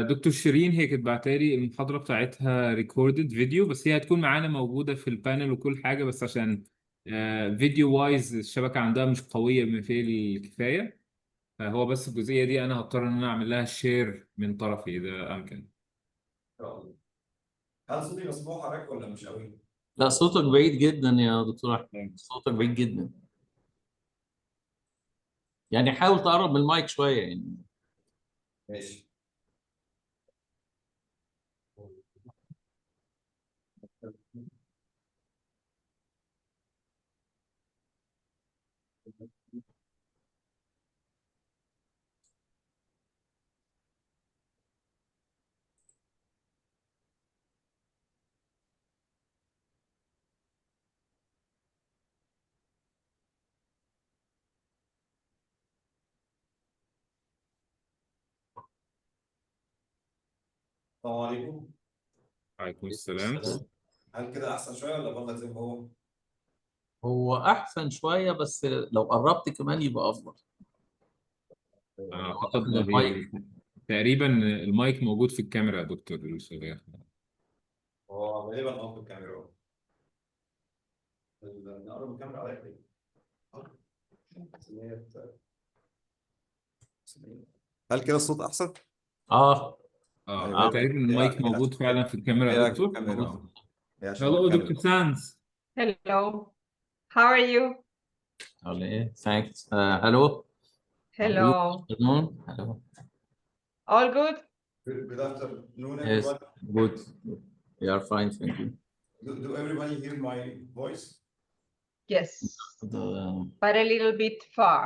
دكتور شيرين هي كانت بعتالي المحاضرة بتاعتها ريكوردد فيديو، بس هي هتكون معانا موجودة في البانل وكل حاجة، بس عشان فيديو وايز الشبكة عندها مش قوية بما فيه الكفاية. فهو بس الجزئية دي أنا هضطر إن أنا أعمل لها شير من طرفي إذا أمكن. هل صوتي مسموع حضرتك ولا مش قوي؟ لا، صوتك بعيد جدا يا دكتور احمد، صوتك بعيد جدا. يعني حاول تقرب من المايك شويه يعني. ماشي. السلام عليكم. عليكم السلام. هل كده احسن شويه ولا بره زي ما هو؟ هو احسن شويه، بس لو قربت كمان يبقى افضل. أعتقد من المايك. تقريبا المايك موجود في الكاميرا يا دكتور الشغال. هو غالبا في الكاميرا. نقرب الكاميرا عليك ليه؟ هل كده الصوت احسن؟ اه. هو اه. تقريبا المايك موجود فعلا في الكاميرا هي يا في دكتور. الكاميرا. هي عشان هلو الكاميرا. دكتور سانز. Hello. How are you? ولا ايه؟ ثانكس. هلو. Hello. هلو. All good? Good afternoon, Yes, everyone. good. We are fine, thank you. Do everybody hear my voice? Yes, the- but a little bit far.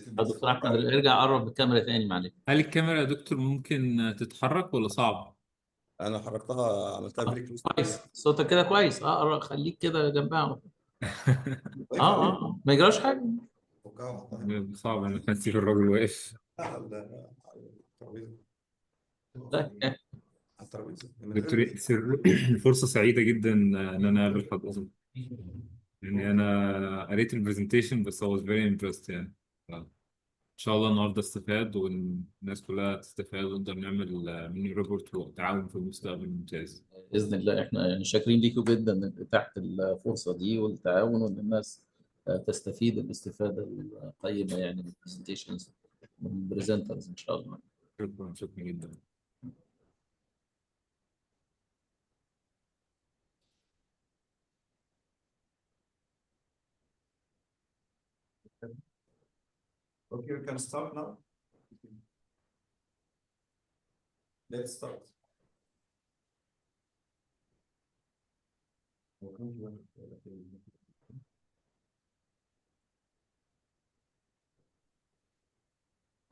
دكتور احمد ارجع قرب الكاميرا تاني معلش. هل الكاميرا يا دكتور ممكن تتحرك ولا صعب؟ انا حركتها، عملتها فيري كلوز. كويس، صوتك كده كويس. خليك كده جنبها. ما يجراش حاجه. صعب ان اسيب الراجل واقف. دكتور فرصة سعيدة جدا ان انا اقابل حضرتك. يعني انا قريت البرزنتيشن بس I was very impressed يعني. ان شاء الله النهارده استفاد والناس كلها تستفاد ونقدر نعمل ميني ريبورت وتعاون في المستقبل ممتاز. باذن الله احنا يعني شاكرين ليكم جدا اتاحه الفرصه دي والتعاون، وان الناس تستفيد الاستفاده القيمه يعني من البرزنتيشنز من البرزنترز ان شاء الله. شكرا شكرا جدا. Okay, we can start now. Let's start.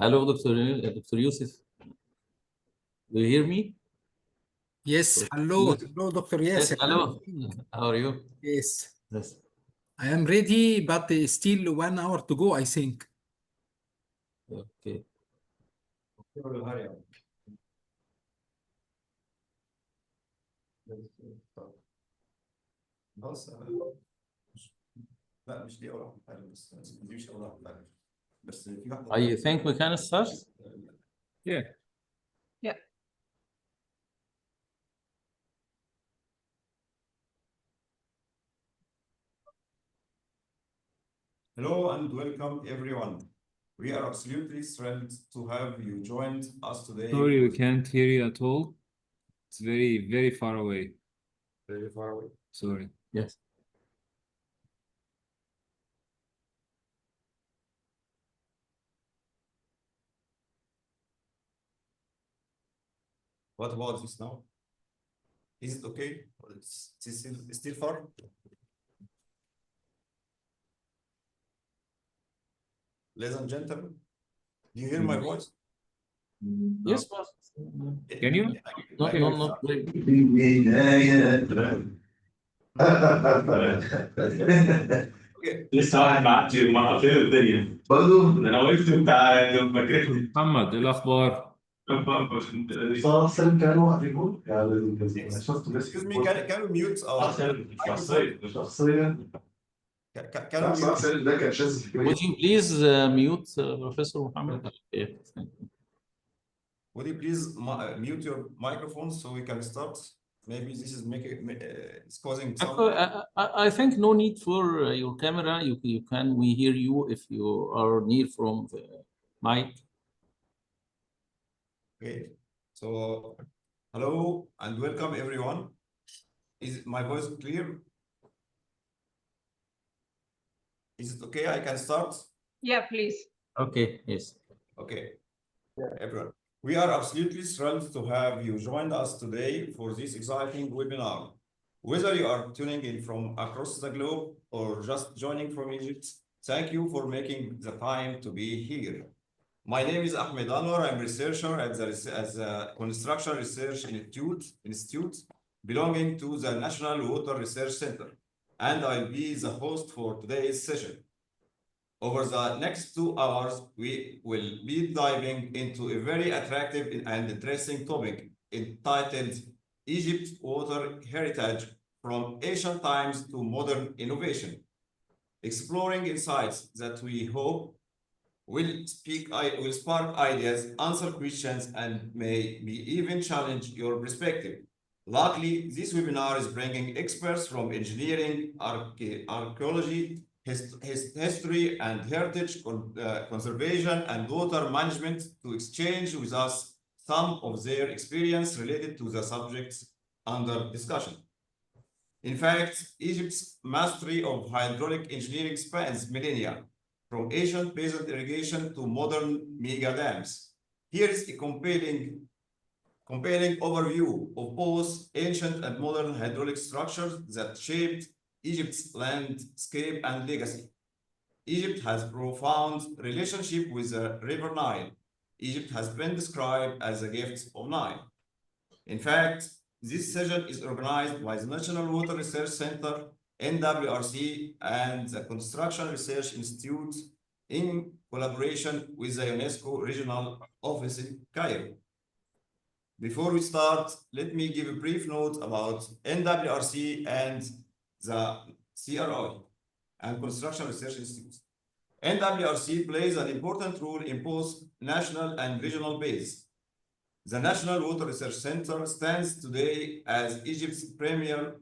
Hello, Dr. Yusuf. Do you hear me? Yes, hello, Dr. Yes. Yes, hello. How are you? Yes, Yes. I am ready, but still 1 hour to go, I think. Okay. بص لا مش دي اول واحده بس دي مش اول واحده بس في واحده. I think we can start. Yeah. Yeah. Hello and welcome everyone. We are absolutely thrilled to have you joined us today. Sorry, we can't hear you at all. It's very, very far away. Very far away. Sorry. Yes. What about this now? Is it okay? Or it's still far? Ladies and gentlemen, do you hear my voice? Yes, boss. Can you? No. لسه واحد بعت لي مرتين الدنيا برضه انا وقفت بتاع فاكرني محمد ايه الاخبار؟ سالم كانوا هتقول يعني شفت بس Excuse me, can we mute our شخصيا Can we use- ده كان شاذ في Would you please mute Professor Muhammad? Okay, thank you. would you please mute your microphone so we can start? Maybe this is it's causing some. I think no need for your camera. You can we hear you if you are near from the mic. Okay, so hello and welcome everyone. Is my voice clear? Is it okay? I can start? Yeah, please. Okay, yes. Okay, everyone. We are absolutely thrilled to have you join us today for this exciting webinar. Whether you are tuning in from across the globe or just joining from Egypt, thank you for making the time to be here. My name is Ahmed Anwar. I'm a researcher at the Construction Research Institute belonging to the National Water Research Center, and I'll be the host for today's session. Over the next 2 hours, we will be diving into a very attractive and interesting topic entitled Egypt's Water Heritage from Ancient Times to Modern Innovation, exploring insights that we hope will spark ideas, answer questions, and maybe even challenge your perspective. Luckily, this webinar is bringing experts from engineering, archaeology, history and heritage, conservation and water management to exchange with us some of their experience related to the subjects under discussion. In fact, Egypt's mastery of hydraulic engineering spans millennia, from ancient basin irrigation to modern mega dams. Here is a compelling overview of both ancient and modern hydraulic structures that shaped Egypt's landscape and legacy. Egypt has profound relationship with the River Nile. Egypt has been described as a gift of Nile. In fact, this session is organized by the National Water Research Center, NWRC, and the Construction Research Institute in collaboration with the UNESCO Regional Office in Cairo. Before we start, let me give a brief note about NWRC and the CRI and Construction Research Institute. NWRC plays an important role in both national and regional base. The National Water Research Center stands today as Egypt's premier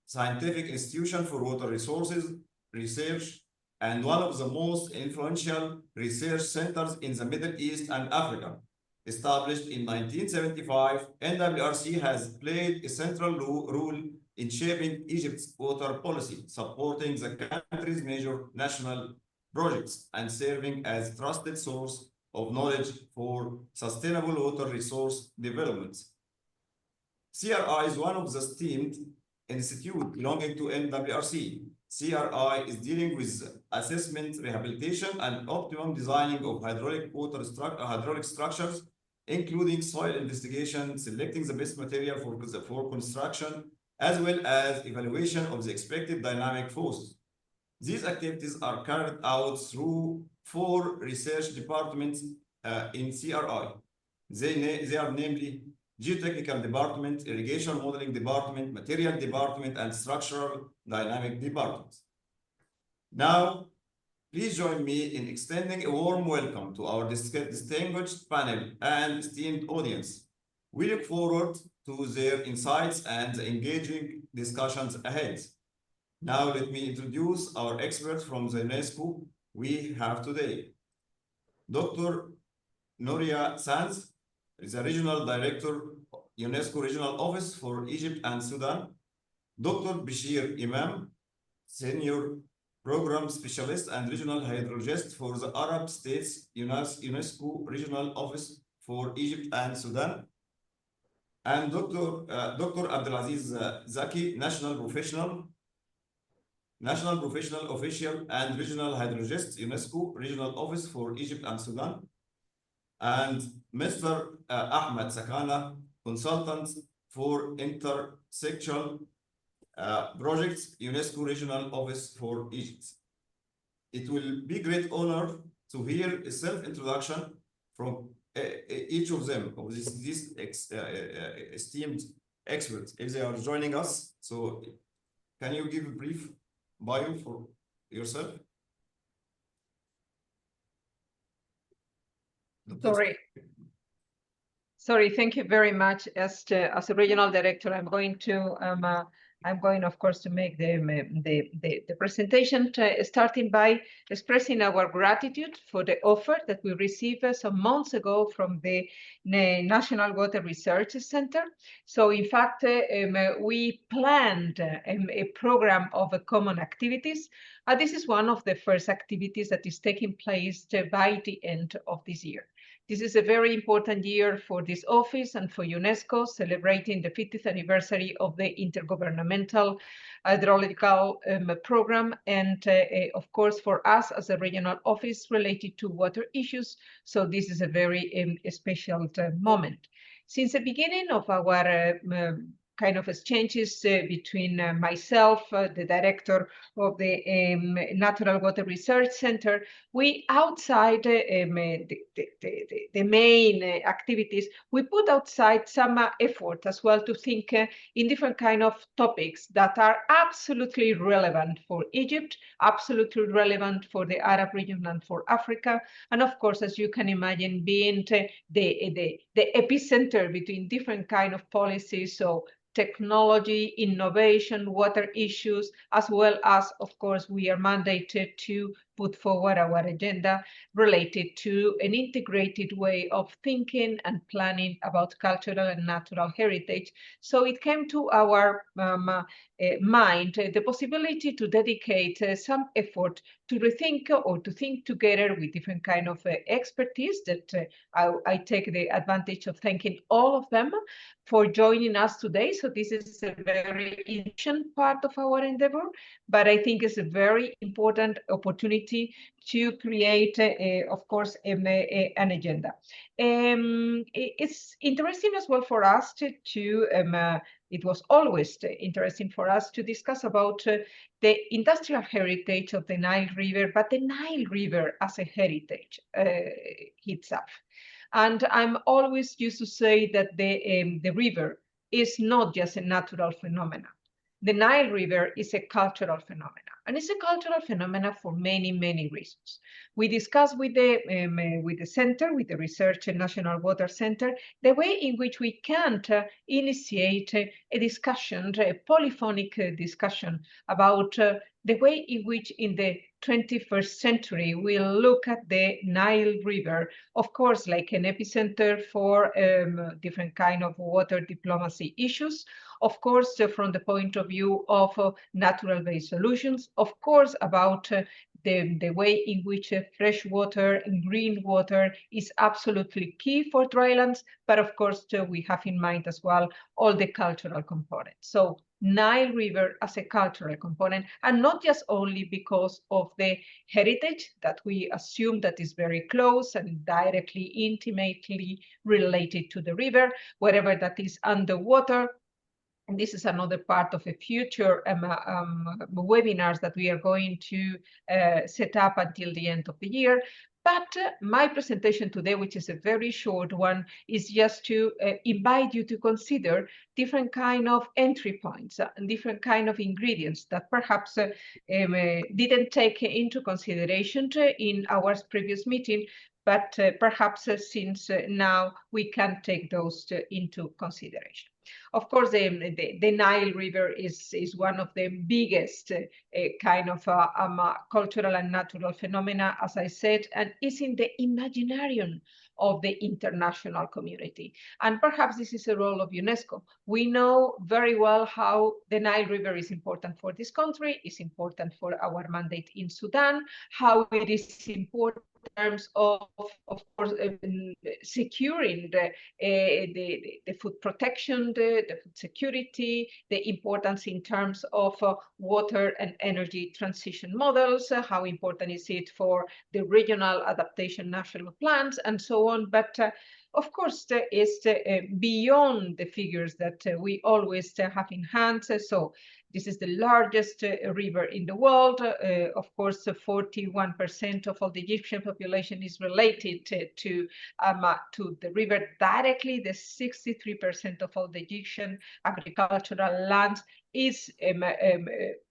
scientific institution for water resources research and one of the most influential research centers in the Middle East and Africa. Established in 1975, NWRC has played a central role in shaping Egypt's water policy, supporting the country's major national projects and serving as a trusted source of knowledge for sustainable water resource development. CRI is one of the esteemed institutes belonging to NWRC. CRI is dealing with assessment, rehabilitation, and optimum designing of hydraulic structures, including soil investigation, selecting the best material for construction, as well as evaluation of the expected dynamic forces. These activities are carried out through 4 research departments in CRI. They are namely Geotechnical Department, Irrigation Modeling Department, Material Department, and Structural Dynamic Department. Now, please join me in extending a warm welcome to our distinguished panel and esteemed audience. We look forward to their insights and the engaging discussions ahead. Now, let me introduce our experts from the UNESCO we have today. Dr. Nouria Sanz is the Regional Director, UNESCO Regional Office for Egypt and Sudan. Dr. Bashir Imam, Senior Program Specialist and Regional Hydrologist for the Arab States UNESCO Regional Office for Egypt and Sudan. And Dr. Abdelaziz Zaki, National Professional Official and Regional Hydrologist, UNESCO Regional Office for Egypt and Sudan. And Mr. Ahmed Sakana, Consultant for Intersectional Projects, UNESCO Regional Office for Egypt. It will be a great honor to hear a self-introduction from each of them, of these esteemed experts, if they are joining us. So can you give a brief bio for yourself? Sorry, thank you very much. As a regional director, I'm going, of course, to make the presentation, starting by expressing our gratitude for the offer that we received some months ago from the National Water Research Center. So, in fact, we planned a program of common activities. This is one of the first activities that is taking place by the end of this year. This is a very important year for this office and for UNESCO, celebrating the 50th anniversary of the Intergovernmental Hydrological Program, and of course for us as a regional office related to water issues. So this is a very special moment. Since the beginning of our kind of exchanges between myself, the director of the Natural Water Research Center, we outside the main activities, we put outside some effort as well to think in different kind of topics that are absolutely relevant for Egypt, absolutely relevant for the Arab region and for Africa, and of course, as you can imagine, being the epicenter between different kind of policies, so technology, innovation, water issues, as well as, of course, we are mandated to put forward our agenda related to an integrated way of thinking and planning about cultural and natural heritage. So it came to our mind the possibility to dedicate some effort to rethink or to think together with different kind of expertise that I take the advantage of thanking all of them for joining us today. So this is a very important part of our endeavor, but I think it's a very important opportunity to create, of course, an agenda. It's interesting as well for us it was always interesting for us to discuss about the industrial heritage of the Nile River, but the Nile River as a heritage itself. And I'm always used to say that the river is not just a natural phenomenon. The Nile River is a cultural phenomenon, and it's a cultural phenomenon for many, many reasons. We discussed with the center, with the Research and National Water Center, the way in which we can initiate a discussion, a polyphonic discussion about the way in which in the 21st century we'll look at the Nile River, of course, like an epicenter for different kind of water diplomacy issues, of course, from the point of view of natural-based solutions, of course, about the way in which fresh water and green water is absolutely key for drylands, but of course, we have in mind as well all the cultural components. So Nile River as a cultural component, and not just only because of the heritage that we assume that is very close and directly, intimately related to the river, wherever that is underwater. And this is another part of a future webinars that we are going to set up until the end of the year. But my presentation today, which is a very short one, is just to invite you to consider different kind of entry points and different kind of ingredients that perhaps didn't take into consideration in our previous meeting, but perhaps since now we can take those into consideration. Of course, the Nile River is one of the biggest kind of cultural and natural phenomena, as I said, and is in the imaginarium of the international community. And perhaps this is a role of UNESCO. We know very well how the Nile River is important for this country, is important for our mandate in Sudan, how it is important in terms of course, securing the food protection, the food security, the importance in terms of water and energy transition models, how important is it for the regional adaptation national plans, and so on. But of course, there is beyond the figures that we always have in hand. So this is the largest river in the world. Of course, 41% of all the Egyptian population is related to the river directly. The 63% of all the Egyptian agricultural lands is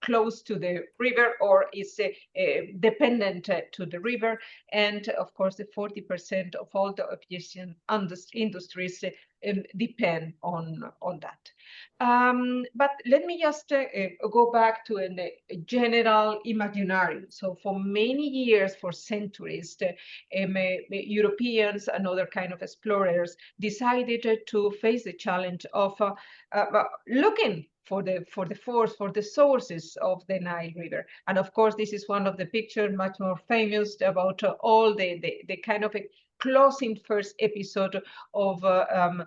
close to the river or is dependent to the river. And of course, the 40% of all the aviation industries depend on that. But let me just go back to a general imaginary. So for many years, for centuries, Europeans and other kind of explorers decided to face the challenge of looking for the sources of the Nile River. And of course, this is one of the pictures much more famous about all the kind of closing first episode of the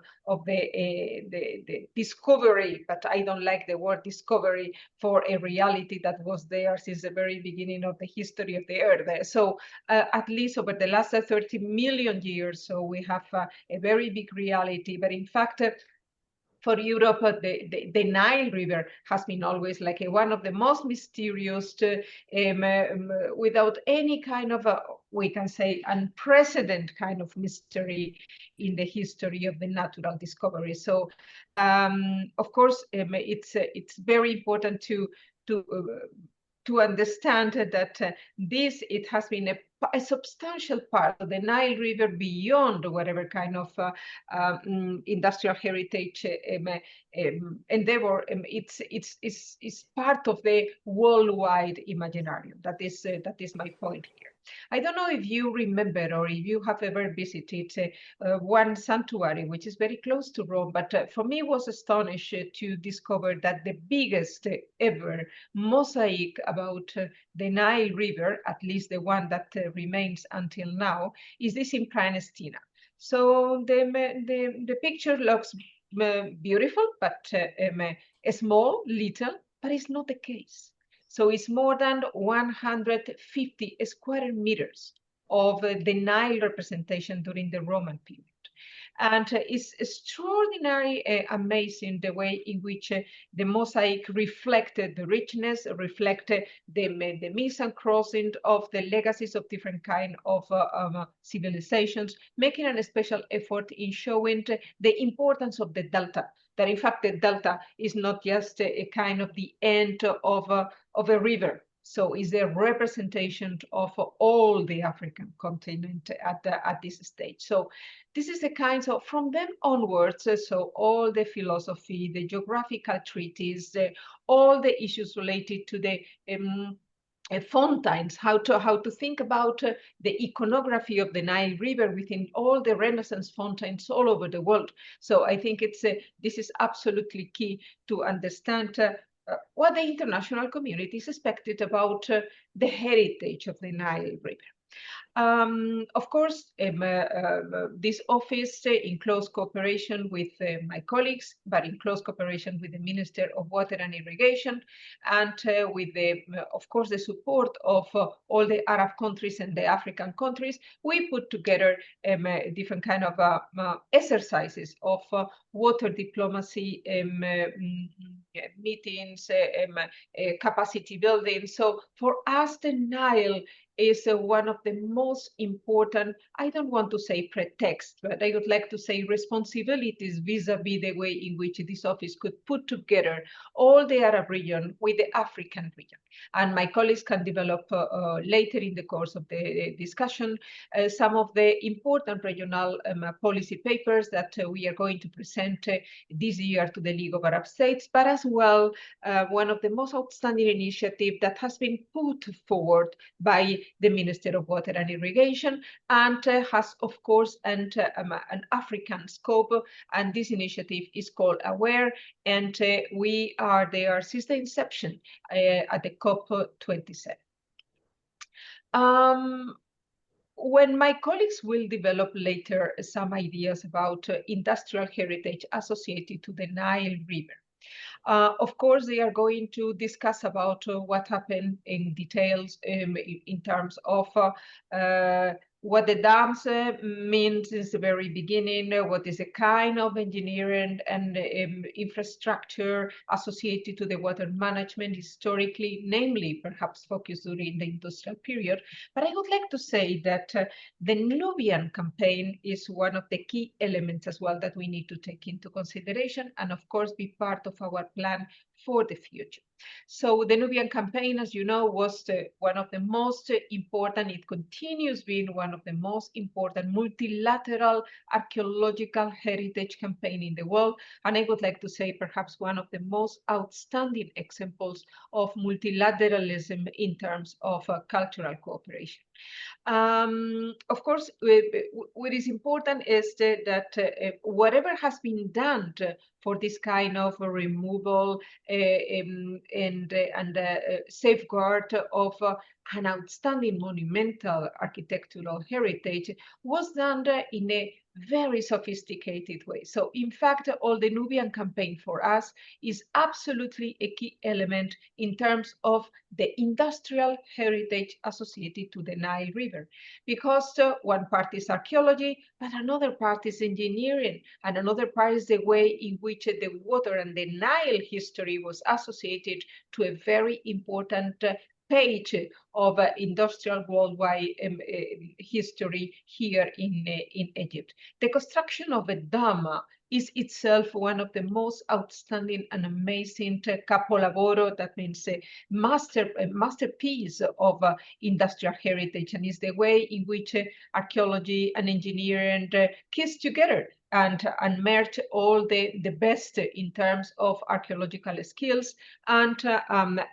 discovery, but I don't like the word discovery, for a reality that was there since the very beginning of the history of the Earth. So at least over the last 30 million years, so we have a very big reality. But in fact, for Europe, the Nile River has been always like one of the most mysterious, without any kind of, we can say, unprecedented kind of mystery in the history of the natural discovery. So, of course, it's very important to understand that it has been a substantial part of the Nile River beyond whatever kind of industrial heritage endeavor. It's part of the worldwide imaginarium. That is my point here. I don't know if you remember or if you have ever visited one sanctuary which is very close to Rome, but for me was astonishing to discover that the biggest ever mosaic about the Nile River, at least the one that remains until now, is this in Pranestina. So the picture looks beautiful, but small, little, but it's not the case. So it's more than 150 square meters of the Nile representation during the Roman period. And it's extraordinary, amazing the way in which the mosaic reflected the richness, reflected the mix and crossing of the legacies of different kind of civilizations, making a special effort in showing the importance of the delta. That in fact the delta is not just a kind of the end of a river. So is a representation of all the African continent at this stage. So this is the kind of, from then onwards, so all the philosophy, the geographical treaties, all the issues related to the fountains, how to think about the iconography of the Nile River within all the Renaissance fountains all over the world. So I think this is absolutely key to understand what the international community is expected about the heritage of the Nile River. Of course, this office, in close cooperation with my colleagues, but in close cooperation with the Minister of Water and Irrigation, and with of course, the support of all the Arab countries and the African countries, we put together different kind of exercises of water diplomacy meetings, capacity building. So for us, the Nile is one of the most important, I don't want to say pretext, but I would like to say responsibilities vis-a-vis the way in which this office could put together all the Arab region with the African region. And my colleagues can develop later in the course of the discussion some of the important regional policy papers that we are going to present this year to the League of Arab States, but as well one of the most outstanding initiatives that has been put forward by the Minister of Water and Irrigation, and has, of course, an African scope. And this initiative is called AWARE, and we are there since the inception at the COP27. When my colleagues will develop later some ideas about industrial heritage associated to the Nile River, of course, they are going to discuss about what happened in details in terms of what the dams mean since the very beginning, what is a kind of engineering and infrastructure associated to the water management historically, namely perhaps focused during the industrial period. But I would like to say that the Nubian campaign is one of the key elements as well that we need to take into consideration and of course be part of our plan for the future. So the Nubian campaign, as you know, was one of the most important, it continues being one of the most important multilateral archaeological heritage campaign in the world. And I would like to say perhaps one of the most outstanding examples of multilateralism in terms of cultural cooperation. Of course, what is important is that whatever has been done for this kind of removal and safeguard of an outstanding monumental architectural heritage was done in a very sophisticated way. So in fact, all the Nubian campaign for us is absolutely a key element in terms of the industrial heritage associated to the Nile River, because one part is archaeology, but another part is engineering, and another part is the way in which the water and the Nile history was associated to a very important page of industrial worldwide history here in Egypt. The construction of a dam is itself one of the most outstanding and amazing capolavoro, that means a masterpiece of industrial heritage, and is the way in which archaeology and engineering kiss together and merge all the best in terms of archaeological skills and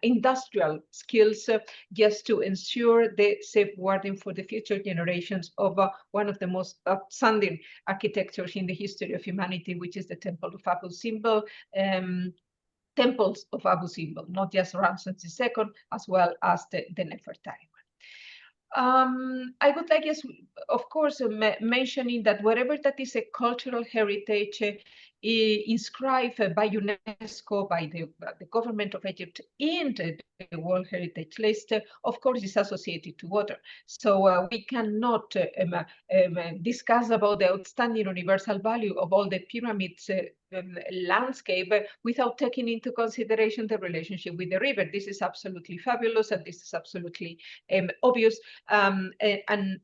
industrial skills, just to ensure the safeguarding for the future generations of one of the most outstanding architectures in the history of humanity, which is the Temple of Abu Simbel. Temples of Abu Simbel, not just Ramses II, as well as the Nefertari. I would like, yes, of course, mentioning that whatever that is a cultural heritage inscribed by UNESCO, by the government of Egypt in the World Heritage List, of course, is associated to water. So we cannot discuss about the outstanding universal value of all the pyramids landscape without taking into consideration the relationship with the river. This is absolutely fabulous, and this is absolutely obvious. And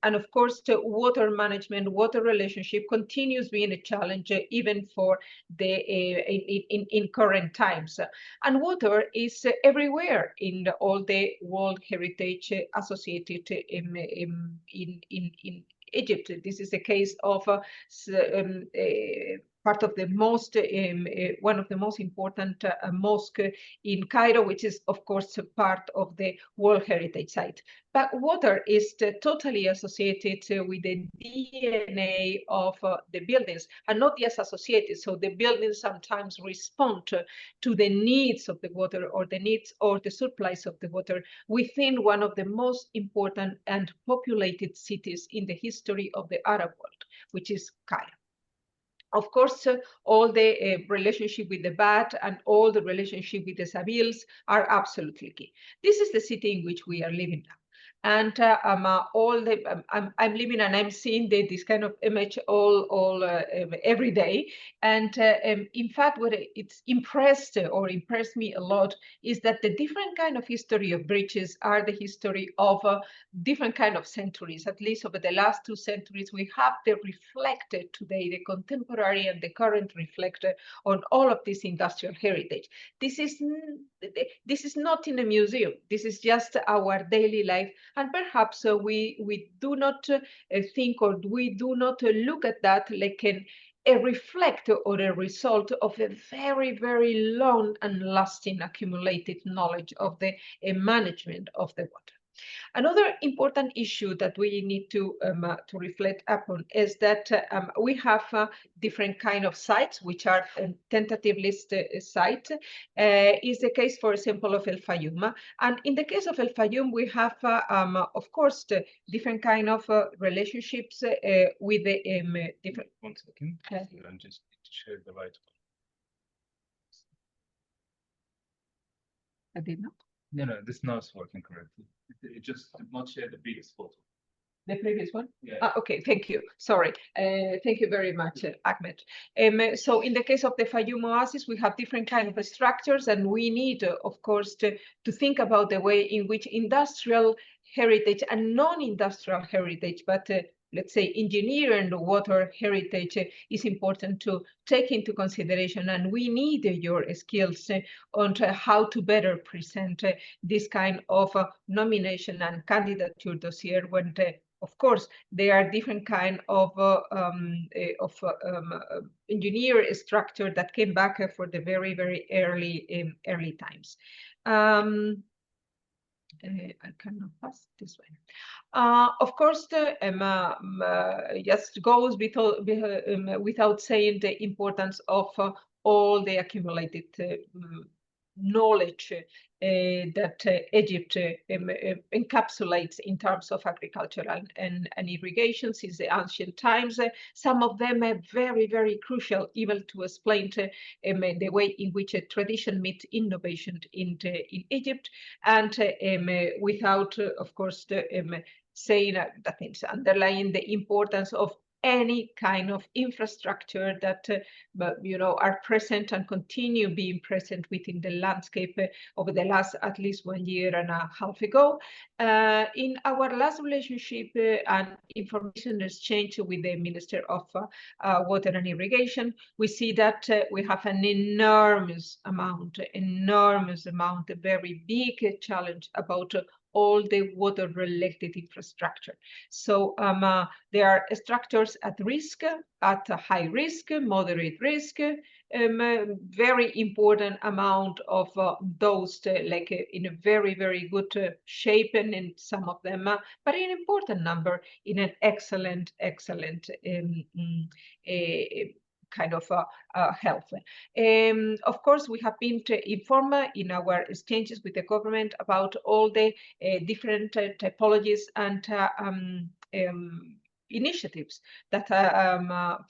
of course, the water management, water relationship continues being a challenge even for the in current times. And water is everywhere in all the World Heritage associated in Egypt. This is a case of part of the most, one of the most important mosque in Cairo, which is, of course, part of the World Heritage Site. But water is totally associated with the DNA of the buildings, and not just associated. So the buildings sometimes respond to the needs of the water, or the needs or the supplies of the water within one of the most important and populated cities in the history of the Arab world, which is Cairo. Of course, all the relationship with the Bab and all the relationship with the Sabils are absolutely key. This is the city in which we are living now. And I'm living and I'm seeing this kind of image every day. And in fact, what it's impressed me a lot is that the different kind of history of bridges are the history of different kind of centuries. At least over the last 2 centuries, we have the reflected today, the contemporary and the current reflected on all of this industrial heritage. This is not in a museum. This is just our daily life. And perhaps we do not think, or we do not look at that like a reflect or a result of a very, very long and lasting accumulated knowledge of the management of the water. Another important issue that we need to reflect upon is that we have different kind of sites, which are tentative list sites. Is the case, for example, of El Fayum. And in the case of El Fayum, we have, of course, the different kind of relationships with the different. 1 second. I'm just share the right. I did not. No, this now is working correctly. It just did not share the previous photo. The previous one? Yeah. Okay, thank you. Sorry. Thank you very much, Ahmed. So in the case of the Fayum Oasis, we have different kind of structures, and we need, of course, to think about the way in which industrial heritage and non-industrial heritage, but let's say engineer and water heritage is important to take into consideration, and we need your skills on how to better present this kind of nomination and candidature dossier when of course, there are different kind of engineer structure that came back for the very, very early times. I cannot pass this way. Of course, just goes without saying the importance of all the accumulated knowledge that Egypt encapsulates in terms of agriculture and irrigation since the ancient times. Some of them are very, very crucial, even to explain the way in which tradition meets innovation in Egypt, and without, of course, saying that it's underlying the importance of any kind of infrastructure that are present and continue being present within the landscape over the last at least 1 year and a half ago. In our last relationship and information exchange with the Minister of Water and Irrigation, we see that we have an enormous amount, a very big challenge about all the water-related infrastructure. So there are structures at risk, at a high risk, moderate risk, very important amount of those like in a very, very good shape, and in some of them, but an important number in an excellent kind of health. Of course, we have been informed in our exchanges with the government about all the different typologies and initiatives that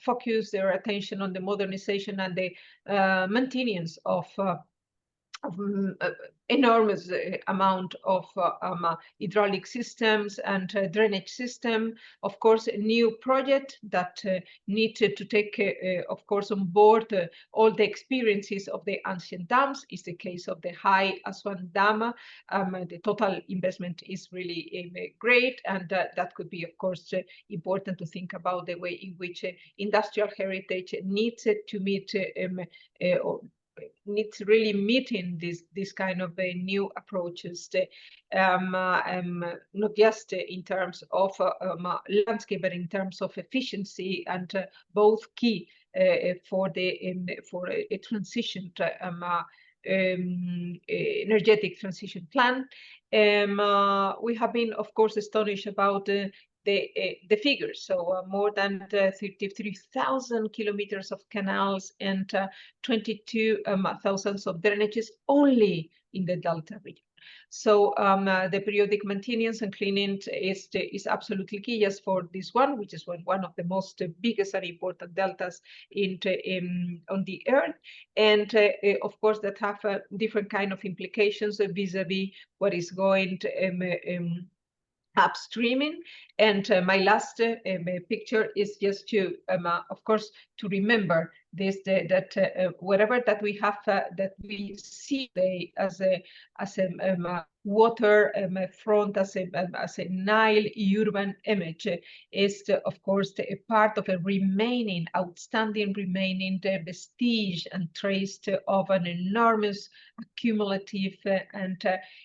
focus their attention on the modernization and the maintenance of enormous amount of hydraulic systems and drainage system. Of course, a new project that needed to take, of course, on board all the experiences of the ancient dams is the case of the High Aswan Dam. The total investment is really great, and that could be, of course, important to think about the way in which industrial heritage needs to meet needs really meeting this kind of new approaches, not just in terms of landscape, but in terms of efficiency, and both key for a transition energetic transition plan. We have been, of course, astonished about the figures. So more than 33,000 kilometers of canals and 22,000 of drainages only in the Delta region. So the periodic maintenance and cleaning is absolutely key, just for this one, which is one of the most biggest and important deltas on the earth, and of course that have different kind of implications vis-a-vis what is going to upstreaming. And my last picture is just to, of course, to remember this, that whatever that we have, that we see as a water front, as a Nile urban image, is of course a part of a outstanding remaining vestige and trace of an enormous accumulative and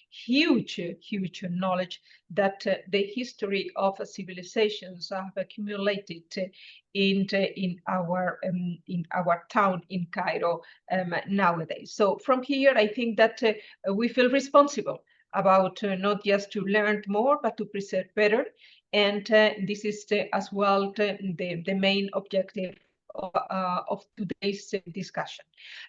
huge knowledge that the history of civilizations have accumulated in our town in Cairo nowadays. So from here, I think that we feel responsible about not just to learn more, but to preserve better. And this is as well the main objective of today's discussion.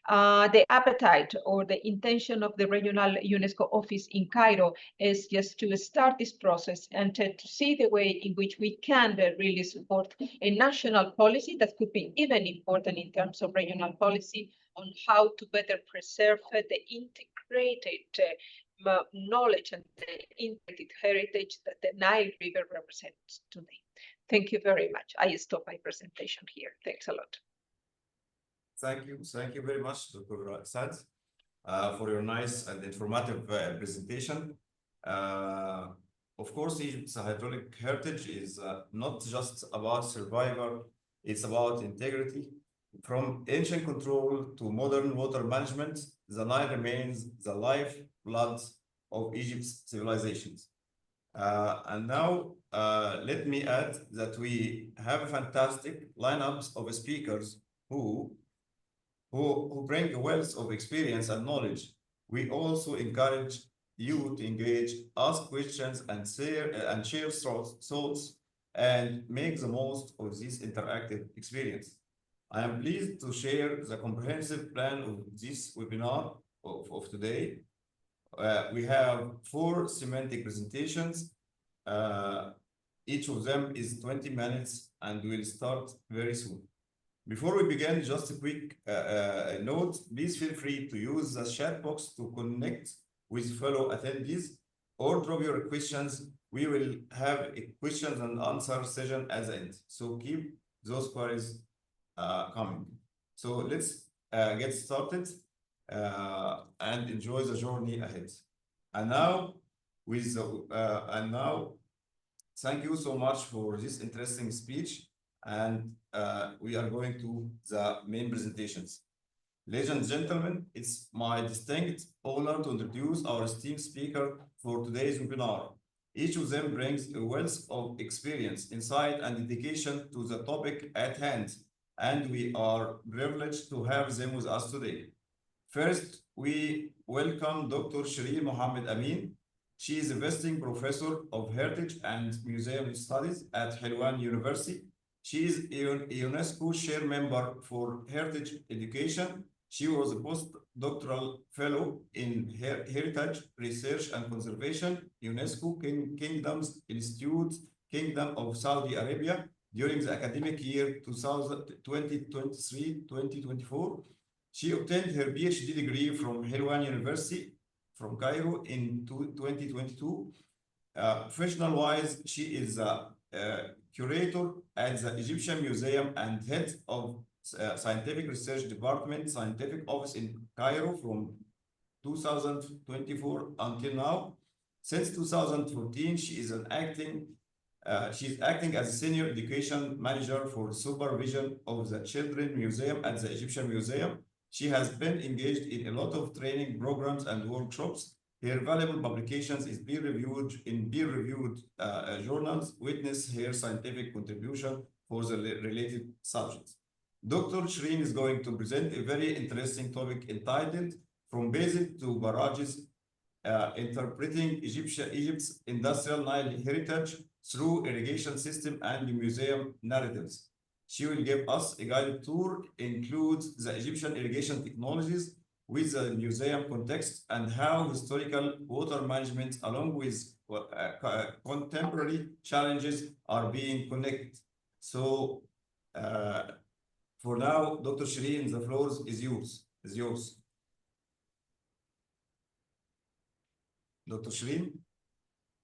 The appetite or the intention of the regional UNESCO office in Cairo is just to start this process and to see the way in which we can really support a national policy that could be even important in terms of regional policy on how to better preserve the integrated knowledge and the integrated heritage that the Nile River represents today. Thank you very much. I stop my presentation here. Thanks a lot. Thank you very much, Dr. Saad, for your nice and informative presentation. Of course, Egypt's hydraulic heritage is not just about survival, it's about integrity. From ancient control to modern water management, the Nile remains the lifeblood of Egypt's civilizations. And now, let me add that we have a fantastic lineups of speakers who bring a wealth of experience and knowledge. We also encourage you to engage, ask questions, and share thoughts, and make the most of this interactive experience. I am pleased to share the comprehensive plan of this webinar of today. We have 4 semantic presentations. Each of them is 20 minutes and we'll start very soon. Before we begin, just a quick note, please feel free to use the chat box to connect with fellow attendees or drop your questions. We will have a questions and answer session at the end. So keep those queries coming. So let's get started and enjoy the journey ahead. And now, thank you so much for this interesting speech. And we are going to the main presentations. Ladies and gentlemen, it's my distinct honor to introduce our esteemed speaker for today's webinar. Each of them brings a wealth of experience, insight, and dedication to the topic at hand, and we are privileged to have them with us today. First, we welcome Dr. Shireen Mohammed Amin. She is a visiting professor of Heritage and Museum Studies at Helwan University. She is a UNESCO Chair Member for Heritage Education. She was a postdoctoral fellow in Heritage Research and Conservation, UNESCO Kingdoms Institute, Kingdom of Saudi Arabia, during the academic year 2023-2024. She obtained her PhD degree from Helwan University from Cairo in 2022. Professional-wise, she is a curator at the Egyptian Museum and head of Scientific Research Department, Scientific Office in Cairo from 2024 until now. Since 2014, she is acting as a Senior Education Manager for supervision of the Children's Museum at the Egyptian Museum. She has been engaged in a lot of training programs and workshops. Her valuable publications is peer-reviewed journals, witness her scientific contribution for the related subjects. Dr. Shireen is going to present a very interesting topic entitled From Basin to Barrages, Interpreting Egypt's Industrial Nile Heritage Through Irrigation System and Museum Narratives. She will give us a guided tour, includes the Egyptian irrigation technologies with the museum context and how historical water management along with contemporary challenges are being connected. So for now, Dr. Shireen, the floor is yours. Dr. Shireen?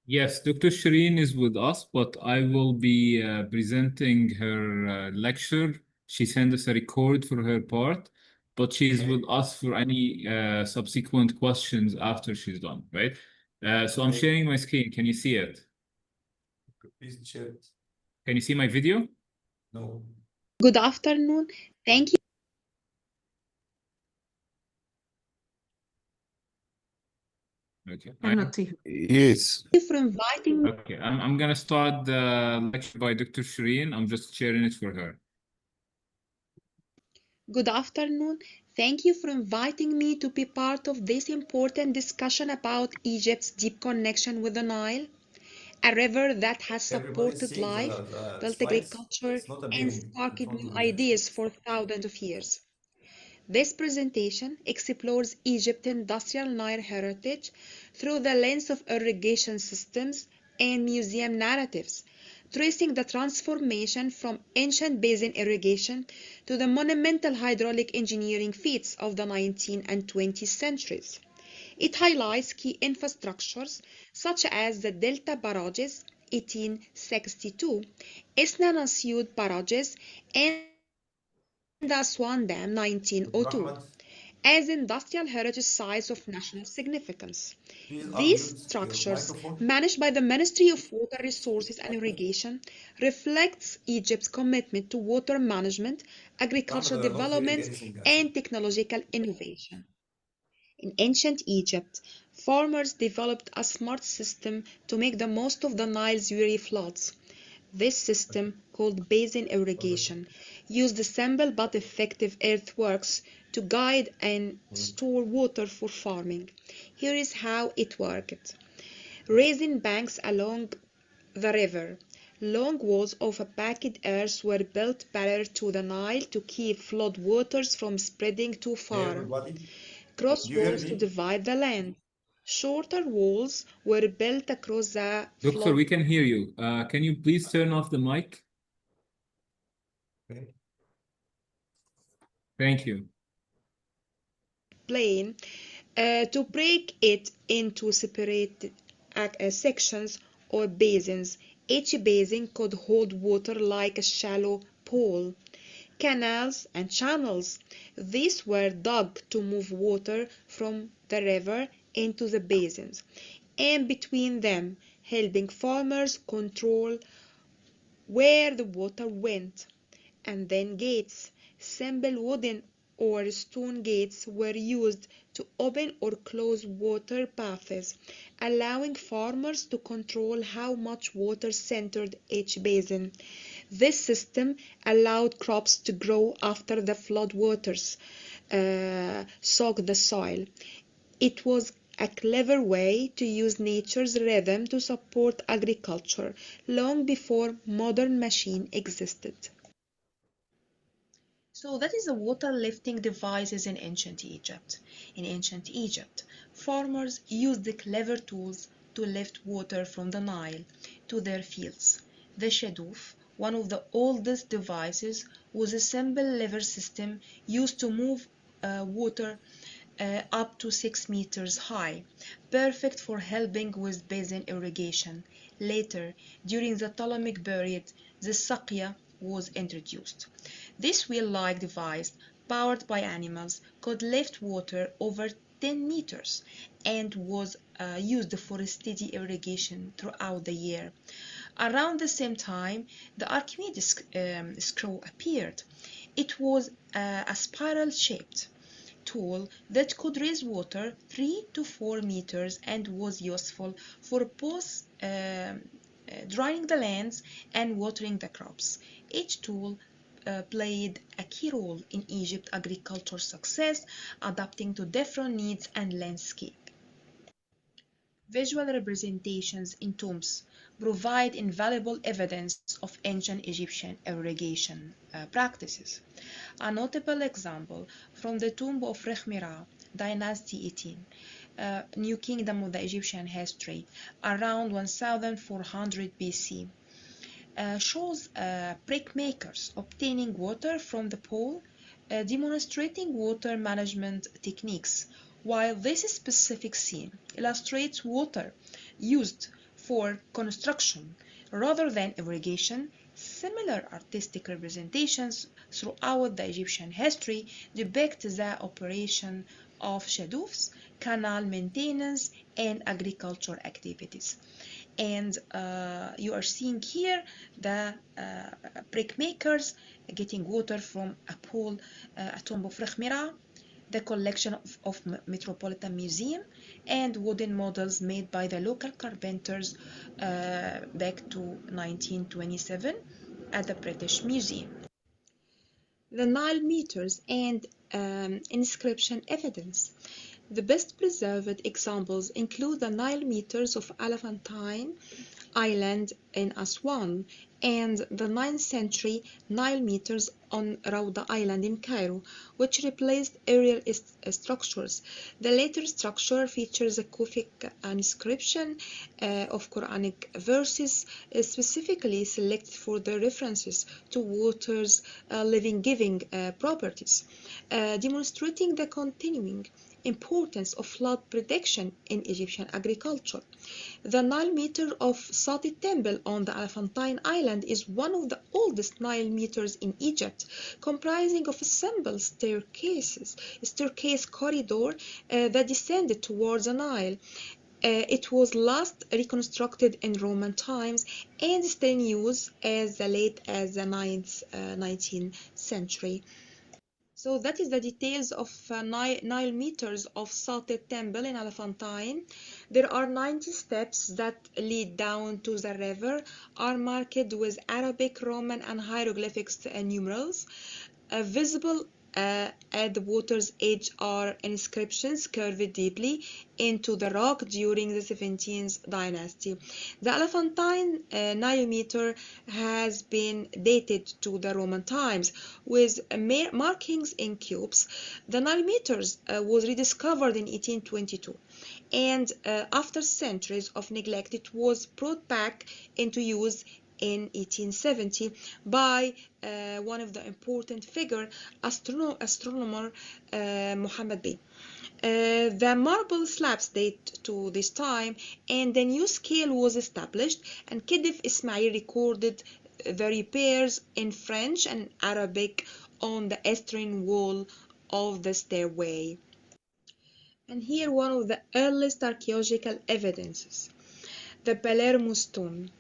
Yes, Dr. Shireen is with us, but I will be presenting her lecture. She sent us a record for her part, but she's with us for any subsequent questions after she's done, right? So I'm sharing my screen. Can you see it? Please share it. Can you see my video? No. Good afternoon. Thank you. Okay. Cannot see. Yes. For inviting me. Okay, I'm gonna start the lecture by Dr. Shireen. I'm just sharing it for her. Good afternoon. Thank you for inviting me to be part of this important discussion about Egypt's deep connection with the Nile, a river that has supported life, built agriculture, and sparked new ideas for thousands of years. This presentation explores Egypt's industrial Nile heritage through the lens of irrigation systems and museum narratives, tracing the transformation from ancient basin irrigation to the monumental hydraulic engineering feats of the 19th and 20th centuries. It highlights key infrastructures such as the Delta barrages 1862, Isna Nasud barrages, and the Aswan Dam 1902 Ahmed, as industrial heritage sites of national significance. please These unmute your structures, microphone. managed by the Ministry of Water Resources and Irrigation, reflects Egypt's commitment to water management, Ahmed, agricultural we are not hearing development, anything actually. and technological innovation. In ancient Egypt, farmers developed a smart system to make the most of the Nile's yearly floods. This system, called basin irrigation, used simple but effective earthworks to guide and store water for farming. Here is how it worked. Raising banks along the river. Long walls of packed earth were built parallel to the Nile to keep flood waters from spreading too Hey far. everybody, Cross do you hear walls to me? divide the land. Shorter walls were built across the Doctor, we can hear you. Can you please turn off the mic? Okay. Thank you. plain to break it into separate sections or basins. Each basin could hold water like a shallow pool. Canals and channels. These were dug to move water from the river into the basins and between them, helping farmers control where the water went. And then gates. Simple wooden or stone gates were used to open or close water paths, allowing farmers to control how much water entered each basin. This system allowed crops to grow after the flood waters soaked the soil. It was a clever way to use nature's rhythm to support agriculture long before modern machines existed. So that is the water lifting devices in ancient Egypt. In ancient Egypt, farmers used the clever tools to lift water from the Nile to their fields. The shadoof, one of the oldest devices, was a simple lever system used to move water up to 6 meters high, perfect for helping with basin irrigation. Later, during the Ptolemaic period, the saqya was introduced. This wheel-like device, powered by animals, could lift water over 10 meters and was used for steady irrigation throughout the year. Around the same time, the Archimedes screw appeared. It was a spiral-shaped tool that could raise water 3 to 4 meters and was useful for both drying the lands and watering the crops. Each tool played a key role in Egypt's agricultural success, adapting to different needs and landscape. Visual representations in tombs provide invaluable evidence of ancient Egyptian irrigation practices. A notable example from the tomb of Rekhmira, Dynasty 18, New Kingdom of the Egyptian history, around 1400 BC, shows brick makers obtaining water from the pole, demonstrating water management techniques. While this specific scene illustrates water used for construction rather than irrigation, similar artistic representations throughout the Egyptian history depict the operation of shadoofs, canal maintenance, and agricultural activities. And you are seeing here the brick makers getting water from a pool, a tomb of Rekhmira, the collection of Metropolitan Museum, and wooden models made by the local carpenters back to 1927 at the British Museum. The Nile meters and inscription evidence. The best preserved examples include the Nile meters of Elephantine Island in Aswan and the 9th century Nile meters on Rawda Island in Cairo, which replaced aerial structures. The later structure features a Kufic inscription of Quranic verses specifically selected for their references to water's living-giving properties, demonstrating the continuing importance of flood prediction in Egyptian agriculture. The Nile meter of Sati Temple on the Elephantine Island is one of the oldest Nile meters in Egypt, comprising of a simple staircase corridor that descended towards the Nile. It was last reconstructed in Roman times and still in use as late as the 19th century. So that is the details of Nile meters of Salted Temple in Elephantine. There are 90 steps that lead down to the river, are marked with Arabic, Roman, and hieroglyphics numerals. Visible at the water's edge are inscriptions carved deeply into the rock during the 17th dynasty. The Elephantine Nile meter has been dated to the Roman times with markings in cubes. The Nile meters was rediscovered in 1822, and after centuries of neglect it was brought back into use in 1870 by one of the important figure, astronomer Muhammad Bey. The marble slabs date to this time, and the new scale was established, and Khedive Ismail recorded the repairs in French and Arabic on the eastern wall of the stairway. And here one of the earliest archaeological evidences, the Palermo stone.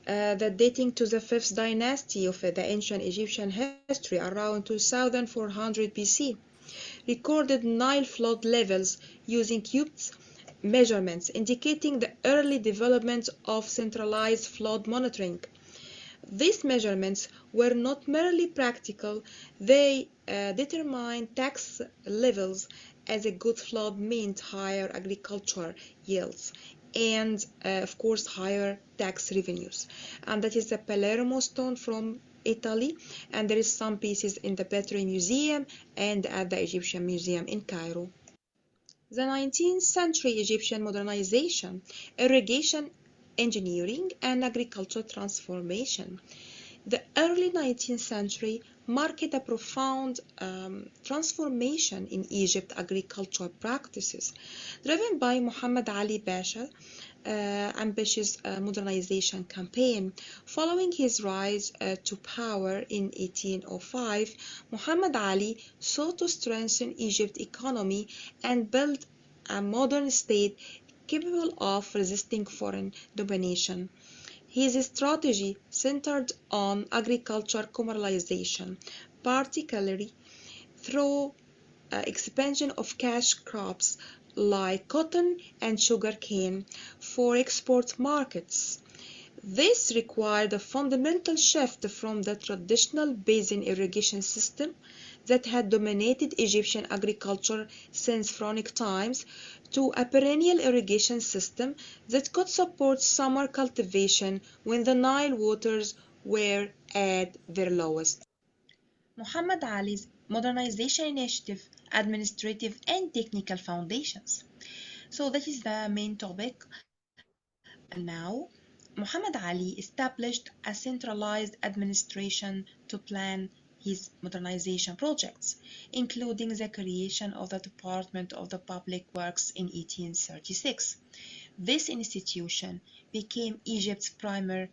That dating to the 5th dynasty of the ancient Egyptian history around 2400 BC, recorded Nile flood levels using cubes measurements, indicating the early development of centralized flood monitoring. These measurements were not merely practical, they determined tax levels, as a good flood meant higher agricultural yields and of course higher tax revenues. And that is the Palermo stone from Italy, and there is some pieces in the Petri Museum and at the Egyptian Museum in Cairo. The 19th century Egyptian modernization, irrigation engineering, and agricultural transformation. The early 19th century marked a profound transformation in Egypt's agricultural practices, driven by Muhammad Ali Pasha's ambitious modernization campaign. Following his rise to power in 1805, Muhammad Ali sought to strengthen Egypt's economy and build a modern state capable of resisting foreign domination. His strategy centered on agriculture commercialization, particularly through expansion of cash crops like cotton and sugarcane for export markets. This required a fundamental shift from the traditional basin irrigation system that had dominated Egyptian agriculture since pharaonic times to a perennial irrigation system that could support summer cultivation when the Nile waters were at their lowest. Muhammad Ali's modernization initiative, administrative and technical foundations. So that is the main topic. And now, Muhammad Ali established a centralized administration to plan his modernization projects, including the creation of the Department of the Public Works in 1836. This institution became Egypt's primary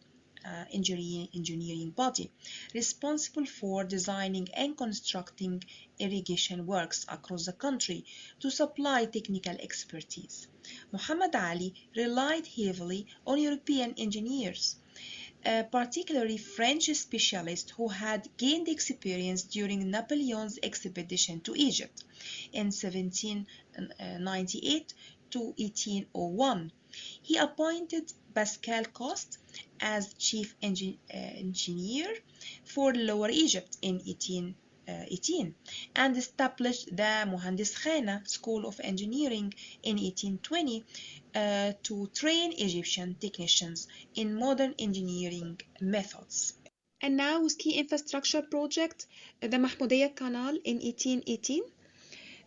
engineering body, responsible for designing and constructing irrigation works across the country to supply technical expertise. Muhammad Ali relied heavily on European engineers, particularly French specialists who had gained experience during Napoleon's expedition to Egypt in 1798 to 1801. He appointed Pascal Coste as chief engineer for Lower Egypt in 1818 and established the Mohandis-Khana School of Engineering in 1820 to train Egyptian technicians in modern engineering methods. And now with key infrastructure project, the Mahmoudiyya Canal in 1818.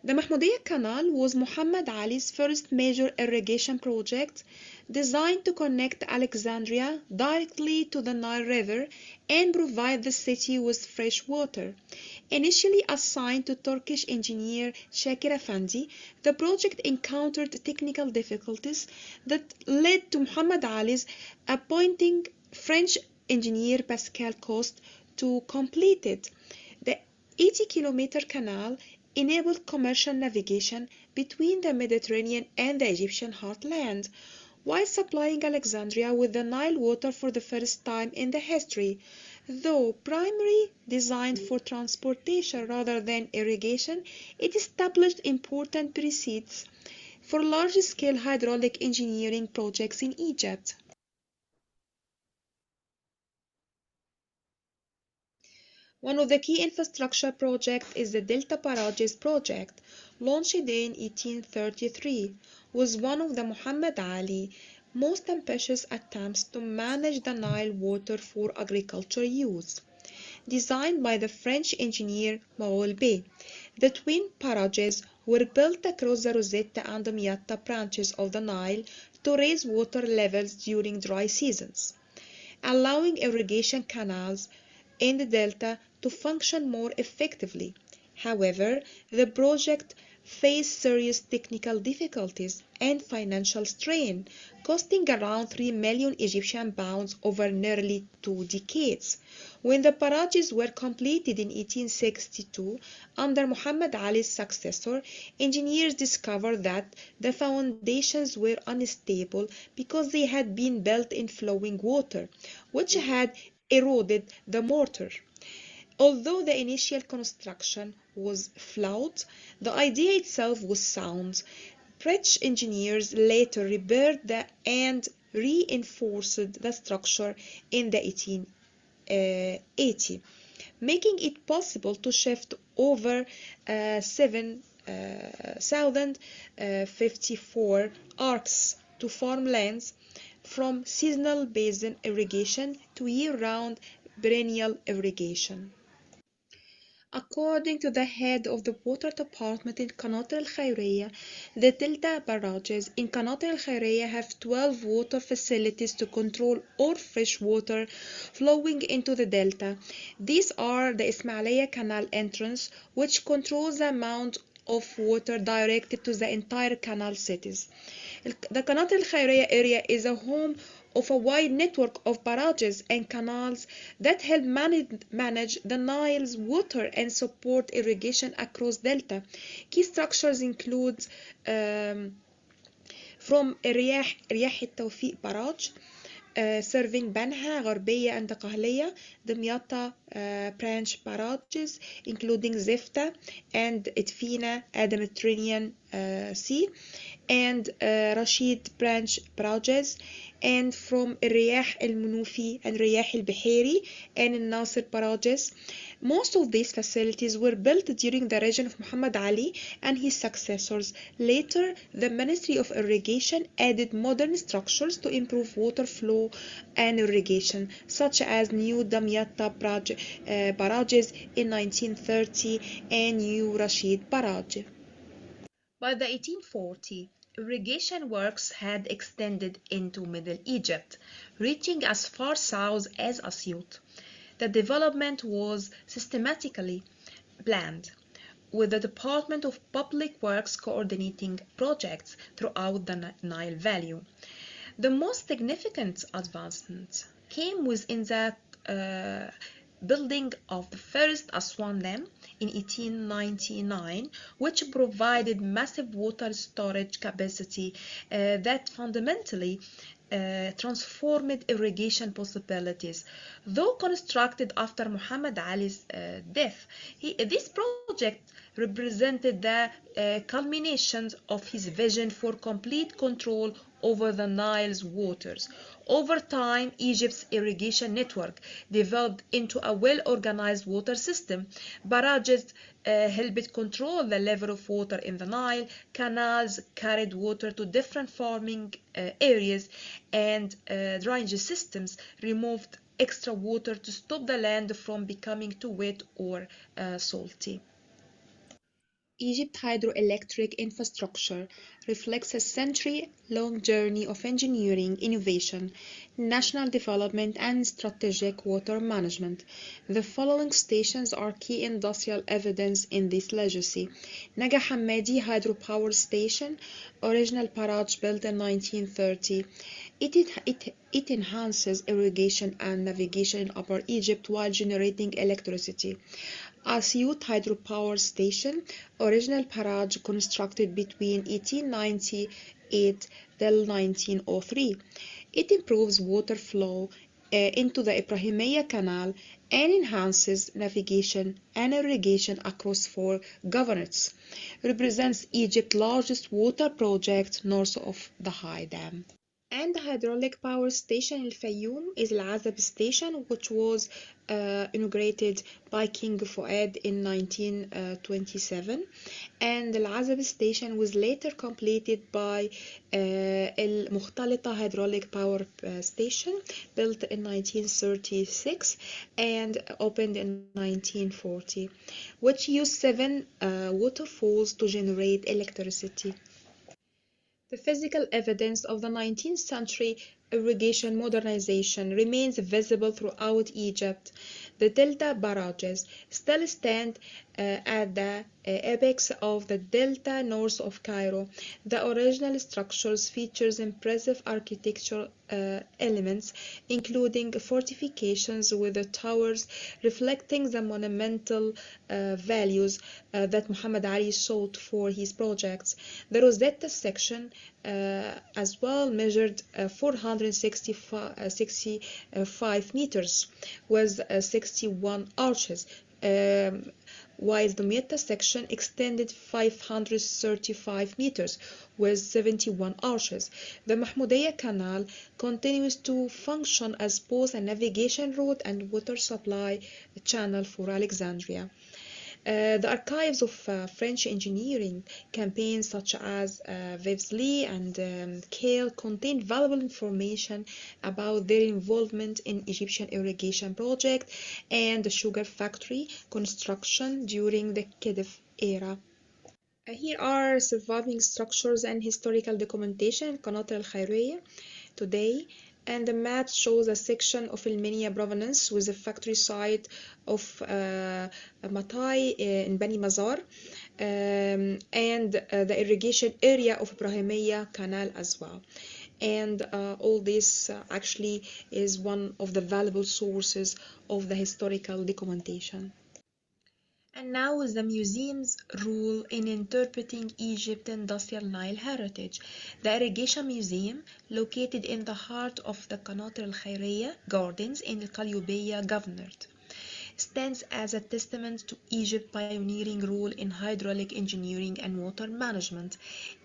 The Mahmoudiyya Canal was Muhammad Ali's first major irrigation project, designed to connect Alexandria directly to the Nile River and provide the city with fresh water. Initially assigned to Turkish engineer Shakir Effendi, the project encountered technical difficulties that led to Muhammad Ali's appointing French engineer Pascal Coste to complete it. The 80-kilometer canal enabled commercial navigation between the Mediterranean and the Egyptian heartland, while supplying Alexandria with the Nile water for the first time in the history. Though primarily designed for transportation rather than irrigation, it established important precedents for large-scale hydraulic engineering projects in Egypt. One of the key infrastructure projects is the Delta Barrages project, launched in 1833, was one of the Muhammad Ali most ambitious attempts to manage the Nile water for agricultural use. Designed by the French engineer Maoul Bey, the twin barrages were built across the Rosetta and Damietta branches of the Nile to raise water levels during dry seasons, allowing irrigation canals in the delta to function more effectively. However, the project faced serious technical difficulties and financial strain, costing around 3 million Egyptian pounds over nearly 2 decades. When the barrages were completed in 1862 under Muhammad Ali's successor, engineers discovered that the foundations were unstable because they had been built in flowing water, which had eroded the mortar. Although the initial construction was flawed, the idea itself was sound. French engineers later repaired and reinforced the structure in the 1880, making it possible to shift over 7,054 acres to farmlands from seasonal basin irrigation to year-round perennial irrigation. According to the head of the water department in Qanat al-Khairiyya, the Delta barrages in Qanat al-Khairiyya have 12 water facilities to control all fresh water flowing into the delta. These are the Ismailia Canal entrance, which controls the amount of water directed to the entire canal cities. The Qanat al-Khairiyya area is a home of a wide network of barrages and canals that help manage the Nile's water and support irrigation across delta. Key structures include from رياح التوفيق barrage serving Banha, Gharbiyya and Daqahliya, Dimyata branch barrages including Zifta and Edfina at the Mediterranean Sea, and Rashid branch barrages, and from Riyah al-Munufi and Riyah al-Bihiri and Nasir barrages. Most of these facilities were built during the reign of Muhammad Ali and his successors. Later, the Ministry of Irrigation added modern structures to improve water flow and irrigation, such as new Damietta barrages in 1930 and new Rashid barrage. By the 1840s, irrigation works had extended into Middle Egypt, reaching as far south as Asyut. The development was systematically planned, with the Department of Public Works coordinating projects throughout the Nile Valley. The most significant advancement came within the building of the first Aswan Dam in 1899, which provided massive water storage capacity that fundamentally transformed irrigation possibilities. Though constructed after Muhammad Ali's death, this project represented the culmination of his vision for complete control over the Nile's waters. Over time, Egypt's irrigation network developed into a well-organized water system. Barrages helped control the level of water in the Nile. Canals carried water to different farming areas, and drainage systems removed extra water to stop the land from becoming too wet or salty. Egypt's hydroelectric infrastructure reflects a century-long journey of engineering, innovation, national development, and strategic water management. The following stations are key industrial evidence in this legacy. Naga Hammadi Hydropower Station, original barrage built in 1930. It enhances irrigation and navigation in Upper Egypt while generating electricity. Asyut Hydropower Station, original barrage constructed between 1898 till 1903. It improves water flow into the Ibrahimiyya Canal and enhances navigation and irrigation across 4 governorates. Represents Egypt's largest water project north of the High Dam. And the hydraulic power station in Fayoum is Al Azab Station, which was inaugurated by King Fouad in 1927. And Al Azab Station was later completed by Al Mukhtalita Hydraulic Power Station, built in 1936 and opened in 1940, which used 7 waterfalls to generate electricity. The physical evidence of the 19th century irrigation modernization remains visible throughout Egypt. The delta barrages still stand at the apex of the delta north of Cairo. The original structures features impressive architectural elements, including fortifications with the towers reflecting the monumental values that Muhammad Ali sought for his projects. The Rosetta section as well measured 465 meters with 61 arches, while the Meta section extended 535 meters with 71 arches. The Mahmoudiyya Canal continues to function as both a navigation route and water supply channel for Alexandria. The archives of French engineering campaigns such as Vevsley and Kale contain valuable information about their involvement in Egyptian irrigation project and the sugar factory construction during the Khedive era. Here are surviving structures and historical documentation in Qanat al-Khairiyya today. And the map shows a section of Al-Minya province with the factory site of Matai in Bani Mazar and the irrigation area of Ibrahimiyya Canal as well. And all this actually is one of the valuable sources of the historical documentation. And now is the museum's role in interpreting Egypt's industrial Nile heritage. The Irrigation Museum, located in the heart of the Qanat al-Khairiyya Gardens in the Qalyubiyya Governorate, stands as a testament to Egypt's pioneering role in hydraulic engineering and water management.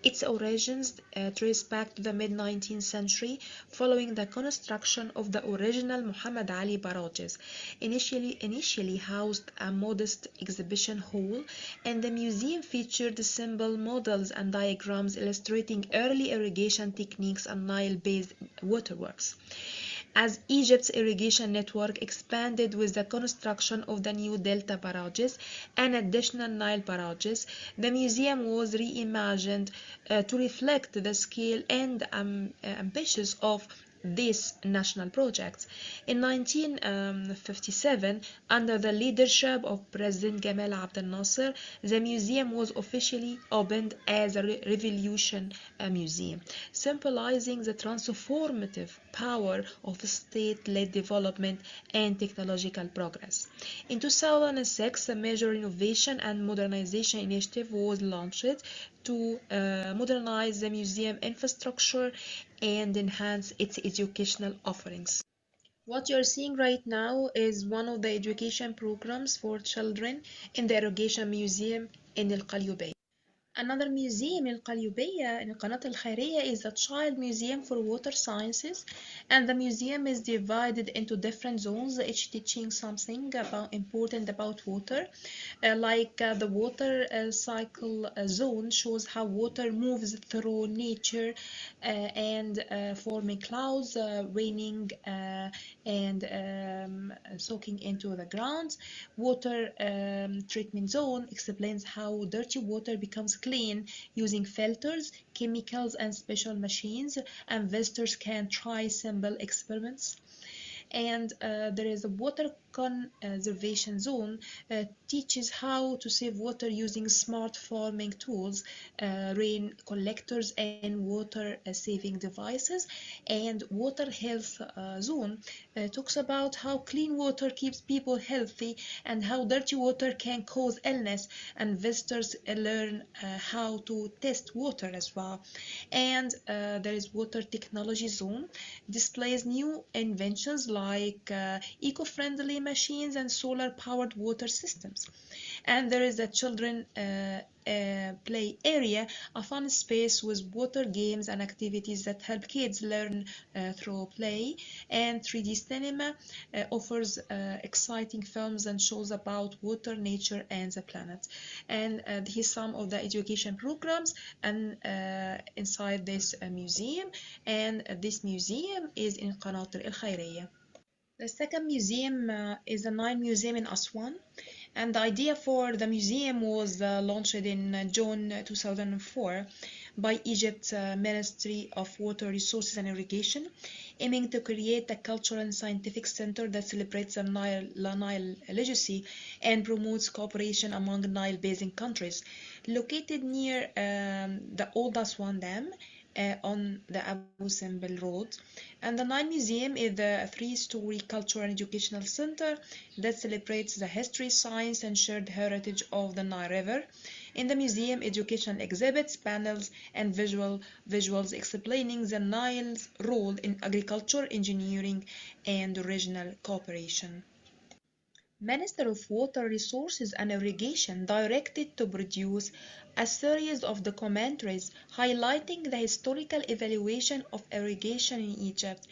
Its origins trace back to the mid-19th century, following the construction of the original Muhammad Ali barrages. Initially housed a modest exhibition hall, and the museum featured simple models and diagrams illustrating early irrigation techniques and Nile-based waterworks. As Egypt's irrigation network expanded with the construction of the new delta barrages and additional Nile barrages, the museum was reimagined to reflect the scale and ambitions of these national projects. In 1957, under the leadership of President Gamal Abdel Nasser, the museum was officially opened as a Revolution Museum, symbolizing the transformative power of state-led development and technological progress. In 2006, a major innovation and modernization initiative was launched to modernize the museum infrastructure and enhance its educational offerings. What you're seeing right now is one of the education programs for children in the Irrigation Museum in Al Qalyubiyya. Another museum in القليوبية in القناة الخيرية is the Child Museum for Water Sciences, and the museum is divided into different zones, each teaching something important about water. The water cycle zone shows how water moves through nature and forming clouds, raining, and soaking into the ground. Water treatment zone explains how dirty water becomes clean using filters, chemicals, and special machines, and visitors can try simple experiments. And there is a water conservation zone, teaches how to save water using smart farming tools, rain collectors, and water saving devices. And water health zone talks about how clean water keeps people healthy and how dirty water can cause illness, and visitors learn how to test water as well. And there is water technology zone, displays new inventions like eco-friendly machines and solar-powered water systems. And there is a children play area, a fun space with water games and activities that help kids learn through play. And 3D cinema offers exciting films and shows about water, nature, and the planet. And here's some of the education programs and inside this museum. And this museum is in قناطر الخيرية. The second museum is the Nile Museum in Aswan, and the idea for the museum was launched in June 2004 by Egypt's Ministry of Water Resources and Irrigation, aiming to create a cultural and scientific center that celebrates the Nile legacy and promotes cooperation among Nile Basin countries. Located near the old Aswan Dam, on the Abu Simbel Road. And the Nile Museum is a three-story cultural and educational center that celebrates the history, science, and shared heritage of the Nile River. In the museum, educational exhibits, panels, and visuals explaining the Nile's role in agriculture, engineering, and regional cooperation. Minister of Water Resources and Irrigation directed to produce a series of documentaries highlighting the historical evaluation of irrigation in Egypt.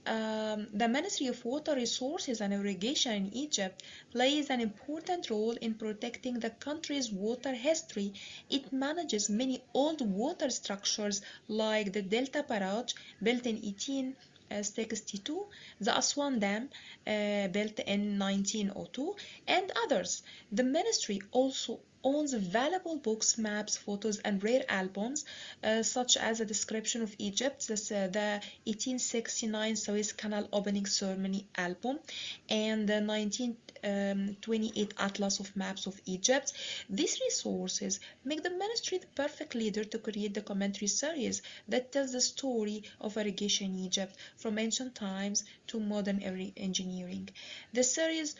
The Ministry of Water Resources and Irrigation in Egypt plays an important role in protecting the country's water history. It manages many old water structures like the Delta Barrage, built in 1862, the Aswan Dam, built in 1902, and others. The ministry also owns valuable books, maps, photos, and rare albums, such as a description of Egypt, the 1869 Suez Canal opening ceremony album, and the 1928 Atlas of Maps of Egypt. These resources make the ministry the perfect leader to create documentary series that tells the story of irrigation in Egypt from ancient times to modern engineering. The series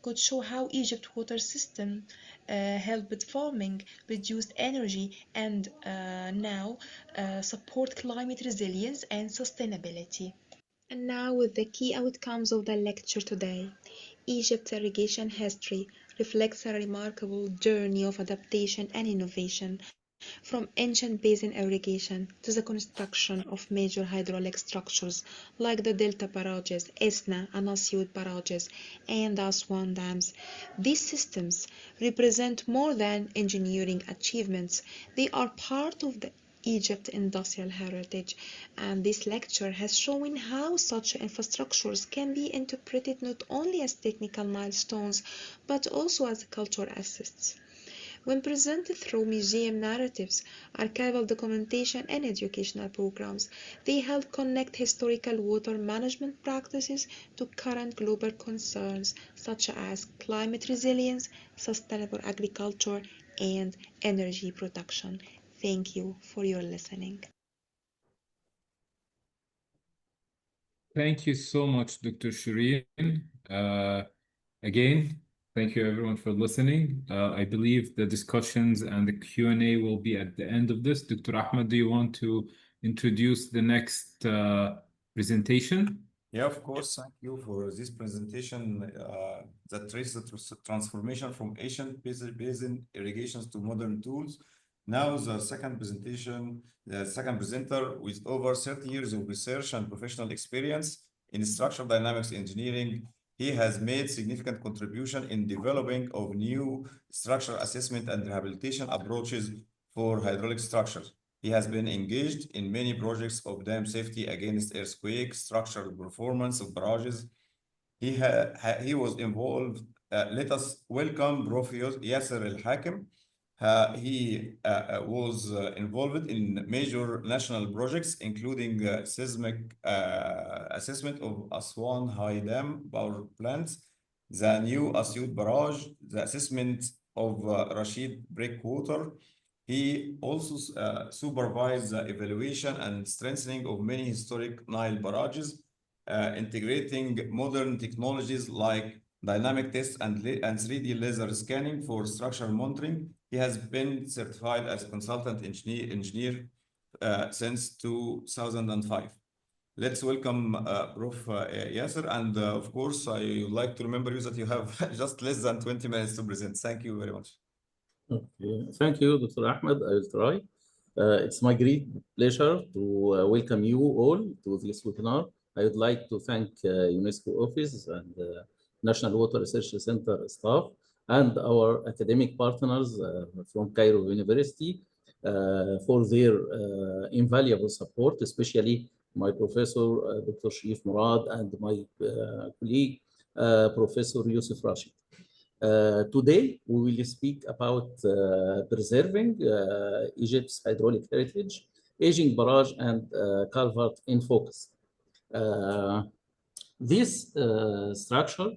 could show how Egypt's water system helped farming, reduced energy, and now support climate resilience and sustainability. And now with the key outcomes of the lecture today. Egypt's irrigation history reflects a remarkable journey of adaptation and innovation, from ancient basin irrigation to the construction of major hydraulic structures like the Delta barrages, Esna and Asyut barrages, and the Aswan dams. These systems represent more than engineering achievements. They are part of the Egypt industrial heritage, and this lecture has shown how such infrastructures can be interpreted not only as technical milestones but also as cultural assets. When presented through museum narratives, archival documentation, and educational programs, they help connect historical water management practices to current global concerns such as climate resilience, sustainable agriculture, and energy production. Thank you for your listening. Thank you so much, Dr. Shireen. Again, thank you everyone for listening. I believe the discussions and the Q&A will be at the end of this. Dr. Ahmed, do you want to introduce the next presentation? Yeah, of course. Thank you for this presentation that traces the transformation from ancient basin irrigations to modern tools. Now the second presentation, the second presenter with over 30 years of research and professional experience in structural dynamics engineering. He has made significant contribution in developing of new structural assessment and rehabilitation approaches for hydraulic structures. He has been engaged in many projects of dam safety against earthquake, structural performance of barrages. He was involved. Let us welcome Prof. Yasser Al-Hakim. He was involved in major national projects, including seismic assessment of Aswan High Dam power plants, the new Asyut Barrage, the assessment of Rashid Breakwater. He also supervised the evaluation and strengthening of many historic Nile barrages, integrating modern technologies like dynamic tests and 3D laser scanning for structural monitoring. He has been certified as a consultant engineer since 2005. Let's welcome Prof. Yasser, and of course, I would like to remember you that you have just less than 20 minutes to present. Thank you very much. Okay. Thank you, Dr. Ahmed. I will try. It's my great pleasure to welcome you all to this webinar. I would like to thank UNESCO Office and National Water Research Center staff and our academic partners from Cairo University for their invaluable support, especially my professor, Dr. Sharif Murad, and my colleague, Professor Yusuf Rashid. Today, we will speak about preserving Egypt's hydraulic heritage, aging barrage, and culvert in focus. This structure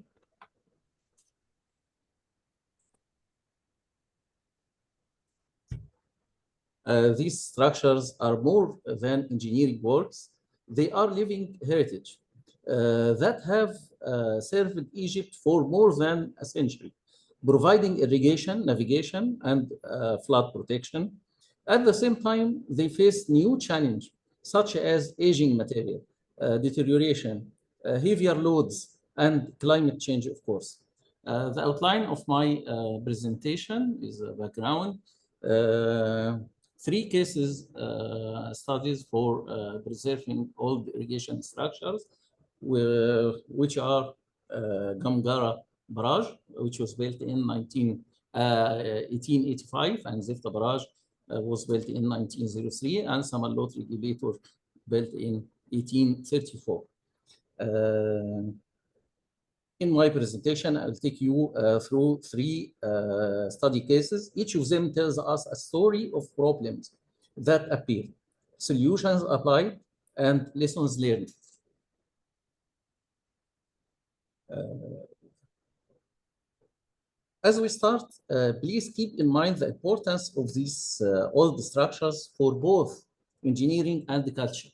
these structures are more than engineering works. They are living heritage that have served Egypt for more than a century, providing irrigation, navigation, and flood protection. At the same time, they face new challenges, such as aging material, deterioration, heavier loads, and climate change, of course. The outline of my presentation is a background. 3 cases studies for preserving old irrigation structures, which are Gamgara Barrage, which was built in 1885, and Zifta Barrage was built in 1903, and Samalot Regulator built in 1834. In my presentation, I'll take you through 3 study cases. Each of them tells us a story of problems that appear, solutions applied, and lessons learned. As we start, please keep in mind the importance of these old structures for both engineering and culture.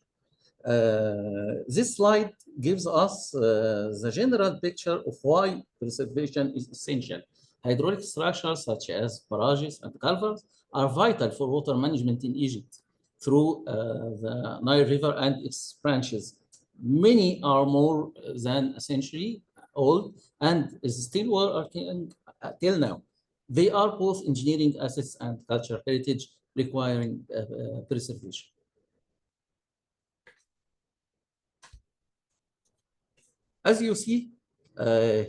This slide gives us the general picture of why preservation is essential. Hydraulic structures such as barrages and culverts are vital for water management in Egypt through the Nile River and its branches. Many are more than a century old and is still working till now. They are both engineering assets and cultural heritage requiring preservation. As you see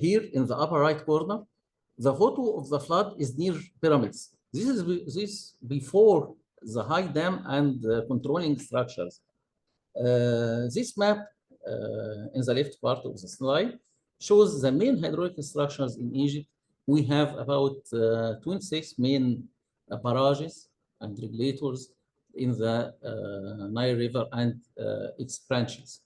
here in the upper right corner, the photo of the flood is near pyramids. This is before the high dam and controlling structures. This map in the left part of the slide shows the main hydraulic structures in Egypt. We have about 26 main barrages and regulators in the Nile River and its branches.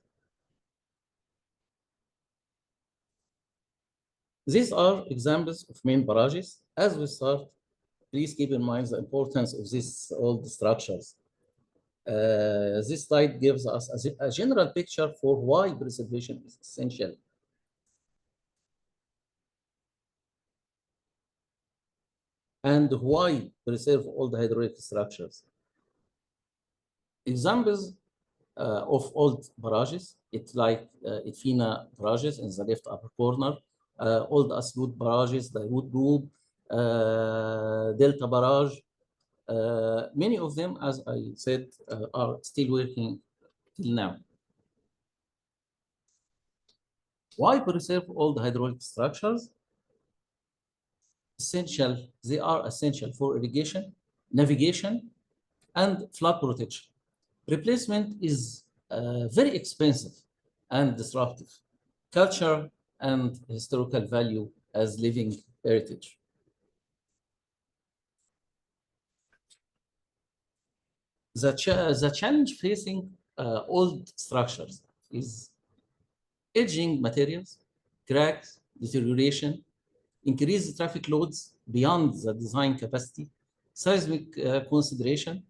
These are examples of main barrages. As we start, please keep in mind the importance of these old structures. This slide gives us a general picture for why preservation is essential. And why preserve all the hydraulic structures. Examples of old barrages, it's like Edfina barrages in the left upper corner, old Asyut barrages, the Wood Group, Delta Barrage, Many of them, as I said, are still working till now. Why preserve all the hydraulic structures? Essential, they are essential for irrigation, navigation, and flood protection. Replacement is very expensive and disruptive. Culture and historical value as living heritage. The challenge facing old structures is aging materials, cracks, deterioration, increased traffic loads beyond the design capacity, seismic consideration,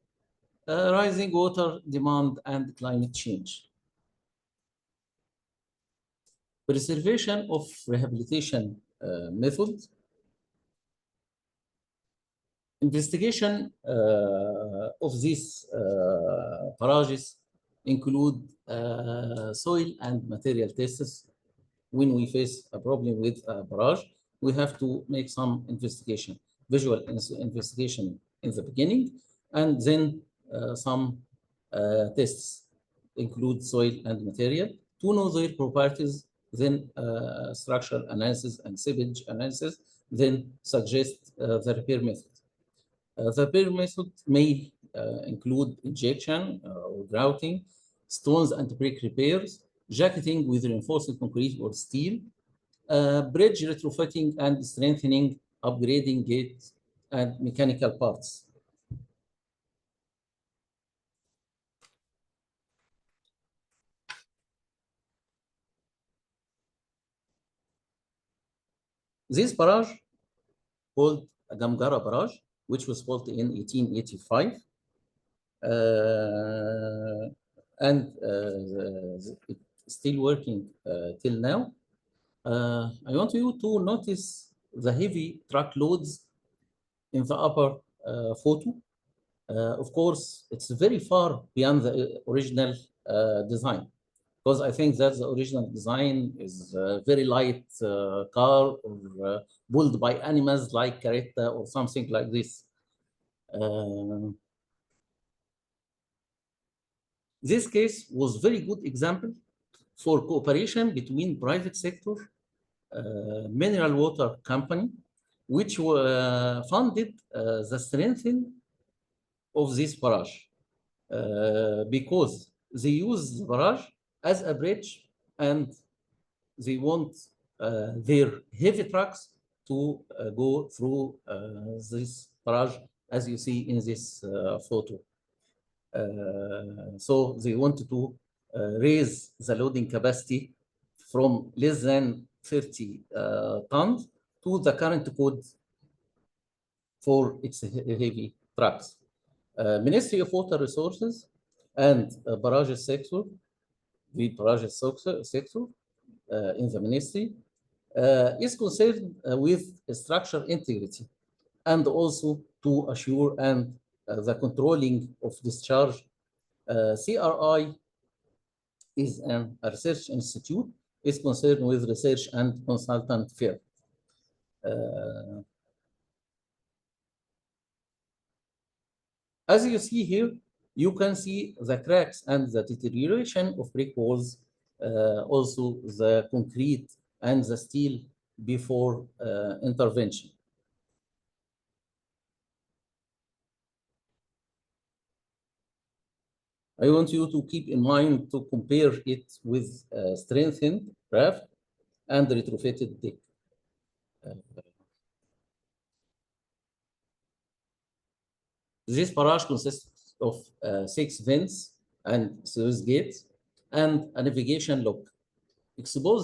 rising water demand, and climate change. Preservation of rehabilitation methods. Investigation of these barrages include soil and material tests. When we face a problem with a barrage, we have to make some investigation, visual investigation in the beginning, and then some tests include soil and material to know their properties, then structural analysis and seepage analysis, then suggest the repair method. The repair method may include injection or grouting, stones and brick repairs, jacketing with reinforced concrete or steel, bridge retrofitting and strengthening, upgrading gates and mechanical parts. This barrage, called Gamgara Barrage, which was built in 1885, and it's still working till now. I want you to notice the heavy truck loads in the upper photo. Of course, it's very far beyond the original design, because I think that the original design is a very light car or pulled by animals like carreta or something like this. This case was very good example for cooperation between private sector, mineral water company, which funded the strengthening of this barrage because they use the barrage as a bridge and they want their heavy trucks to go through this barrage, as you see in this photo. So they wanted to raise the loading capacity from less than 30 tons to the current code for its heavy trucks. Ministry of Water Resources and barrage sector, the barrage sector in the ministry is concerned with structure integrity and also to assure and the controlling of discharge. CRI is a research institute, is concerned with research and consultant firm. As you see here, you can see the cracks and the deterioration of brick walls, also the concrete and the steel before intervention. I want you to keep in mind to compare it with strengthened raft and retrofitted deck. This barrage consists of 6 vents and sluice gates and a navigation lock.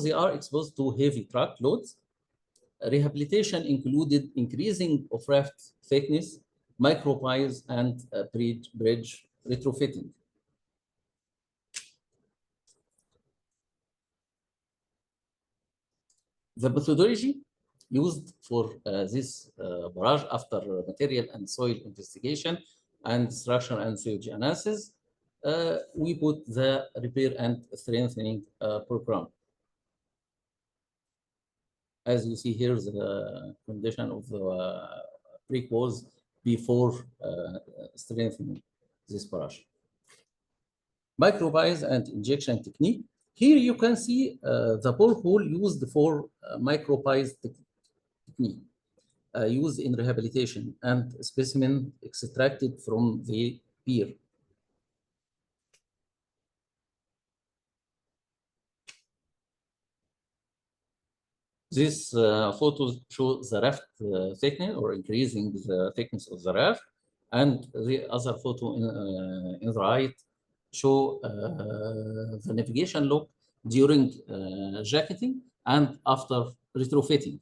They are exposed to heavy truck loads. Rehabilitation included increasing of raft thickness, micropiles, and bridge retrofitting. The methodology used for this barrage after material and soil investigation and structure and sewage analysis, we put the repair and strengthening program. As you see here, the condition of the brick walls before strengthening this barrage. Micropies and injection technique. Here you can see the borehole used for micropies technique used in rehabilitation and specimen extracted from the pier. This photos show the raft thickness or increasing the thickness of the raft, and the other photo in the right show the navigation log during jacketing and after retrofitting.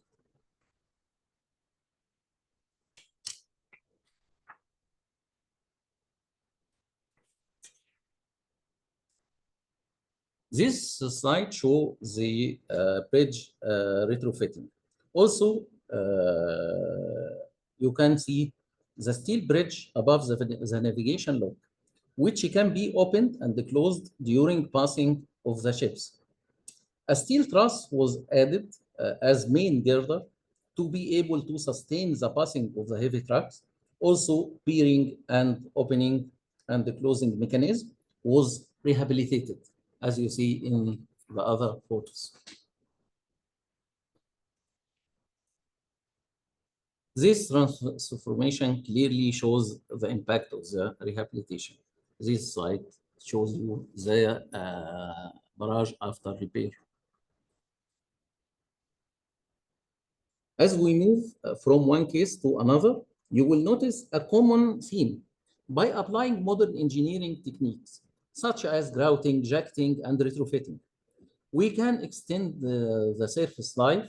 This slide shows the bridge retrofitting. Also, you can see the steel bridge above the navigation log, which can be opened and closed during passing of the ships. A steel truss was added as main girder to be able to sustain the passing of the heavy trucks. Also, piering and opening and the closing mechanism was rehabilitated, as you see in the other photos. This transformation clearly shows the impact of the rehabilitation. This slide shows you the barrage after repair. As we move from one case to another, you will notice a common theme. By applying modern engineering techniques, such as grouting, jacketing, and retrofitting, we can extend the surface life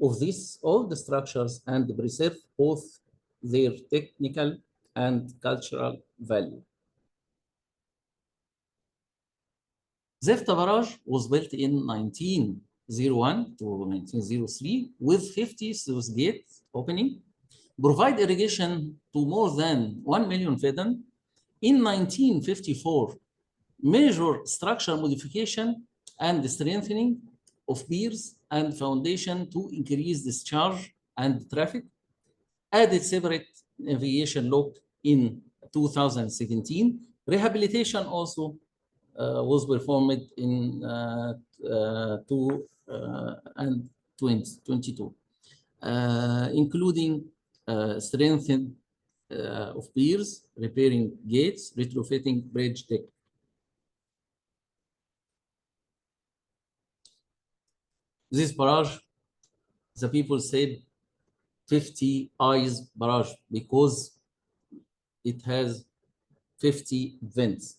of these old structures and preserve both their technical and cultural value. Zefta Barrage was built in 1901 to 1903 with 50 sluice gates opening, provide irrigation to more than 1 million Feddan. In 1954, major structural modification and strengthening of piers and foundation to increase discharge and traffic, added separate navigation lock in 2017. Rehabilitation also was performed in 2022, including strengthening of piers, repairing gates, retrofitting bridge deck. This barrage, the people said 50 eyes barrage because it has 50 vents.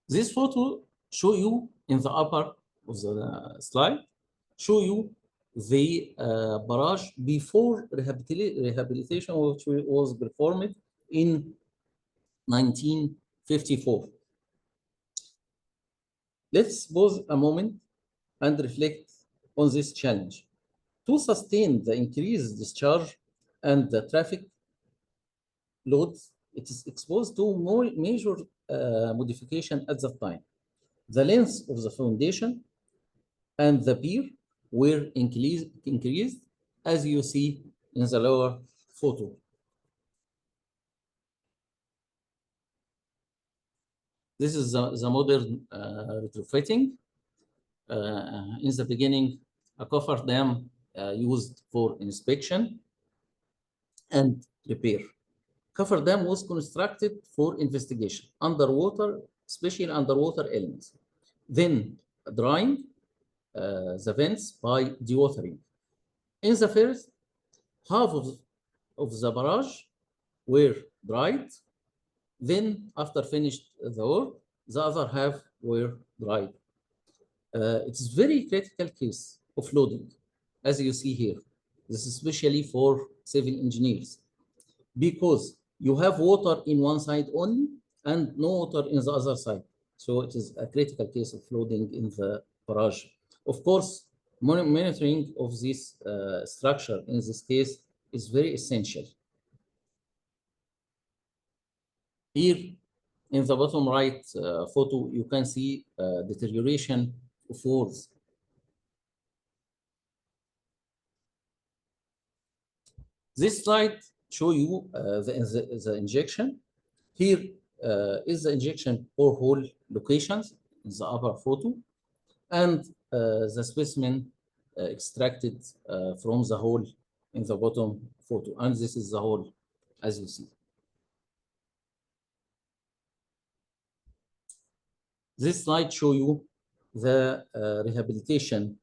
This photo show you in the upper of the slide, show you the barrage before rehabilitation, which was performed in 1954. Let's pause a moment and reflect on this challenge. To sustain the increased discharge and the traffic loads, it is exposed to more major modification at that time. The length of the foundation and the pier were increased, as you see in the lower photo. This is the modern retrofitting. In the beginning, a cofferdam used for inspection and repair. Cofferdam was constructed for investigation, underwater, especially underwater elements. Then drying the vents by dewatering. In the first half of the barrage were dried. Then, after finished the work, the other half were dried. It's a very critical case of loading, as you see here. This is especially for civil engineers, because you have water in one side only and no water in the other side. So it is a critical case of loading in the barrage. Of course, monitoring of this structure in this case is very essential. Here, in the bottom right photo, you can see deterioration of walls This slide show you the injection. Here is the injection borehole locations in the upper photo, and the specimen extracted from the hole in the bottom photo. And this is the hole, as you see. This slide show you the rehabilitation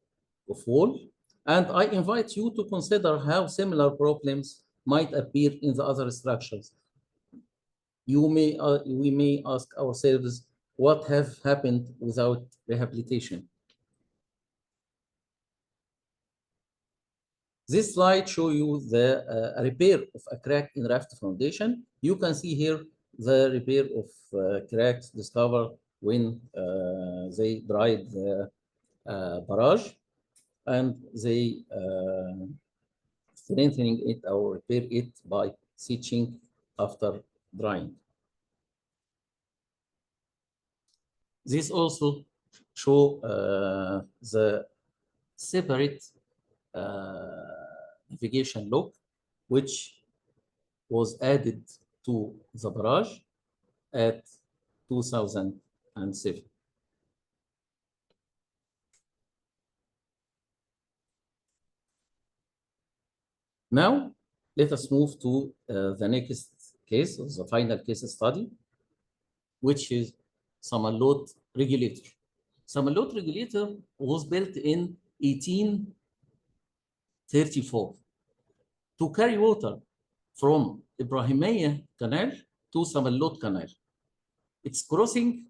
of wall, and I invite you to consider how similar problems might appear in the other structures. We may ask ourselves, what have happened without rehabilitation? This slide show you the repair of a crack in raft foundation. You can see here the repair of cracks discovered when they dried the barrage, and they strengthening it or repair it by stitching after drying. This also show the separate navigation lock, which was added to the barrage at 2007. Now, let us move to the next case, or the final case study, which is Samalot regulator. Samalot regulator was built in 1834 to carry water from Ibrahimiyya Canal to Samalot Canal. It's crossing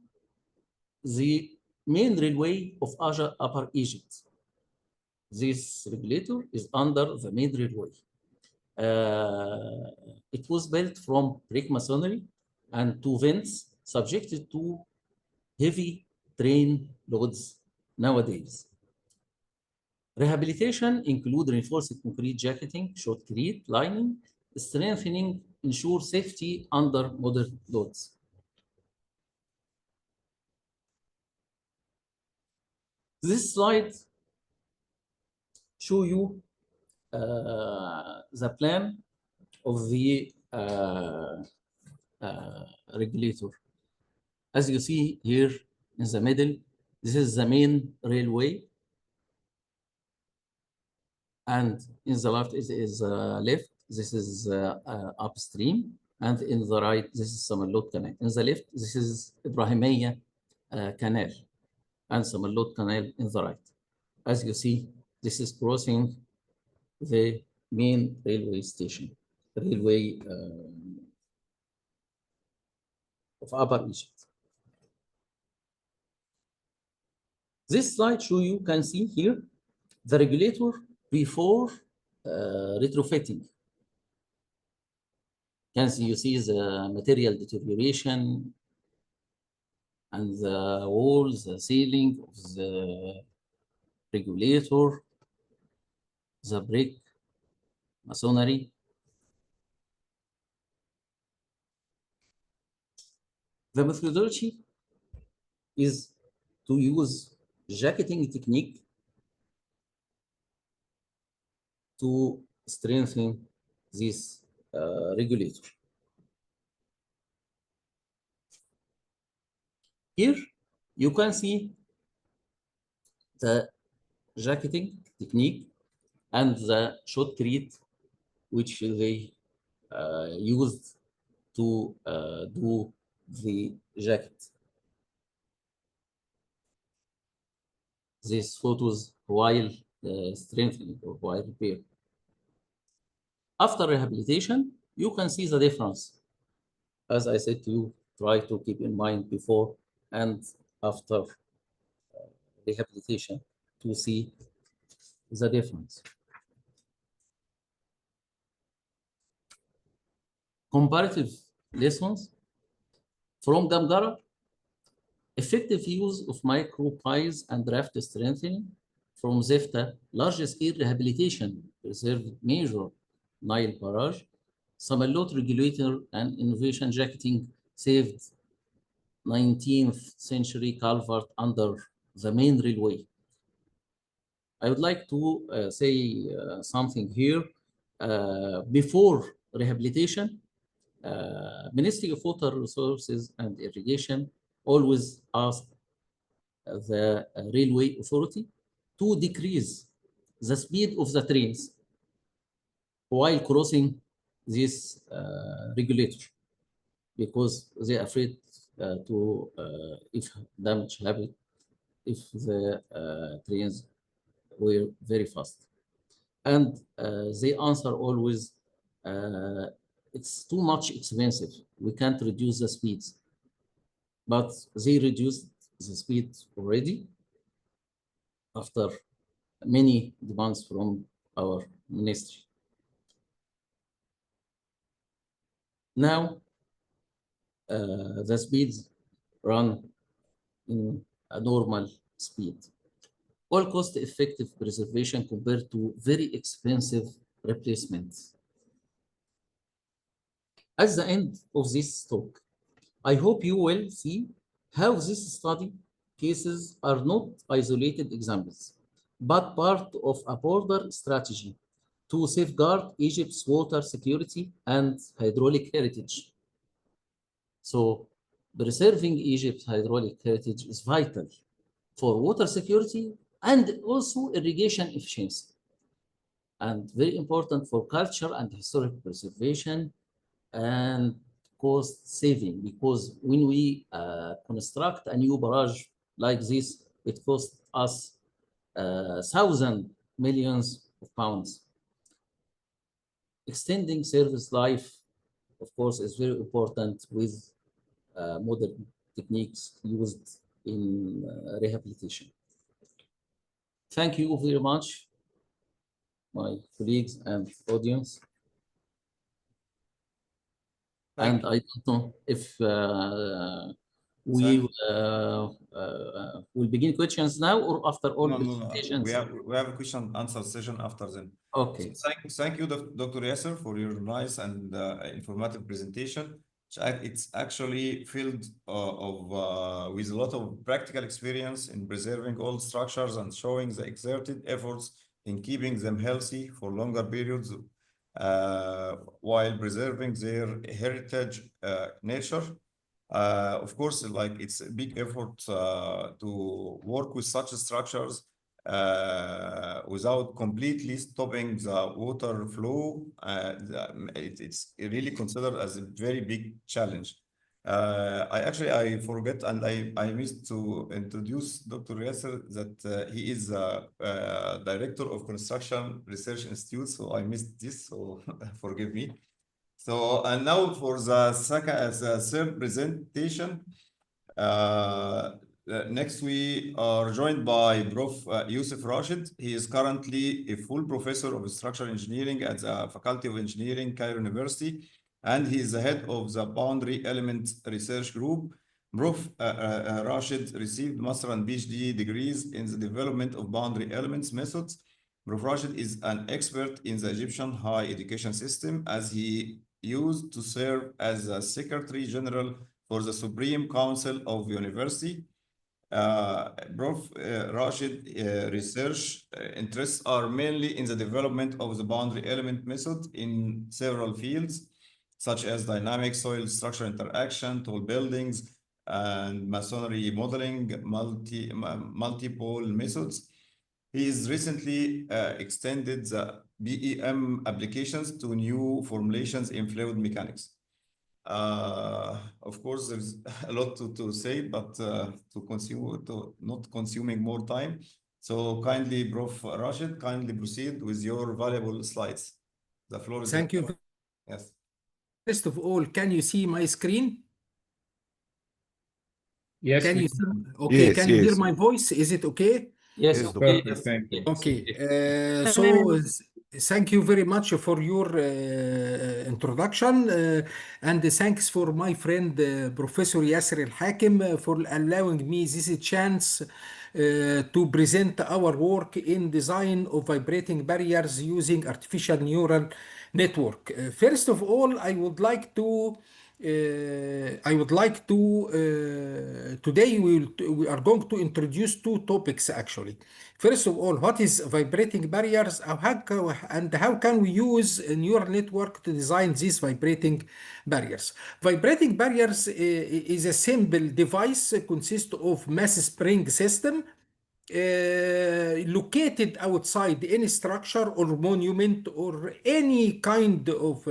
the main railway of Upper Egypt. This regulator is under the main railway. It was built from brick masonry and two vents subjected to heavy train loads nowadays. Rehabilitation include reinforced concrete jacketing, shotcrete lining, strengthening, ensure safety under modern loads. This slide show you the plan of the regulator. As you see here in the middle, this is the main railway, and in the left is left. This is upstream, and in the right, this is Samalot Canal. In the left, this is Ibrahimiyya Canal, and Samalot Canal in the right. As you see, this is crossing the main railway station, railway of Upper Egypt. This slide you can see here the regulator before retrofitting. You see the material deterioration and the walls, the ceiling of the regulator, the brick masonry. The methodology is to use jacketing technique to strengthen this regulator. Here you can see the jacketing technique and the shotcrete which they used to do the jacket. These photos while strengthening or while repair. After rehabilitation, you can see the difference. As I said to you, try to keep in mind before and after rehabilitation to see the difference. Comparative lessons from Gamgara: effective use of micropiles and raft strengthening. From Zefta, large-scale rehabilitation preserved major Nile barrage. Samalot regulator and innovation jacketing saved 19th century culvert under the main railway. I would like to say something here. before rehabilitation, Ministry of Water Resources and Irrigation always asked the railway authority to decrease the speed of the trains while crossing this regulator, because they're afraid if damage happened, if the trains were very fast. And they answer always, it's too much expensive. We can't reduce the speeds. But they reduced the speed already after many demands from our ministry. Now, the speeds run in a normal speed. All cost-effective preservation compared to very expensive replacements. At the end of this talk, I hope you will see how this study cases are not isolated examples, but part of a broader strategy to safeguard Egypt's water security and hydraulic heritage. So preserving Egypt's hydraulic heritage is vital for water security and also irrigation efficiency, and very important for culture and historic preservation and cost saving, because when we construct a new barrage like this, it costs us thousands, millions of pounds. Extending service life, of course, is very important with modern techniques used in rehabilitation. Thank you very much, my colleagues and audience. And I don't know if we will begin questions now or after all presentations. We have a question and answer session after then. Okay. So thank you, Dr. Yasser, for your nice and informative presentation. It's actually filled with a lot of practical experience in preserving old structures and showing the exerted efforts in keeping them healthy for longer periods while preserving their heritage nature. Of course, like it's a big effort to work with such structures without completely stopping the water flow. It's really considered as a very big challenge. I forget and I missed to introduce Dr. Yasser that he is Director of Construction Research Institute, so I missed this, so forgive me. So, and now for the third presentation, next we are joined by Prof. Youssef Rashid. He is currently a full professor of structural engineering at the Faculty of Engineering, Cairo University, and he is the head of the Boundary Element Research Group. Prof. Rashid received master and PhD degrees in the development of boundary elements methods. Prof. Rashid is an expert in the Egyptian higher education system, as he used to serve as the Secretary General for the Supreme Council of the University. Prof. Rashid research interests are mainly in the development of the boundary element method in several fields, such as dynamic soil structure interaction, tall buildings, and masonry modeling, multiple methods. He has recently extended the BEM applications to new formulations in fluid mechanics. Of course, there's a lot to say, but not consuming more time. So kindly, Prof. Rashid, kindly proceed with your valuable slides. The floor is Thank you. Yes. First of all, can you see my screen? Yes. Can you see? Okay, Yes, can you hear yes. my voice? Is it okay? Yes, Yes, okay. Perfect, thank you. Okay, so thank you very much for your introduction, and thanks for my friend Professor Yasser Al-Hakim for allowing me this chance to present our work in design of vibrating barriers using artificial neural network. First of all, I would like to I would like to today we are going to introduce two topics actually. First of all, what is vibrating barriers, and how can we use a neural network to design these vibrating barriers? Vibrating barriers is a simple device consist of mass spring system located outside any structure or monument or any kind of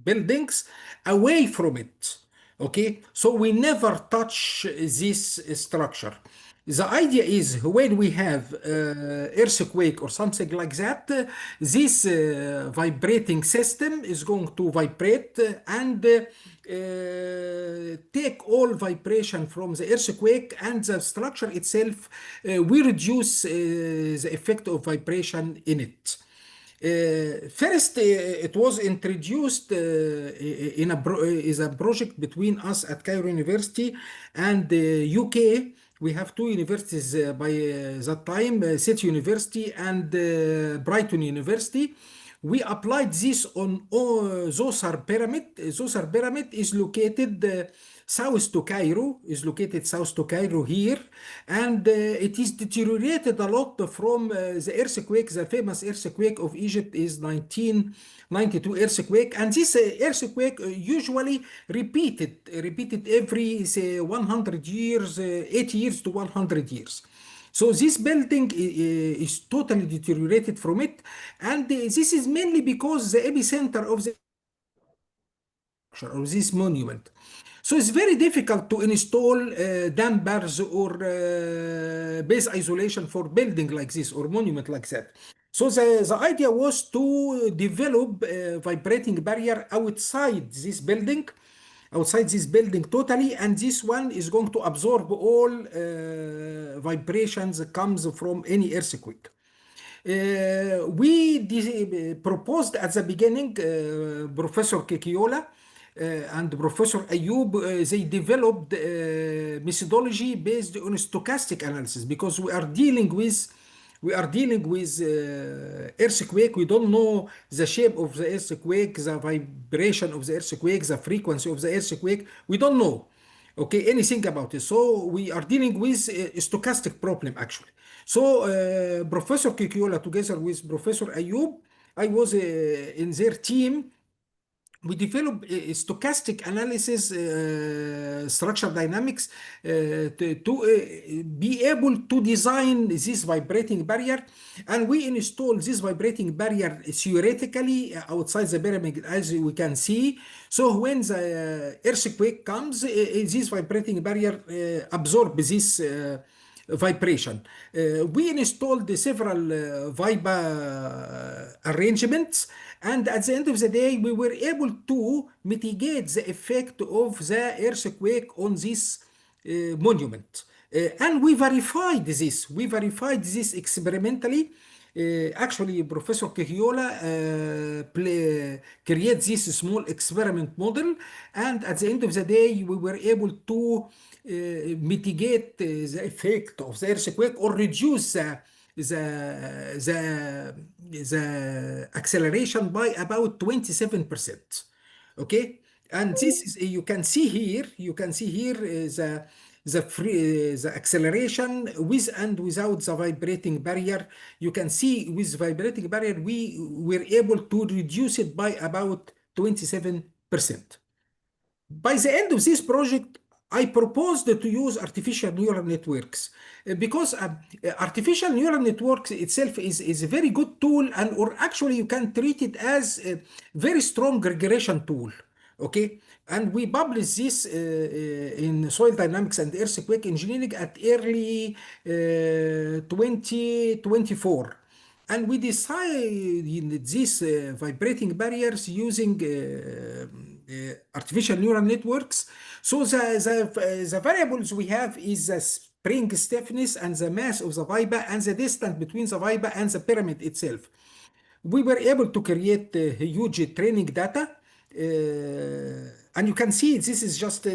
buildings away from it. Okay, so we never touch this structure. The idea is when we have earthquake or something like that, this vibrating system is going to vibrate and take all vibration from the earthquake, and the structure itself we reduce the effect of vibration in it. First, it was introduced is a project between us at Cairo University and UK. We have two universities by that time, City University and Brighton University. We applied this on Zoser Pyramid. Zoser Pyramid is located south to Cairo, here, and it is deteriorated a lot from the earthquake. The famous earthquake of Egypt is 1992 earthquake, and this earthquake usually repeated every say 100 years, 80 years to 100 years. So this building is totally deteriorated from it, and this is mainly because the epicenter of this monument. So it's very difficult to install dampers or base isolation for building like this or monument like that. So the idea was to develop a vibrating barrier outside this building totally, and this one is going to absorb all vibrations that comes from any earthquake. We proposed at the beginning, Professor Kekiola and Professor Ayub, they developed methodology based on stochastic analysis, because we are dealing with earthquake. We don't know the shape of the earthquake, the vibration of the earthquake, the frequency of the earthquake. We don't know, okay, anything about it. So we are dealing with a stochastic problem actually. So Professor Kekiola together with Professor Ayub, I was in their team. We developed a stochastic analysis, structure dynamics, to be able to design this vibrating barrier. And we install this vibrating barrier theoretically outside the pyramid, as we can see. So when the earthquake comes, this vibrating barrier absorbs this vibration. We installed several VIBA arrangements, and at the end of the day, we were able to mitigate the effect of the earthquake on this monument. And we verified this experimentally. Actually, Professor Kekiola created this small experiment model, and at the end of the day, we were able to mitigate the effect of the earthquake or reduce the acceleration by about 27%. Okay, and this is, you can see here the acceleration with and without the vibrating barrier. You can see with vibrating barrier we were able to reduce it by about 27%. By the end of this project, I proposed to use artificial neural networks because artificial neural networks itself is a very good tool, and or actually you can treat it as a very strong regression tool. Okay, and we published this in Soil Dynamics and Earthquake Engineering at early 2024. And we designed these vibrating barriers using artificial neural networks. So the variables we have is the spring stiffness and the mass of the VIBA and the distance between the VIBA and the pyramid itself. We were able to create huge training data. And you can see this is just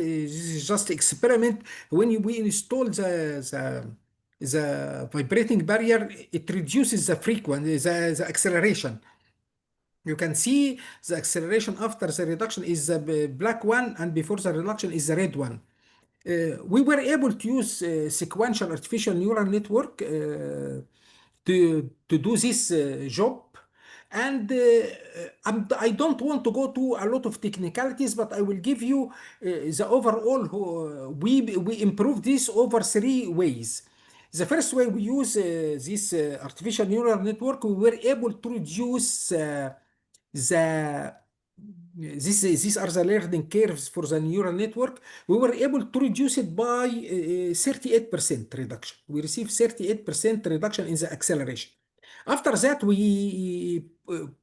experiment. When we install the vibrating barrier, it reduces the frequency, the acceleration. You can see the acceleration after the reduction is the black one, and before the reduction is the red one. We were able to use sequential artificial neural network to do this job. And I don't want to go to a lot of technicalities, but I will give you the overall. We improved this over 3 ways. The first way we use this artificial neural network, we were able to reduce the these are the learning curves for the neural network. We were able to reduce it by 38% reduction. We received 38% reduction in the acceleration. After that, we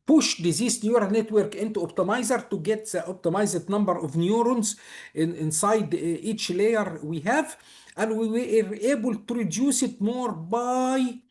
pushed this neural network into optimizer to get the optimized number of neurons inside each layer we have, and we were able to reduce it more by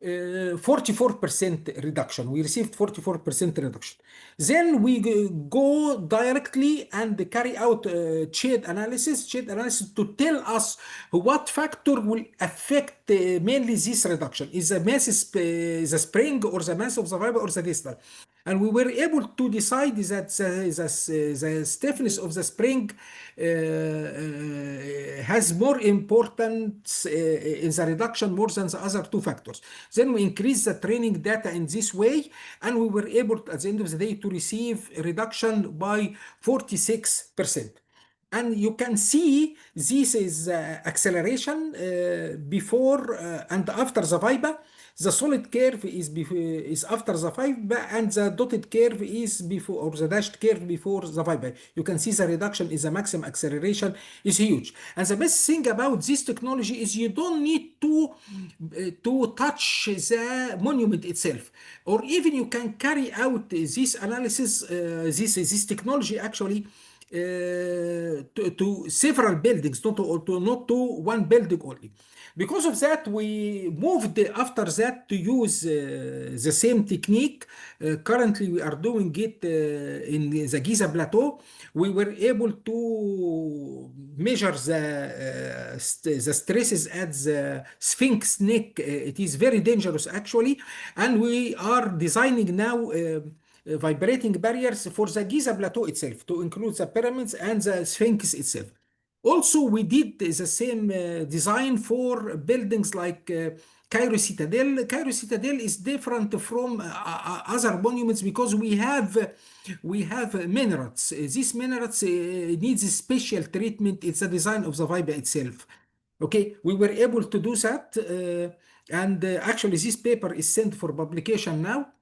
44% reduction. We received 44% reduction. Then we go directly and carry out shade analysis to tell us what factor will affect mainly this reduction. Is the mass, the spring, or the mass of the fiber, or the distal? And we were able to decide that the stiffness of the spring has more importance in the reduction more than the other 2 factors. Then we increased the training data in this way, and we were able to, at the end of the day, to receive a reduction by 46%. And you can see this is acceleration before and after the VIBA. The solid curve is after the VIBA, and the dotted curve is before, or the dashed curve before the VIBA. You can see the reduction is the maximum acceleration is huge. And the best thing about this technology is you don't need to touch the monument itself, or even you can carry out this analysis, this technology actually to several buildings, not to one building only. Because of that, we moved after that to use the same technique. Currently, we are doing it in the Giza Plateau. We were able to measure the stresses at the Sphinx neck. It is very dangerous, actually. And we are designing now vibrating barriers for the Giza Plateau itself, to include the pyramids and the Sphinx itself. Also, we did the same design for buildings like Cairo Citadel. Cairo Citadel is different from other monuments because we have minarets. These minarets needs a special treatment. It's the design of the VIBA itself. Okay, we were able to do that, and actually this paper is sent for publication now.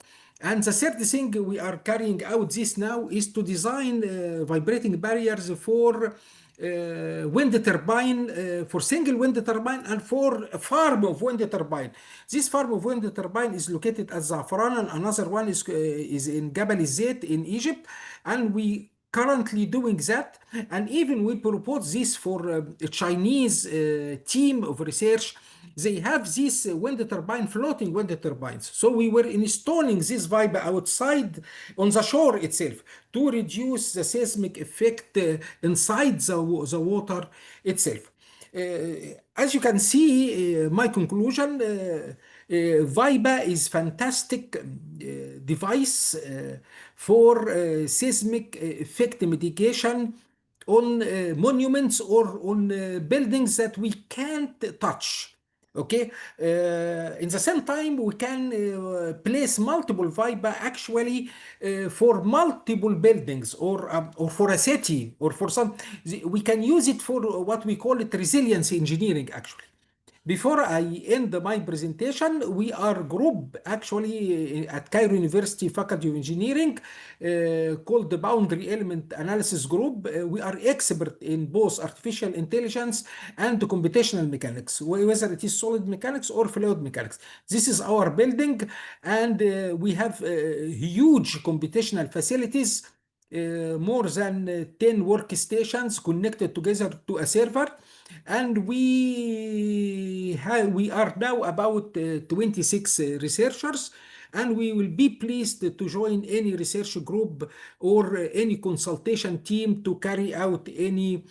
And the third thing we are carrying out this now is to design vibrating barriers for wind turbine, for single wind turbine, and for a farm of wind turbine. This farm of wind turbine is located at Zafran, and another one is in Jabal Zayt in Egypt, and we currently doing that. And even we propose this for a Chinese team of research. They have this wind turbine, floating wind turbines. So we were installing this VIBA outside on the shore itself to reduce the seismic effect inside the water itself. As you can see, my conclusion, VIBA is fantastic device for seismic effect mitigation on monuments or on buildings that we can't touch. Okay, in the same time, we can place multiple VIBA actually for multiple buildings, or for a city, or for some. We can use it for what we call it resilience engineering, actually. Before I end my presentation, we are group actually at Cairo University Faculty of Engineering called the Boundary Element Analysis Group. We are expert in both artificial intelligence and computational mechanics, whether it is solid mechanics or fluid mechanics. This is our building, and we have huge computational facilities, more than 10 workstations connected together to a server. And we are now about 26 researchers, and we will be pleased to join any research group or any consultation team to carry out any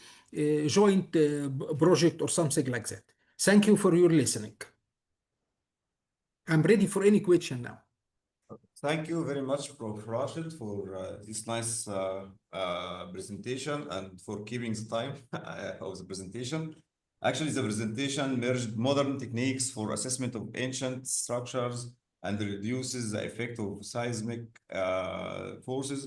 joint project or something like that. Thank you for your listening. I'm ready for any question now. Thank you very much, Prof. Rashid, for this nice presentation and for keeping the time of the presentation. Actually, the presentation merged modern techniques for assessment of ancient structures and reduces the effect of seismic forces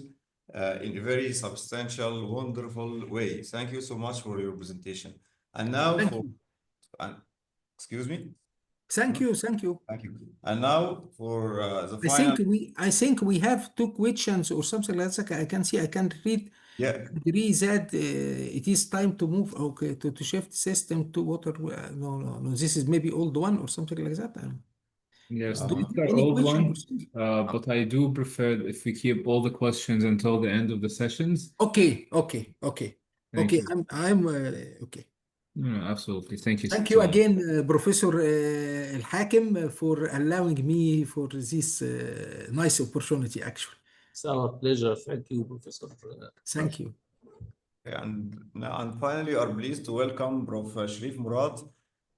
in a very substantial, wonderful way. Thank you so much for your presentation. And now Thank for, you. excuse me? Thank you. Thank you. Thank you. And now for the I final. think we have 2 questions or something like that. I can see, I can read. Yeah. Agree that it is time to move, okay, to shift system to water. No. This is maybe old one or something like that. Yes, Do you these have are any old question or ones, something? but I do prefer if we keep all the questions until the end of the sessions. Okay. Thank you. I'm okay. No, absolutely. Thank you Thank so you much. again, Professor Al-Hakim, for allowing me for this nice opportunity, actually. It's our pleasure. Thank you, Professor. Thank you. And finally, we are pleased to welcome Prof. Sharif Murad,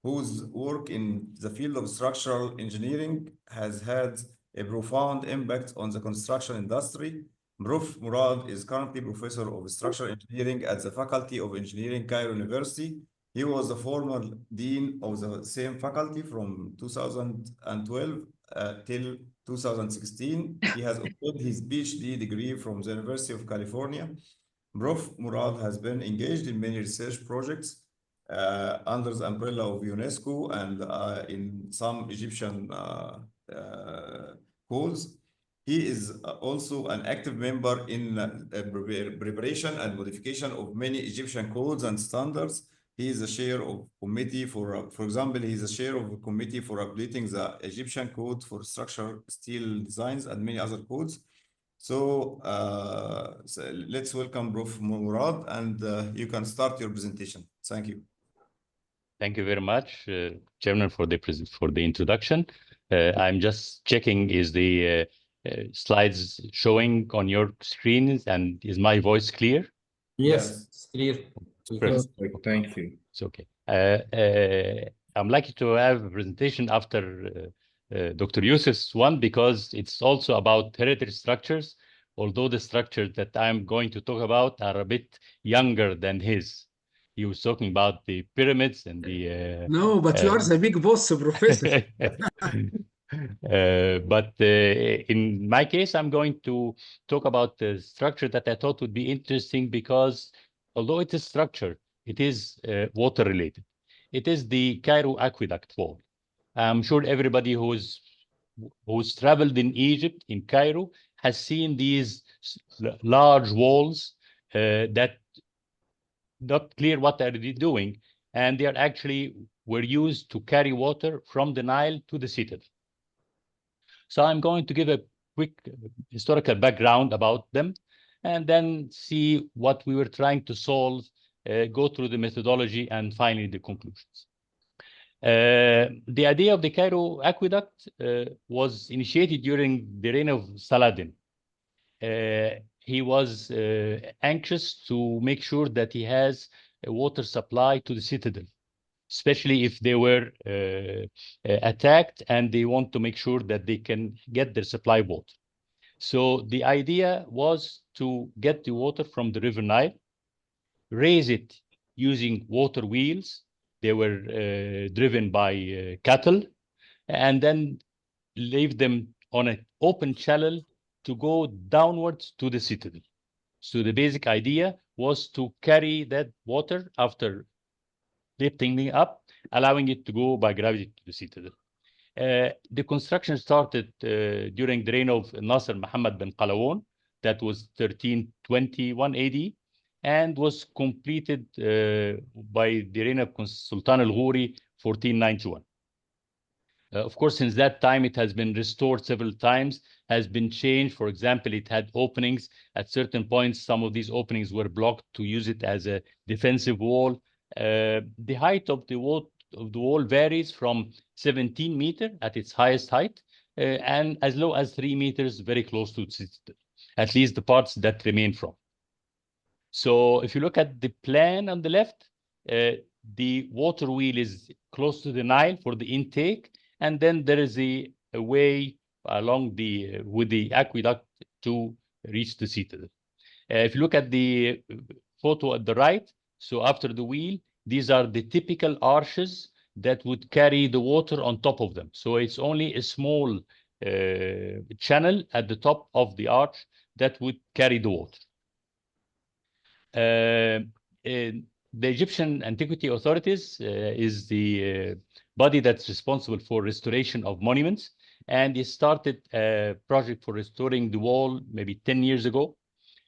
whose work in the field of structural engineering has had a profound impact on the construction industry. Prof. Murad is currently Professor of Structural Engineering at the Faculty of Engineering, Cairo University. He was the former Dean of the same faculty from 2012 till 2016. He has obtained his PhD degree from the University of California. Prof. Murad has been engaged in many research projects under the umbrella of UNESCO and in some Egyptian codes. He is also an active member in preparation and modification of many Egyptian codes and standards. He is a chair of committee for example, he is a chair of a committee for updating the Egyptian code for structural steel designs and many other codes. So let's welcome Prof. Murad, and you can start your presentation. Thank you. Thank you very much, Chairman, for the introduction. I'm just checking, is the slides showing on your screens, and is my voice clear? Yes, it's clear. Perfect. Thank you. It's okay. I'm lucky to have a presentation after Dr. Yusuf's one, because it's also about heritage structures, although the structures that I'm going to talk about are a bit younger than his. He was talking about the pyramids and the... No, but you are the big boss, Professor. But in my case, I'm going to talk about the structure that I thought would be interesting, because although it is structure, it is water related. It is the Cairo Aqueduct wall. I'm sure everybody who's traveled in Egypt, in Cairo, has seen these large walls that not clear what they're doing, and they are actually were used to carry water from the Nile to the citadel. So I'm going to give a quick historical background about them, and then see what we were trying to solve, go through the methodology, and finally the conclusions. The idea of the Cairo Aqueduct was initiated during the reign of Saladin. He was anxious to make sure that he has a water supply to the citadel, especially if they were attacked and they want to make sure that they can get their supply of water. So the idea was to get the water from the River Nile, raise it using water wheels. They were driven by cattle, and then leave them on an open channel to go downwards to the citadel. So the basic idea was to carry that water after lifting it up, allowing it to go by gravity to the citadel. The construction started during the reign of Nasser Muhammad bin Qalawun, that was 1321 AD, and was completed by the reign of Sultan al-Ghuri, 1491. Of course, since that time, it has been restored several times, has been changed. For example, it had openings. At certain points, some of these openings were blocked to use it as a defensive wall. The height of the wall varies from 17 meters at its highest height, and as low as 3 meters, very close to at least the parts that remain from. So if you look at the plan on the left, the water wheel is close to the Nile for the intake, and then there is a way along the with the aqueduct to reach the citadel. If you look at the photo at the right, so after the wheel, these are the typical arches that would carry the water on top of them. So it's only a small channel at the top of the arch that would carry the water. The Egyptian Antiquity Authorities is the body that's responsible for restoration of monuments, and they started a project for restoring the wall maybe 10 years ago.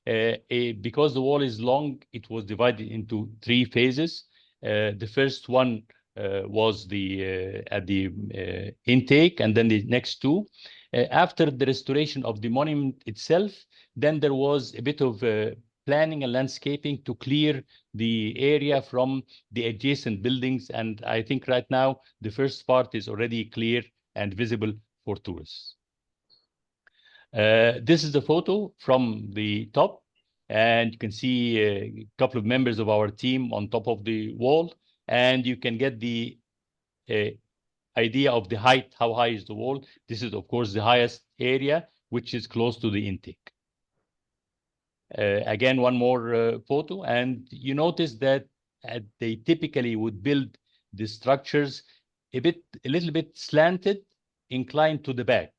Because the wall is long, it was divided into 3 phases. The first one was at the intake, and then the next 2. After the restoration of the monument itself, then there was a bit of planning and landscaping to clear the area from the adjacent buildings. And I think right now the first part is already clear and visible for tourists. This is the photo from the top, and you can see a couple of members of our team on top of the wall, and you can get the idea of the height, how high is the wall. This is, of course, the highest area, which is close to the intake. Again, one more photo, and you notice that they typically would build the structures a little bit slanted, inclined to the back.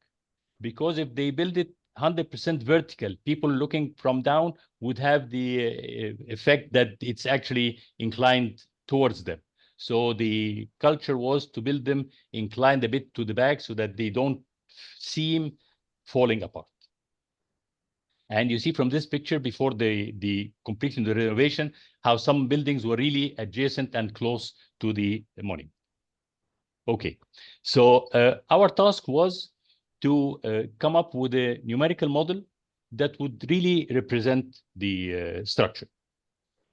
Because if they build it 100% vertical, people looking from down would have the effect that it's actually inclined towards them. So the culture was to build them inclined a bit to the back so that they don't seem falling apart. And you see from this picture before the completion of the renovation, how some buildings were really adjacent and close to the monument. Okay, so our task was to come up with a numerical model that would really represent the structure.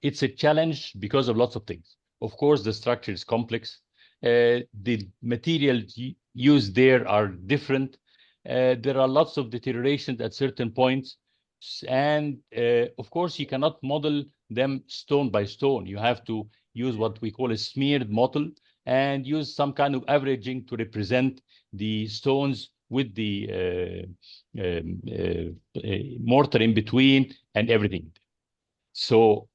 It's a challenge because of lots of things. Of course, the structure is complex. The materials used there are different. There are lots of deterioration at certain points. And of course, you cannot model them stone by stone. You have to use what we call a smeared model and use some kind of averaging to represent the stones with the mortar in between and everything. So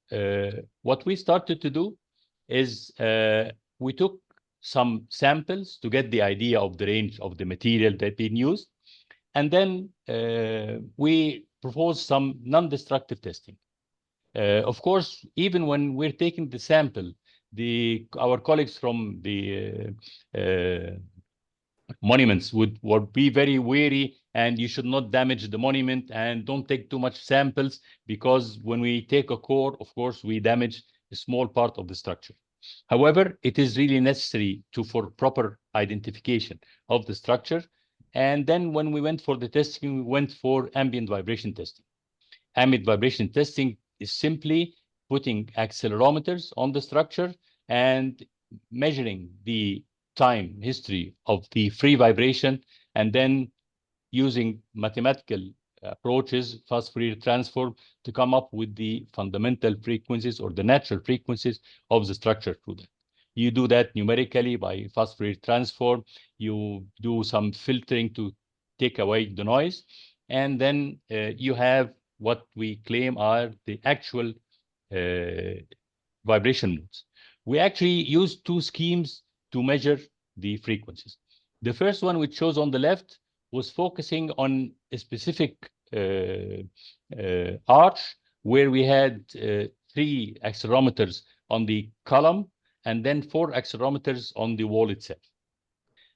what we started to do is we took some samples to get the idea of the range of the material that being used. And then we proposed some non-destructive testing. Of course, even when we're taking the sample, our colleagues from the monuments would be very wary, and you should not damage the monument and don't take too much samples, because when we take a core, of course, we damage a small part of the structure. However, it is really necessary for proper identification of the structure. And then when we went for the testing, we went for ambient vibration testing. Ambient vibration testing is simply putting accelerometers on the structure and measuring the time history of the free vibration, and then using mathematical approaches, fast Fourier transform, to come up with the fundamental frequencies or the natural frequencies of the structure through that. You do that numerically by fast Fourier transform. You do some filtering to take away the noise. And then you have what we claim are the actual vibration modes. We actually use 2 schemes to measure the frequencies. The first one, which shows on the left, was focusing on a specific arch where we had 3 accelerometers on the column and then 4 accelerometers on the wall itself.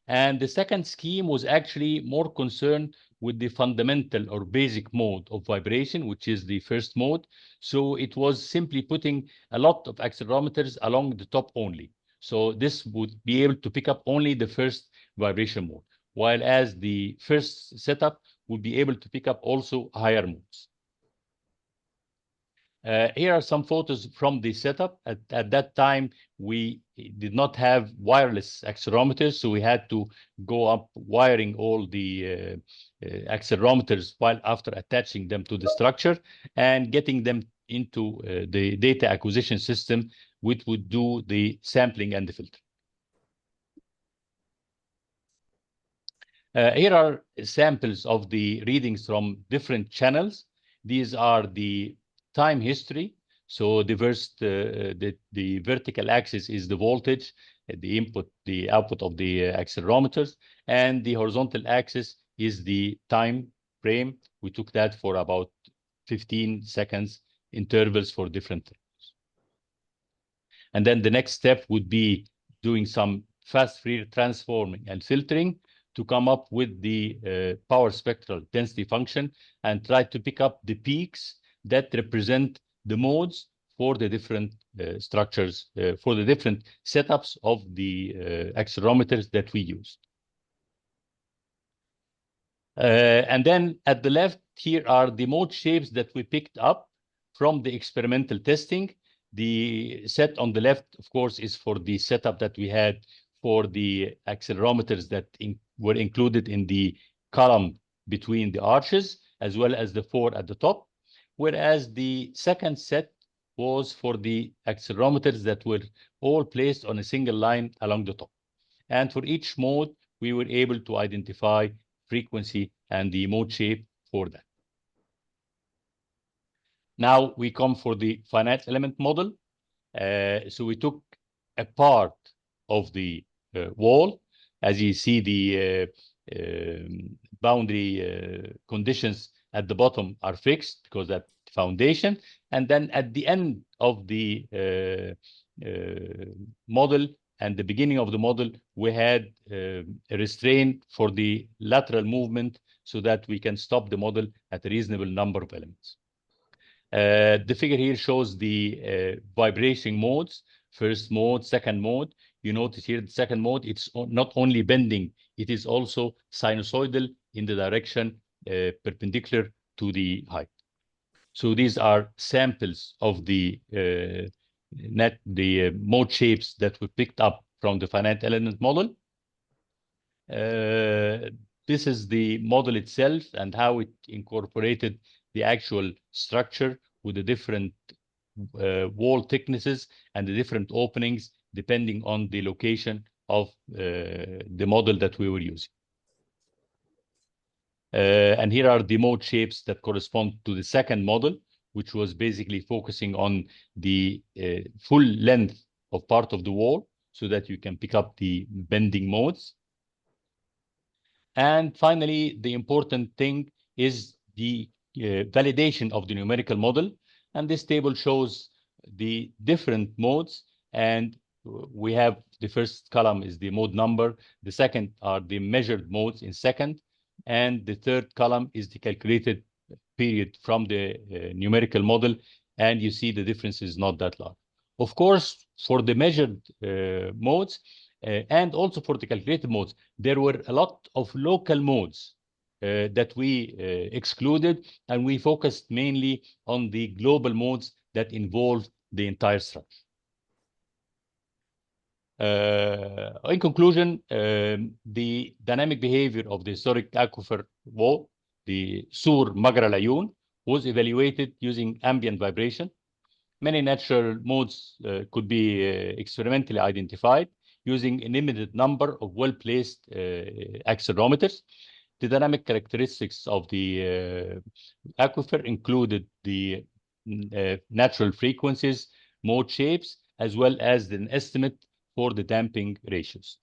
And the second scheme was actually more concerned with the fundamental or basic mode of vibration, which is the first mode. So it was simply putting a lot of accelerometers along the top only. So this would be able to pick up only the first vibration mode, while as the first setup would be able to pick up also higher modes. Here are some photos from the setup. At that time, we did not have wireless accelerometers, so we had to go up wiring all the accelerometers while after attaching them to the structure and getting them into the data acquisition system, which would do the sampling and the filtering. Here are samples of the readings from different channels. These are the time history. So the vertical axis is the voltage, the output of the accelerometers, and the horizontal axis is the time frame. We took that for about 15 seconds intervals for different things. And then the next step would be doing some fast Fourier transforming and filtering to come up with the power spectral density function and try to pick up the peaks that represent the modes for the different structures, for the different setups of the accelerometers that we used. And then at the left, here are the mode shapes that we picked up from the experimental testing. The set on the left, of course, is for the setup that we had for the accelerometers that were included in the column between the arches, as well as the 4 at the top. Whereas the second set was for the accelerometers that were all placed on a single line along the top. And for each mode, we were able to identify frequency and the mode shape for that. Now we come for the finite element model. So we took a part of the wall. As you see, the boundary conditions at the bottom are fixed because that's the foundation. And then at the end of the model and the beginning of the model, we had a restraint for the lateral movement so that we can stop the model at a reasonable number of elements. The figure here shows the vibration modes, first mode, second mode. You notice here the second mode, it's not only bending, it is also sinusoidal in the direction perpendicular to the height. So these are samples of the mode shapes that we picked up from the finite element model. This is the model itself and how it incorporated the actual structure with the different wall thicknesses and the different openings depending on the location of the model that we were using. And here are the mode shapes that correspond to the second model, which was basically focusing on the full length of part of the wall so that you can pick up the bending modes. And finally, the important thing is the validation of the numerical model. And this table shows the different modes. And we have the first column is the mode number. The second are the measured modes in second. And the third column is the calculated period from the numerical model. And you see the difference is not that large. Of course, for the measured modes and also for the calculated modes, there were a lot of local modes that we excluded, and we focused mainly on the global modes that involve the entire structure. In conclusion, the dynamic behavior of the historic aquifer wall, the Sur Magra Layun, was evaluated using ambient vibration. Many natural modes could be experimentally identified using a limited number of well-placed accelerometers. The dynamic characteristics of the aquifer included the natural frequencies, mode shapes, as well as an estimate for the damping ratios.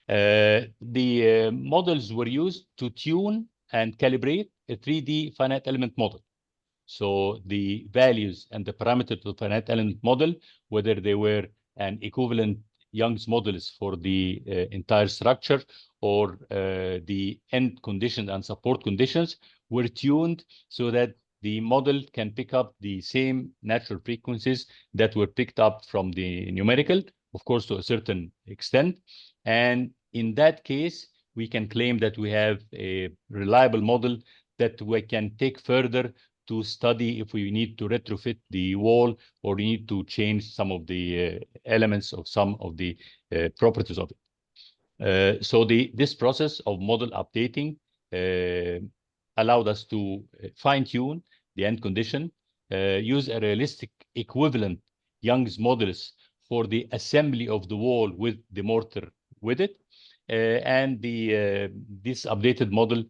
The models were used to tune and calibrate a 3D finite element model. So the values and the parameters of the finite element model, whether they were an equivalent Young's modulus for the entire structure or the end conditions and support conditions, were tuned so that the model can pick up the same natural frequencies that were picked up from the numerical, of course, to a certain extent. And in that case, we can claim that we have a reliable model that we can take further to study if we need to retrofit the wall or we need to change some of the elements of some of the properties of it. So this process of model updating allowed us to fine-tune the end condition, use a realistic equivalent Young's modulus for the assembly of the wall with the mortar with it, and this updated model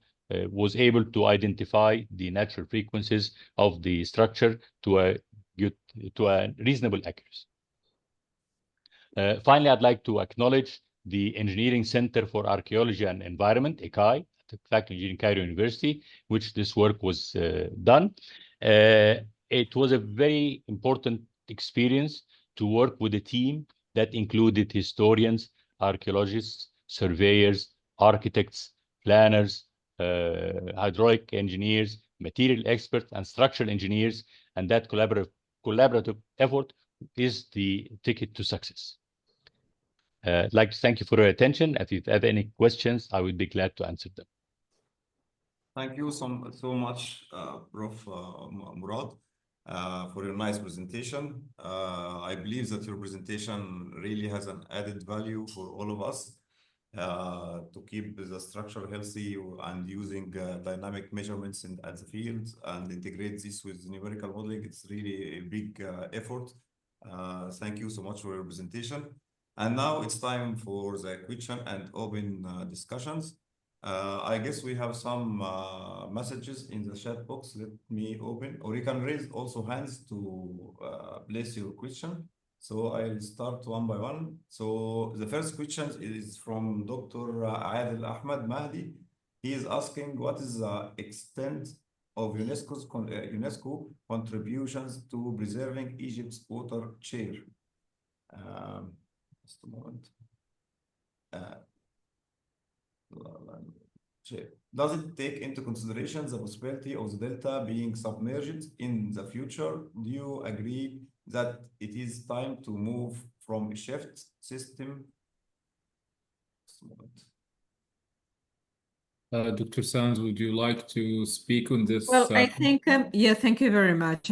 was able to identify the natural frequencies of the structure to a reasonable accuracy. Finally, I'd like to acknowledge the Engineering Center for Archaeology and Environment, ECAI, at the Faculty of Engineering Cairo University, which this work was done. It was a very important experience to work with a team that included historians, archaeologists, surveyors, architects, planners, hydraulic engineers, material experts, and structural engineers, and that collaborative effort is the ticket to success. I'd like to thank you for your attention. If you have any questions, I would be glad to answer them. Thank you so much, Prof. Murad, for your nice presentation. I believe that your presentation really has an added value for all of us to keep the structure healthy and using dynamic measurements at the field and integrate this with numerical modeling. It's really a big effort. Thank you so much for your presentation. And now it's time for the question and open discussions. I guess we have some messages in the chat box. Let me open, or you can raise also hands to place your question. So I'll start one by one. So the first question is from Dr. Adil Ahmed Mahdi. He is asking, what is the extent of UNESCO's UNESCO contributions to preserving Egypt's water chair? Just a moment. Does it take into consideration the possibility of the delta being submerged in the future? Do you agree that it is time to move from a shift system? Just a moment. Dr. Sands, would you like to speak on this? Well, I think, yeah, thank you very much.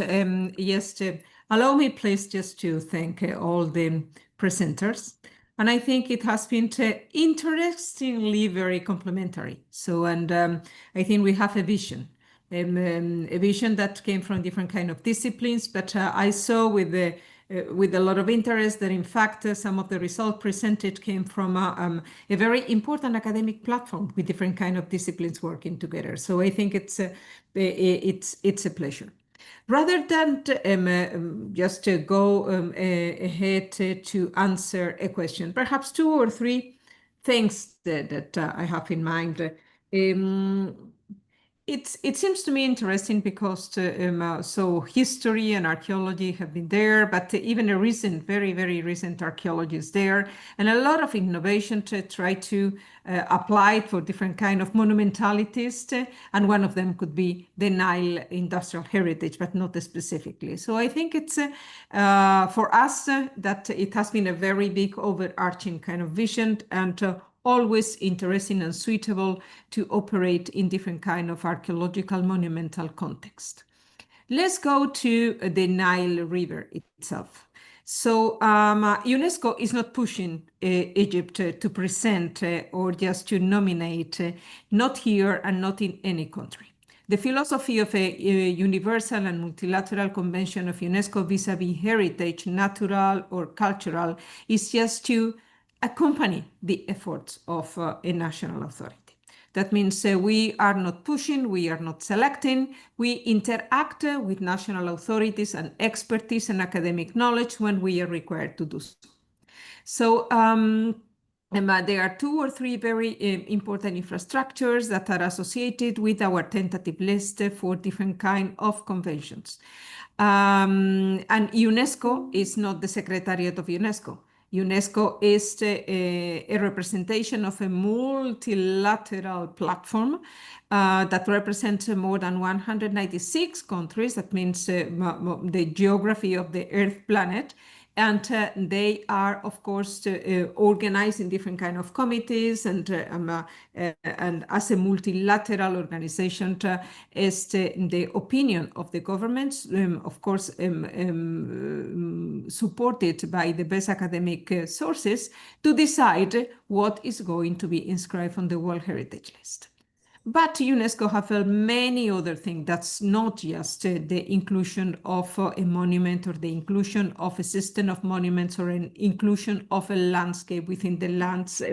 Yes, allow me please just to thank all the presenters. And I think it has been interestingly very complementary. So, and I think we have a vision that came from different kind of disciplines, but I saw with a lot of interest that in fact some of the results presented came from a very important academic platform with different kind of disciplines working together. So I think it's a pleasure. Rather than just to go ahead to answer a question, perhaps 2 or 3 things that I have in mind. It seems to me interesting because so history and archaeology have been there, but even a recent, very, very recent archaeology is there, and a lot of innovation to try to apply it for different kind of monumentalities, and one of them could be the Nile industrial heritage, but not specifically. So I think it's for us that it has been a very big overarching kind of vision, and always interesting and suitable to operate in different kind of archaeological monumental context. Let's go to the Nile River itself. So UNESCO is not pushing Egypt to present or just to nominate, not here and not in any country. The philosophy of a universal and multilateral convention of UNESCO vis-a-vis heritage, natural or cultural, is just to accompany the efforts of a national authority. That means we are not pushing, we are not selecting, we interact with national authorities and expertise and academic knowledge when we are required to do so. So there are 2 or 3 very important infrastructures that are associated with our tentative list for different kind of conventions. And UNESCO is not the Secretariat of UNESCO. UNESCO is a representation of a multilateral platform that represents more than 196 countries. That means the geography of the Earth planet. And they are, of course, organized in different kind of committees, and as a multilateral organization, is the opinion of the governments, of course, supported by the best academic sources, to decide what is going to be inscribed on the World Heritage List. But UNESCO have many other things. That's not just the inclusion of a monument or the inclusion of a system of monuments or an inclusion of a landscape within the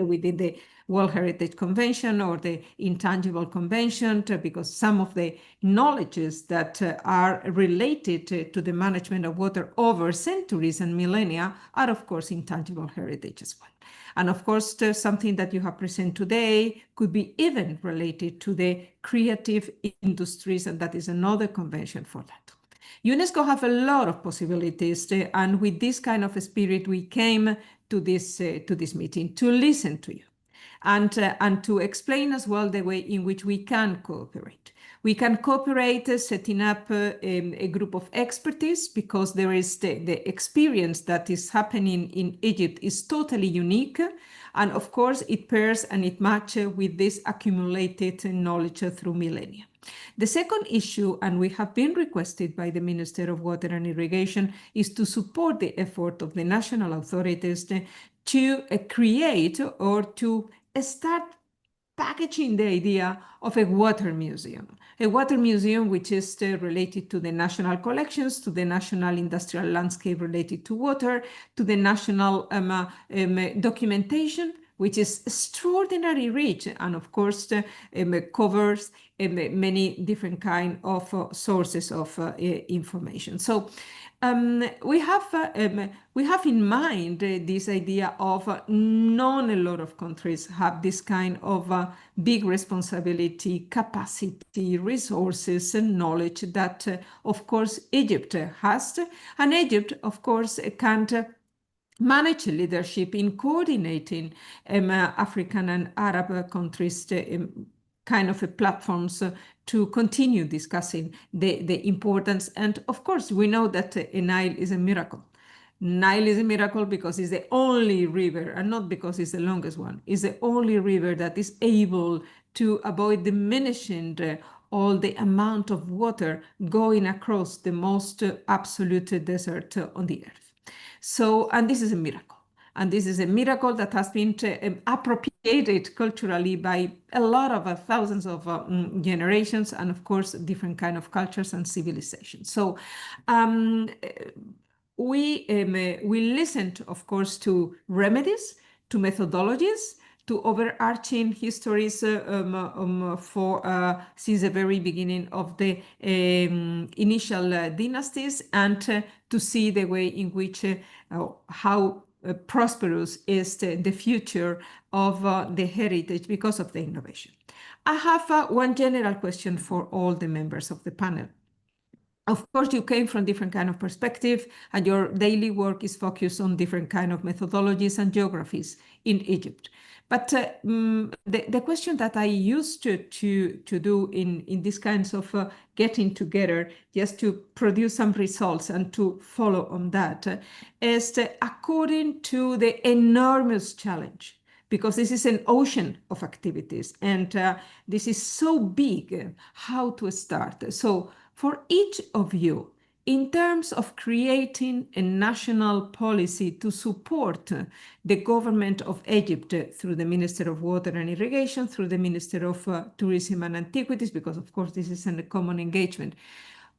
within the World Heritage Convention or the Intangible Convention, because some of the knowledges that are related to the management of water over centuries and millennia are, of course, intangible heritage as well. And of course, something that you have presented today could be even related to the creative industries, and that is another convention for that. UNESCO have a lot of possibilities, and with this kind of a spirit, we came to this meeting to listen to you and to explain as well the way in which we can cooperate. We can cooperate setting up a group of expertise, because there is the experience that is happening in Egypt is totally unique. And of course, it pairs and it matches with this accumulated knowledge through millennia. The second issue, and we have been requested by the Minister of Water and Irrigation, is to support the effort of the national authorities to create or to start packaging the idea of a water museum which is related to the national collections, to the national industrial landscape related to water, to the national documentation, which is extraordinarily rich and of course covers many different kind of sources of information. So we have in mind this idea of not a lot of countries have this kind of big responsibility, capacity, resources, and knowledge that, of course, Egypt has. And Egypt, of course, can't manage leadership in coordinating African and Arab countries kind of platforms to continue discussing the importance. And of course, we know that Nile is a miracle. Nile is a miracle because it's the only river, and not because it's the longest one, it's the only river that is able to avoid diminishing all the amount of water going across the most absolute desert on the earth. So, and this is a miracle. And this is a miracle that has been appropriated culturally by a lot of thousands of generations, and of course, different kind of cultures and civilizations. So we listened, of course, to remedies, to methodologies, to overarching histories since the very beginning of the initial dynasties, and to see the way in which how prosperous is the future of the heritage because of the innovation. I have one general question for all the members of the panel. Of course, you came from different kind of perspective, and your daily work is focused on different kind of methodologies and geographies in Egypt. But the question that I used to do in these kinds of getting together, just to produce some results and to follow on that, is according to the enormous challenge, because this is an ocean of activities, and this is so big, how to start. So for each of you, in terms of creating a national policy to support the government of Egypt through the Minister of Water and Irrigation, through the Minister of Tourism and Antiquities, because of course this is a common engagement,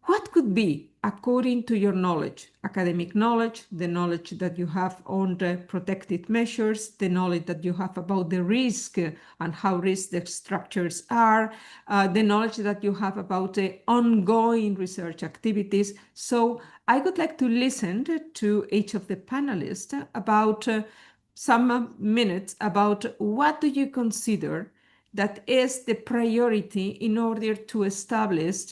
what could be, according to your knowledge, academic knowledge, the knowledge that you have on the protected measures, the knowledge that you have about the risk and how risk the structures are, the knowledge that you have about the ongoing research activities. So I would like to listen to each of the panelists about some minutes about what do you consider that is the priority in order to establish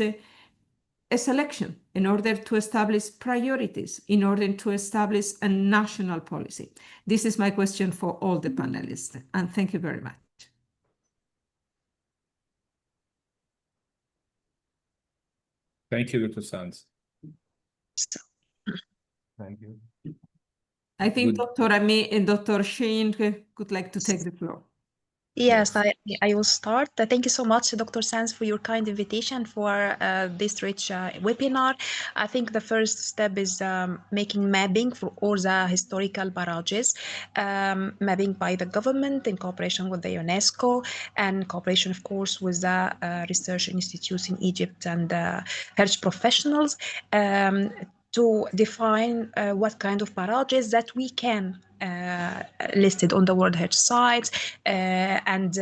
a selection, in order to establish priorities, in order to establish a national policy. This is my question for all the panelists, and thank you very much. Thank you, Dr. Sands. Thank you. I think Good. Dr. Ami and Dr. Shane would like to take the floor. Yes, I will start. Thank you so much, Dr. Sands, for your kind invitation for this rich webinar. I think the first step is making mapping for all the historical barrages, mapping by the government in cooperation with the UNESCO and cooperation, of course, with the research institutes in Egypt and heritage professionals to define what kind of barrages that we can listed on the World Heritage Sites and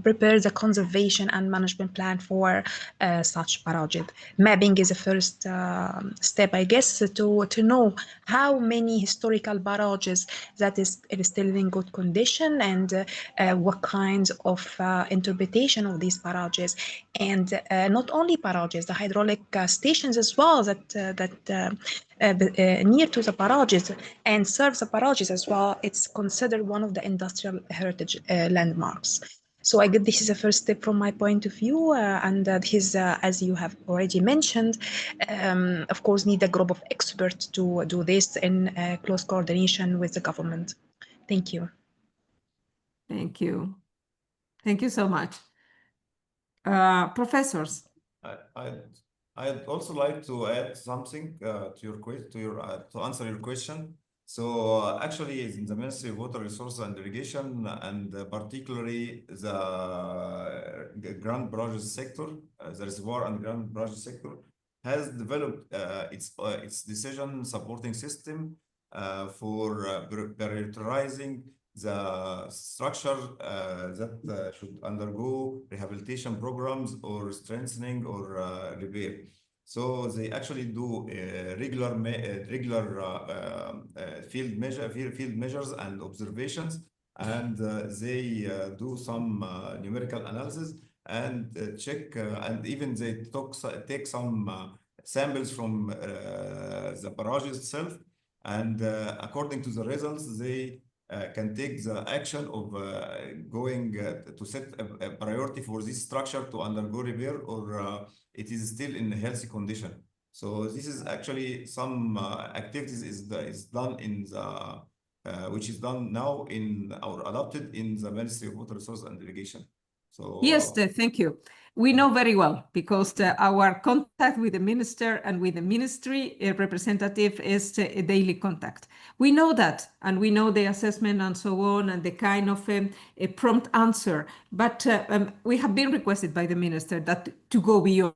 prepare the conservation and management plan for such barrages. Mapping is the first step, I guess, to know how many historical barrages that is still in good condition and what kinds of interpretation of these barrages, and not only barrages, the hydraulic stations as well that near to the barrages and serve the barrages as well. It's considered one of the industrial heritage landmarks. So I guess this is the first step from my point of view, and this, as you have already mentioned, of course, need a group of experts to do this in close coordination with the government. Thank you. Thank you. Thank you so much. Professors. I'd also like to add something to answer your question. So actually, in the Ministry of Water Resources and Irrigation, and particularly the Grand Barrages sector, the reservoir and Grand Barrages sector, has developed its decision supporting system for prioritizing the structure that should undergo rehabilitation programs or strengthening or repair. So they actually do regular field measures and observations, and they do some numerical analysis and check, and even they take some samples from the barrage itself, and according to the results, they can take the action of going to set a priority for this structure to undergo repair, or it is still in a healthy condition. So this is actually some activities is done in the which is done now in or adopted in the Ministry of Water Resources and Irrigation. So yes, thank you. We know very well because our contact with the minister and with the ministry representative is a daily contact. We know that, and we know the assessment and so on, and the kind of a prompt answer. But we have been requested by the minister that to go beyond.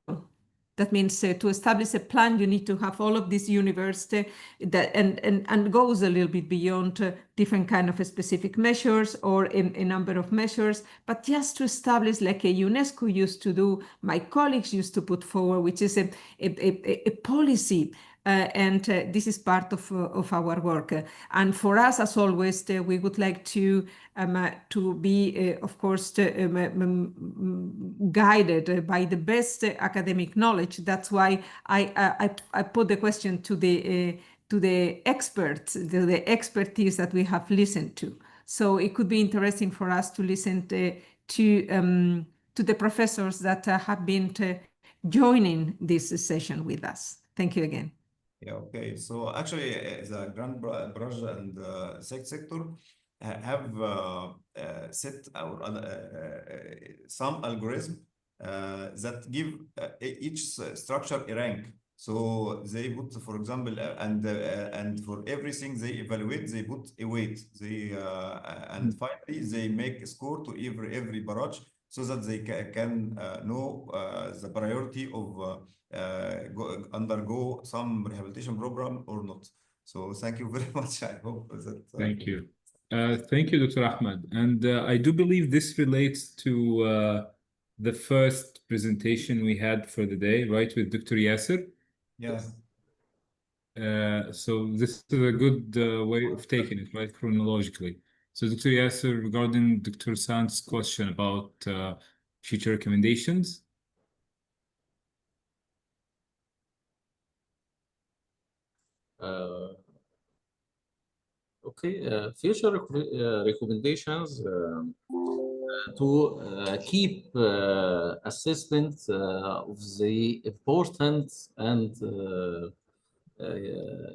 That means to establish a plan, you need to have all of this university that and goes a little bit beyond different kind of specific measures or a number of measures, but just to establish like a UNESCO used to do, my colleagues used to put forward, which is a policy. And this is part of our work. And for us, as always, we would like to be, of course, guided by the best academic knowledge. That's why I put the question to the experts, the expertise that we have listened to. So it could be interesting for us to listen to the professors that have been joining this session with us. Thank you again. Yeah, okay. So actually, the Grand Barrage and sector have set some algorithm that give each structure a rank. So they put, for example, and for everything they evaluate, they put a weight. They and finally they make a score to every barrage, so that they can know the priority of undergo some rehabilitation program or not. So thank you very much. I hope that. Thank you. Thank you, Dr. Ahmed. And I do believe this relates to the first presentation we had for the day, right, with Dr. Yasser? Yes. So this is a good way of taking it, right, chronologically. So Dr. Yasser, regarding Dr. Sands' question about future recommendations. Okay, future recommendations to keep assessment of the important and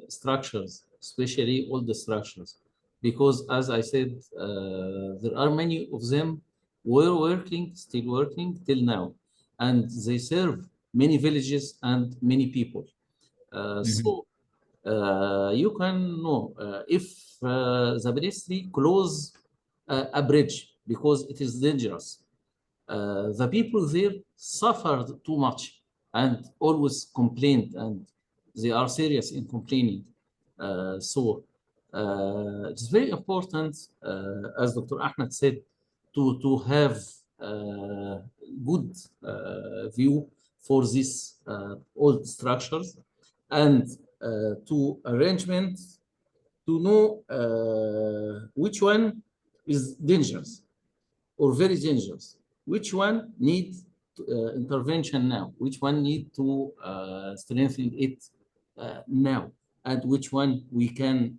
structures, especially all the structures, because as I said, there are many of them were working, still working till now. And they serve many villages and many people. So you can know if the ministry close a bridge because it is dangerous. The people there suffered too much and always complained, and they are serious in complaining. So it's very important, as Dr. Ahmed said, to have good view for these old structures and to arrangement to know which one is dangerous or very dangerous, which one needs intervention now, which one need to strengthen it now, and which one we can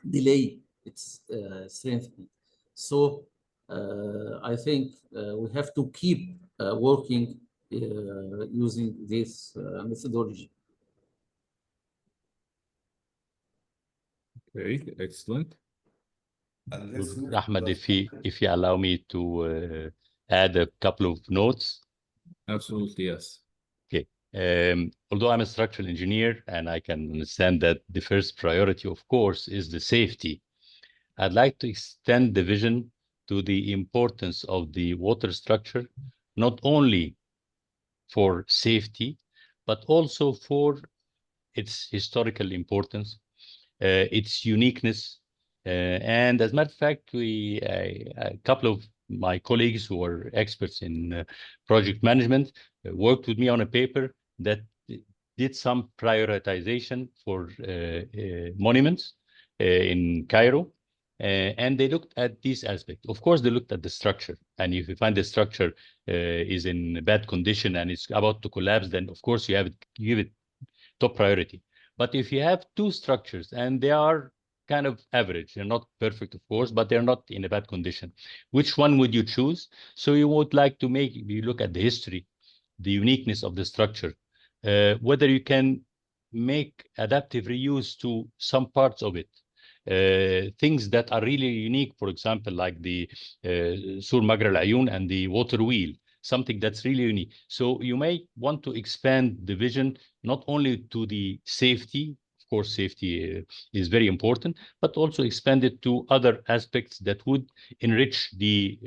delay its strengthening. So I think we have to keep working using this methodology. Okay, excellent. And let's move Ahmed, to the- if you allow me to add a couple of notes. Absolutely, yes. Okay. Although I'm a structural engineer and I can understand that the first priority, of course, is the safety, I'd like to extend the vision to the importance of the water structure, not only for safety, but also for its historical importance, its uniqueness. And as a matter of fact, a couple of my colleagues who are experts in project management worked with me on a paper that did some prioritization for monuments in Cairo. And they looked at these aspects. Of course, they looked at the structure. And if you find the structure is in bad condition and it's about to collapse, then of course you give it top priority. But if you have two structures and they are kind of average, they're not perfect, of course, but they're not in a bad condition, which one would you choose? So you would like to you look at the history, the uniqueness of the structure, whether you can make adaptive reuse to some parts of it. Things that are really unique, for example, like the Sur Magra al-Ayun and the water wheel, something that's really unique. So you may want to expand the vision, not only to the safety, of course, safety is very important, but also expand it to other aspects that would enrich the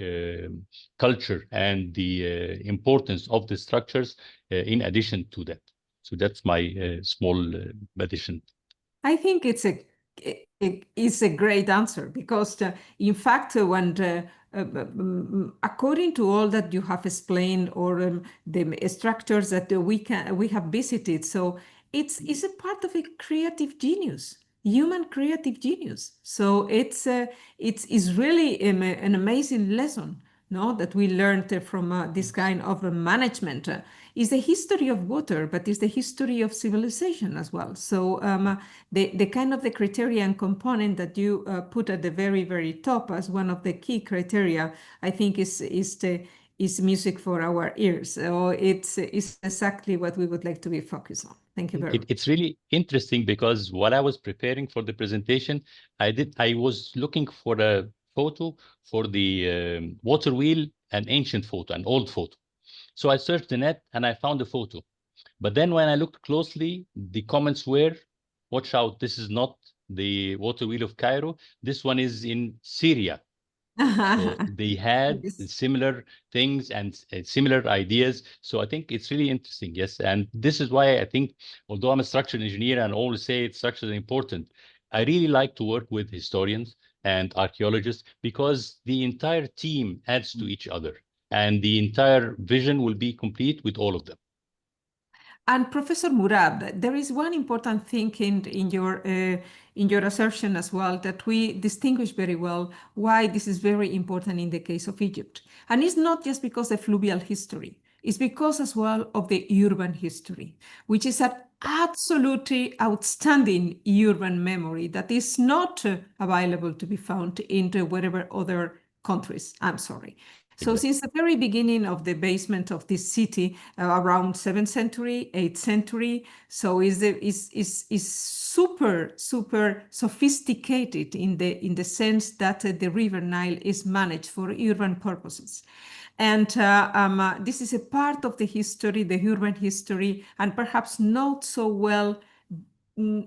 culture and the importance of the structures in addition to that. So that's my small addition. I think it's a great answer because, in fact, when according to all that you have explained, or the structures that we have visited, so it's a part of a creative genius, human creative genius. So it's really an amazing lesson, no, that we learned from this kind of management. Is the history of water, but it's the history of civilization as well. So the kind of the criterion component that you put at the very, very top as one of the key criteria, I think is music for our ears. So it's exactly what we would like to be focused on. Thank you very much. It's really interesting because while I was preparing for the presentation, I was looking for a photo for the water wheel, an ancient photo, an old photo. So I searched the net and I found a photo. But then when I looked closely, the comments were, watch out, this is not the water wheel of Cairo. This one is in Syria. So they had similar things and similar ideas. So I think it's really interesting. Yes. And this is why I think, although I'm a structural engineer and always say structure is important, I really like to work with historians and archaeologists because the entire team adds to each other and the entire vision will be complete with all of them. And Professor Murad, there is one important thing in your assertion as well that we distinguish very well why this is very important in the case of Egypt. And it's not just because of fluvial history, it's because as well of the urban history, which is an absolutely outstanding urban memory that is not available to be found in whatever other countries. I'm sorry. So since the very beginning of the basement of this city, around 7th century, 8th century, so is super sophisticated in the sense that the River Nile is managed for urban purposes. And this is a part of the history, the urban history, and perhaps not so well,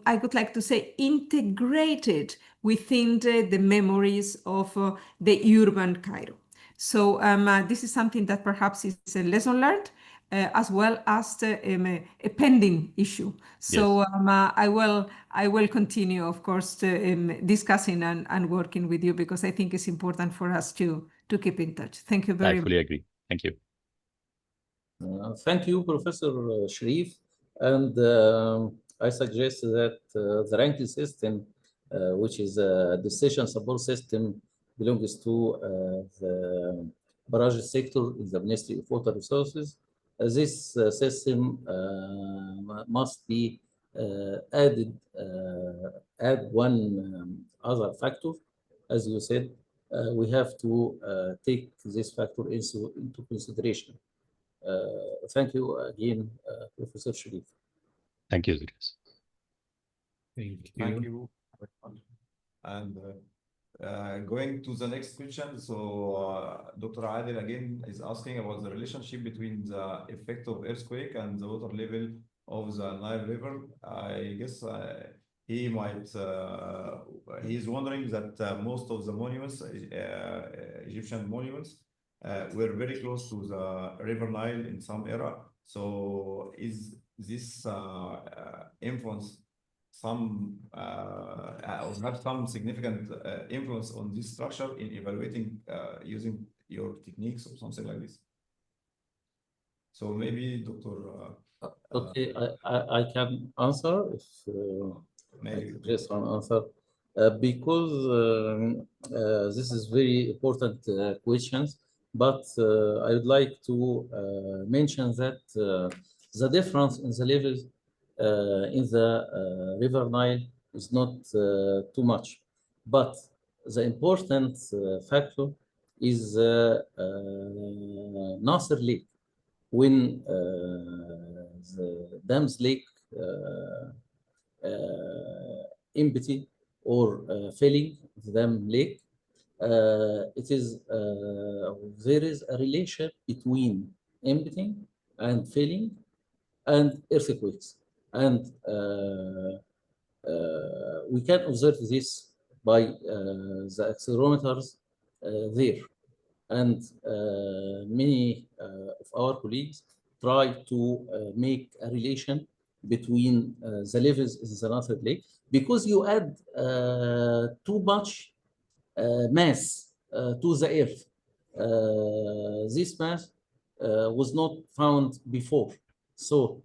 I would like to say, integrated within the memories of the urban Cairo. So this is something that perhaps is a lesson learned, as well as a pending issue. So I will continue, of course, discussing and working with you, because I think it's important for us to keep in touch. Thank you very much. I fully agree. Thank you. Thank you, Professor Sharif. And I suggest that the ranking system, which is a decision support system, belongs to the barrage sector in the Ministry of Water Resources. This system must be add one other factor. As you said, we have to take this factor into consideration. Thank you again, Professor Sharif. Thank you, Idris. Thank you. And going to the next question. So Dr. Adel again is asking about the relationship between the effect of earthquake and the water level of the Nile River. I guess he might, he's wondering that most of the monuments, Egyptian monuments, were very close to the River Nile in some era. So is this influence some or have some significant influence on this structure in evaluating using your techniques or something like this? So maybe Dr. Okay, I can answer if maybe just one answer, because this is very important questions. But I would like to mention that the difference in the levels in the River Nile is not too much. But the important factor is Nasser Lake. When the Dams Lake empty or filling the Dam Lake, it is there is a relation between emptying and filling and earthquakes, and we can observe this by the accelerometers there, and many of our colleagues try to make a relation between the levels in the Nasser Lake, because you add too much mass to the earth. This mass was not found before. So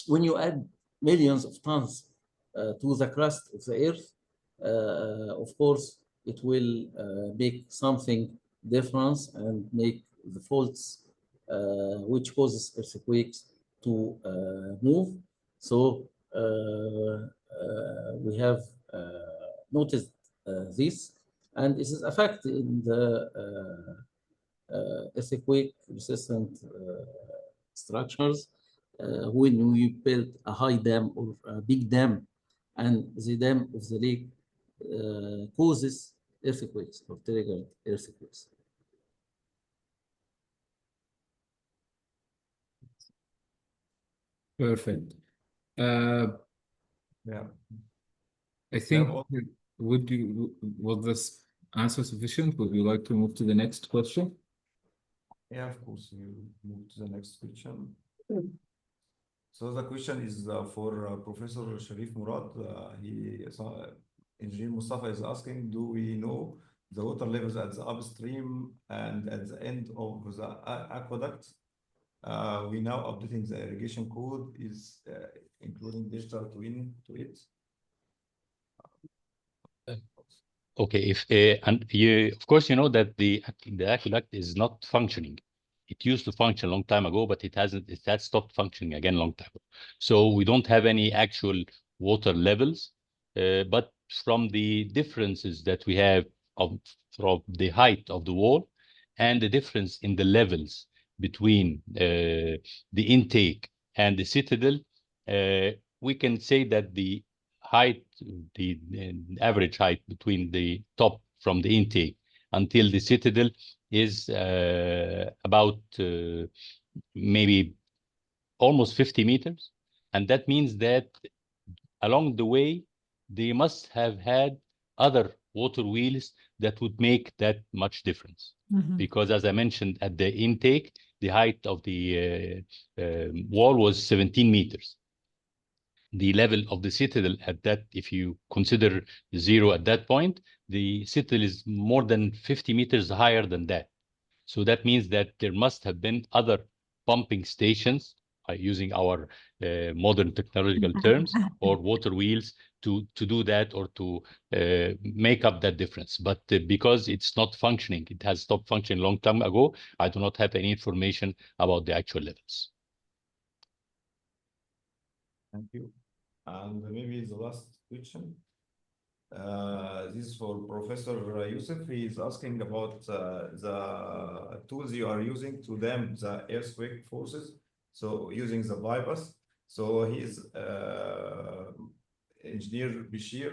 when you add millions of tons to the crust of the earth, of course, it will make something difference and make the faults which causes earthquakes to move. So we have noticed this, and this is a fact in the earthquake resistant structures. When we build a high dam or a big dam, and the dam of the lake causes earthquakes or triggered earthquakes. Perfect. Yeah. I think was this answer sufficient? Would you like to move to the next question? Yeah, of course. You move to the next question. So the question is for Professor Sharif Murad. Engineer Mustafa is asking, do we know the water levels at the upstream and at the end of the aqueduct? We now updating the irrigation code is including digital twin to it. Okay, and you, of course, you know that the aqueduct is not functioning. It used to function a long time ago, but it has stopped functioning again a long time ago. So we don't have any actual water levels, but from the differences that we have from the height of the wall and the difference in the levels between the intake and the citadel, we can say that the height, the average height between the top from the intake until the citadel is about maybe almost 50 meters. And that means that along the way, they must have had other water wheels that would make that much difference. Because as I mentioned at the intake, the height of the wall was 17 meters. The level of the citadel at that, if you consider zero at that point, the citadel is more than 50 meters higher than that. So that means that there must have been other pumping stations, using our modern technological terms, or water wheels to do that, or to make up that difference. But because it's not functioning, it has stopped functioning a long time ago, I do not have any information about the actual levels. Thank you. And maybe the last question. This is for Professor Youssef. He is asking about the tools you are using to dam the earthquake forces. So using the bypass. So he is Engineer Bashir,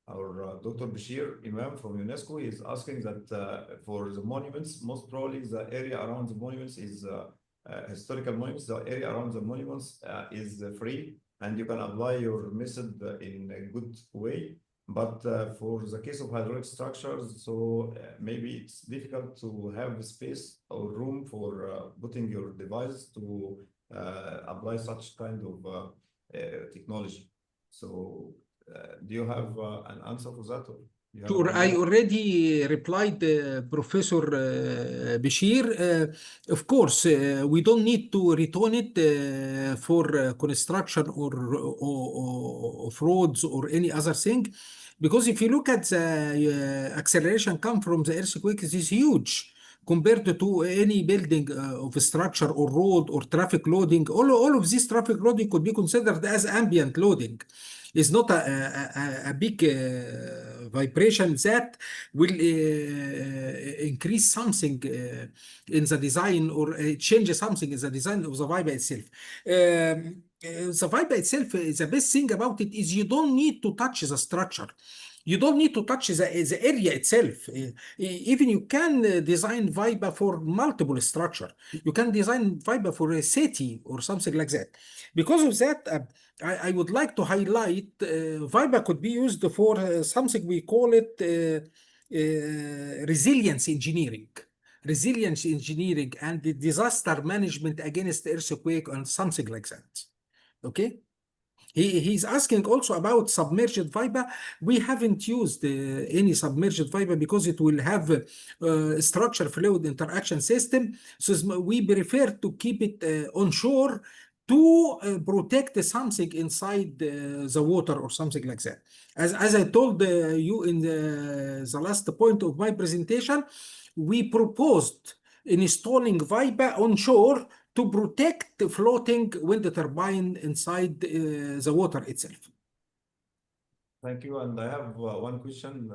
or Dr. Bashir Imam from UNESCO. He is asking that for the monuments, most probably the area around the monuments is historical monuments. The area around the monuments is free, and you can apply your method in a good way. But for the case of hydraulic structures, so maybe it's difficult to have space or room for putting your device to apply such kind of technology. So do you have an answer for that? Or you have Sure, I already replied, Professor Bashir. Of course, we don't need to return it for construction or of roads or any other thing, because if you look at the acceleration come from the earthquake, it is huge compared to any building of a structure or road or traffic loading. All of this traffic loading could be considered as ambient loading. It's not a big vibration that will increase something in the design, or change something in the design of the Viba itself. The Viba itself, the best thing about it is you don't need to touch the structure. You don't need to touch the area itself. Even you can design Viba for multiple structure. You can design Viba for a city or something like that. Because of that, I would like to highlight Viba could be used for something we call it resilience engineering. Resilience engineering and the disaster management against earthquake and something like that. Okay? He's asking also about submerged Viba. We haven't used any submerged Viba because it will have structure fluid interaction system. So we prefer to keep it onshore to protect something inside the water or something like that. As I told you in the last point of my presentation, we proposed installing Viba onshore to protect the floating wind turbine inside the water itself. Thank you. And I have one question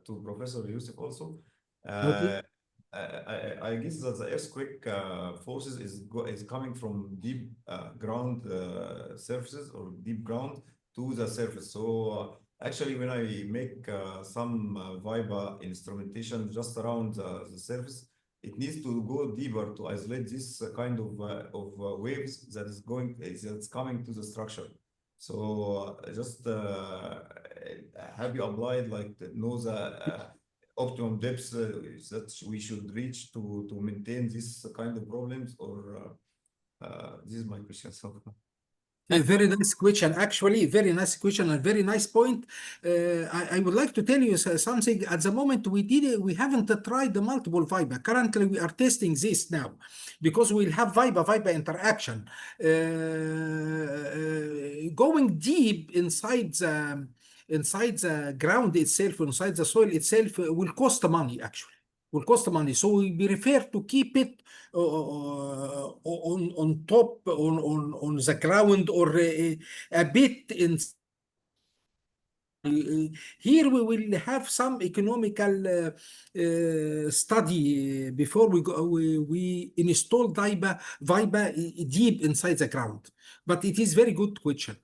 to Professor Youssef also. Okay. I guess that the earthquake forces is coming from deep ground surfaces or deep ground to the surface. So actually, when I make some Viba instrumentation just around the surface, it needs to go deeper to isolate this kind of waves that's coming to the structure. So just have you applied like the optimum depths that we should reach to maintain this kind of problems, or this is my question. So A very nice question, actually, very nice question and very nice point. I would like to tell you something. At the moment, we haven't tried the multiple Viba. Currently, we are testing this now because we'll have Viba interaction. Going deep inside the ground itself, inside the soil itself, will cost money, actually. Will cost money. So we prefer to keep it on top, on the ground, or a bit in Here we will have some economical study before we install VIBA deep inside the ground. But it is very good question.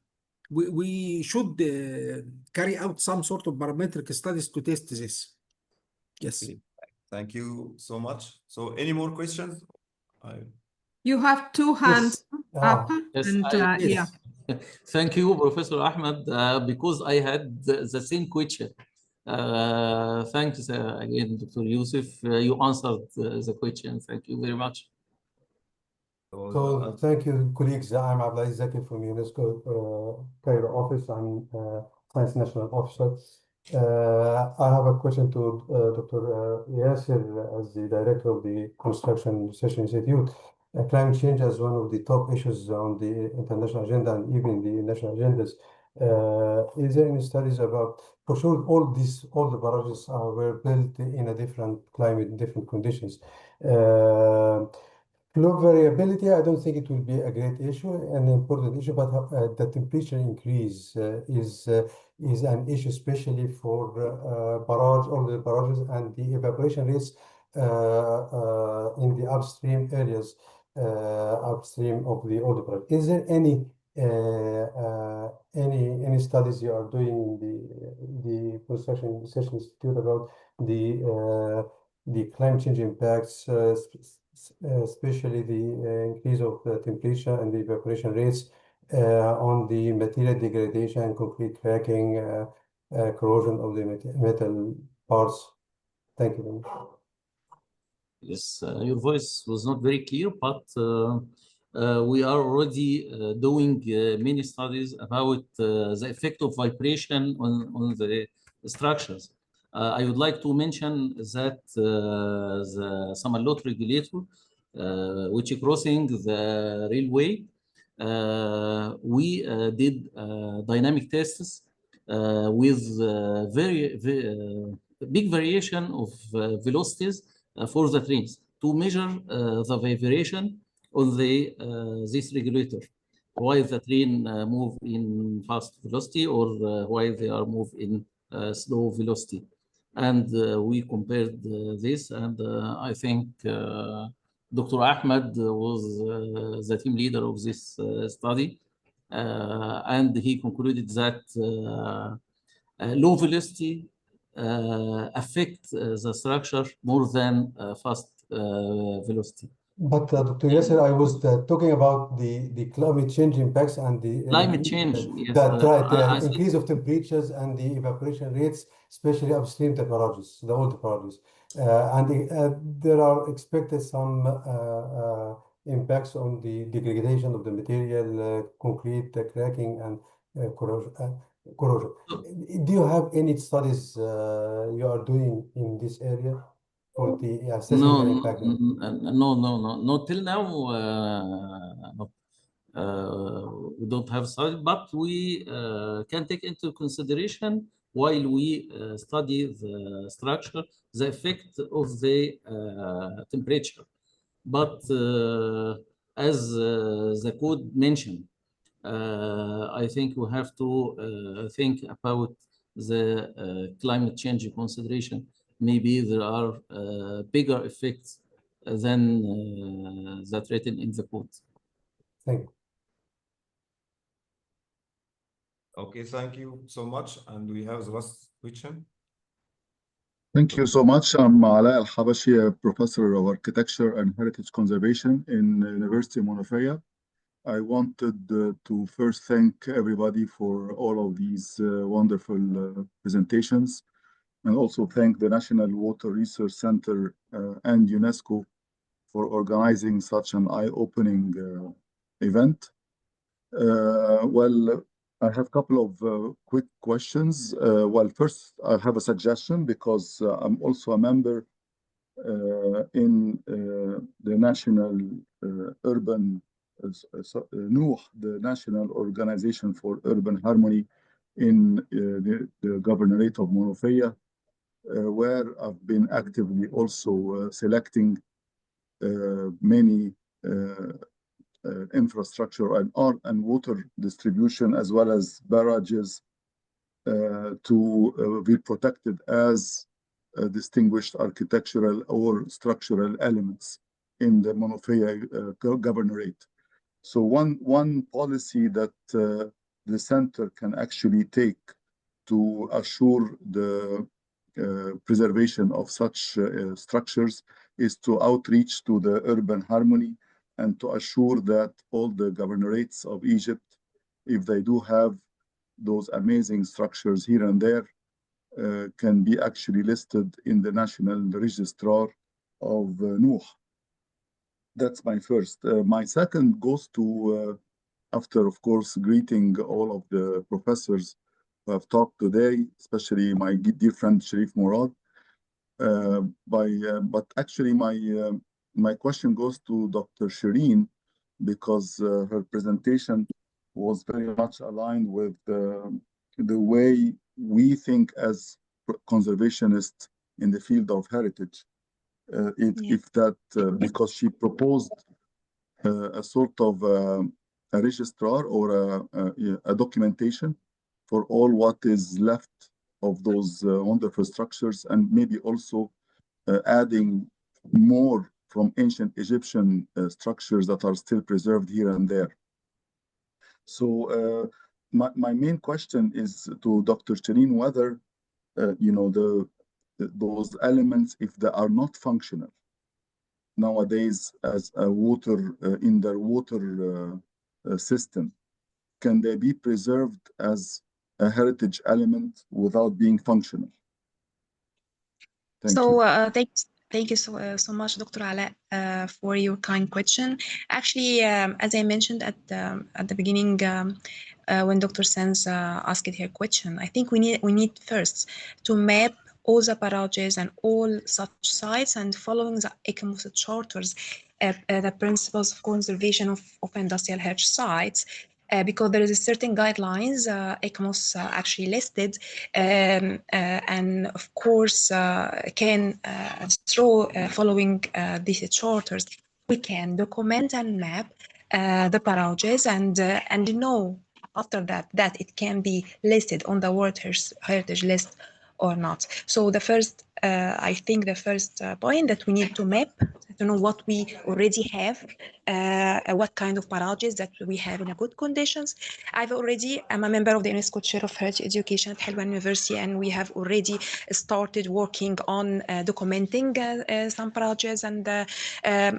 We should carry out some sort of parametric studies to test this. Yes. Okay. Thank you so much. So any more questions? You have two hands up, Yes, and Yes. yeah. Thank you, Professor Ahmed, because I had the same question. Thanks again, Dr. Yusuf. You answered the question. Thank you very much. So, So thank you, colleagues. I'm Abdulaziz Zaki from UNESCO Cairo office. I'm Science National Officer. I have a question to Dr. Yasser as the director of the Construction Research Institute. Climate change is one of the top issues on the international agenda and even the national agendas. Is there any studies about, for sure, all the barrages were built in a different climate, different conditions. Flow variability, I don't think it will be a great issue, an important issue, but the temperature increase is an issue, especially for all the barrages and the evaporation rates in the upstream areas, upstream of the older barrage. Is there any studies you are doing in the Construction Research Institute about the climate change impacts, especially the increase of the temperature and the evaporation rates on the material degradation, concrete cracking, corrosion of the metal parts? Thank you very much. Yes, your voice was not very clear, but we are already doing many studies about the effect of vibration on the structures. I would like to mention that the Samalot regulator, which is crossing the railway, we did dynamic tests with very big variation of velocities for the trains to measure the vibration on this regulator, while the train move in fast velocity or while they are move in slow velocity. And we compared this, and I think Dr. Ahmed was the team leader of this study, and he concluded that low velocity affect the structure more than fast velocity. But Dr. Yasser, I was talking about the climate change impacts and the Climate change, yes. That's right, I the increase of temperatures and the evaporation rates, especially upstream the barrages, the older barrages. There are expected some impacts on the degradation of the material, concrete cracking and corrosion. Do you have any studies you are doing in this area for the assessing the impact? No. Till now, no. We don't have study, but we can take into consideration while we study the structure, the effect of the temperature. But as the code mentioned, I think we have to think about the climate change consideration. Maybe there are bigger effects than that written in the code. Thank you. Okay, thank you so much. And we have the last question. Thank you so much. I'm Alaa Al-Habashi, a professor of architecture and heritage conservation in University of Monofia. I wanted to first thank everybody for all of these wonderful presentations, and also thank the National Water Research Center and UNESCO for organizing such an eye-opening event. Well, I have a couple of quick questions. Well, first, I have a suggestion because I'm also a member in the National Urban NOOH, the National Organization for Urban Harmony in the Governorate of Monofia, where I've been actively also selecting many infrastructure and water distribution, as well as barrages to be protected as distinguished architectural or structural elements in the Monofia governorate. So one policy that the center can actually take to assure the preservation of such structures is to outreach to the urban harmony and to assure that all the governorates of Egypt, if they do have those amazing structures here and there, can be actually listed in the National Registrar of Nuh. That's my first. My second goes to, after, of course, greeting all of the professors who have talked today, especially my dear friend Sharif Murad. But actually, my question goes to Dr. Shireen, because her presentation was very much aligned with the way we think as conservationists in the field of heritage. Because she proposed a sort of a registrar or a documentation for all what is left of those wonderful structures, and maybe also adding more from ancient Egyptian structures that are still preserved here and there. So my main question is to Dr. Shireen, whether those elements, if they are not functional nowadays as a water in their water system, can they be preserved as a heritage element without being functional? Thank you. Thank you so much, Dr. Ala, for your kind question. Actually, as I mentioned at the beginning, when Dr. Sanz asked her question, I think we need first to map all the parages and all such sites, and following the ICMOS charters, the principles of conservation of industrial heritage sites. Because there is a certain guidelines ICMOS actually listed, and of course can through following these charters, we can document and map the parages and know after that it can be listed on the World Heritage List or not. So the first, I think the first point that we need to map to know what we already have, what kind of parages that we have in a good conditions. I'm a member of the UNESCO Chair of Heritage Education at Helwan University, and we have already started working on documenting some parages, and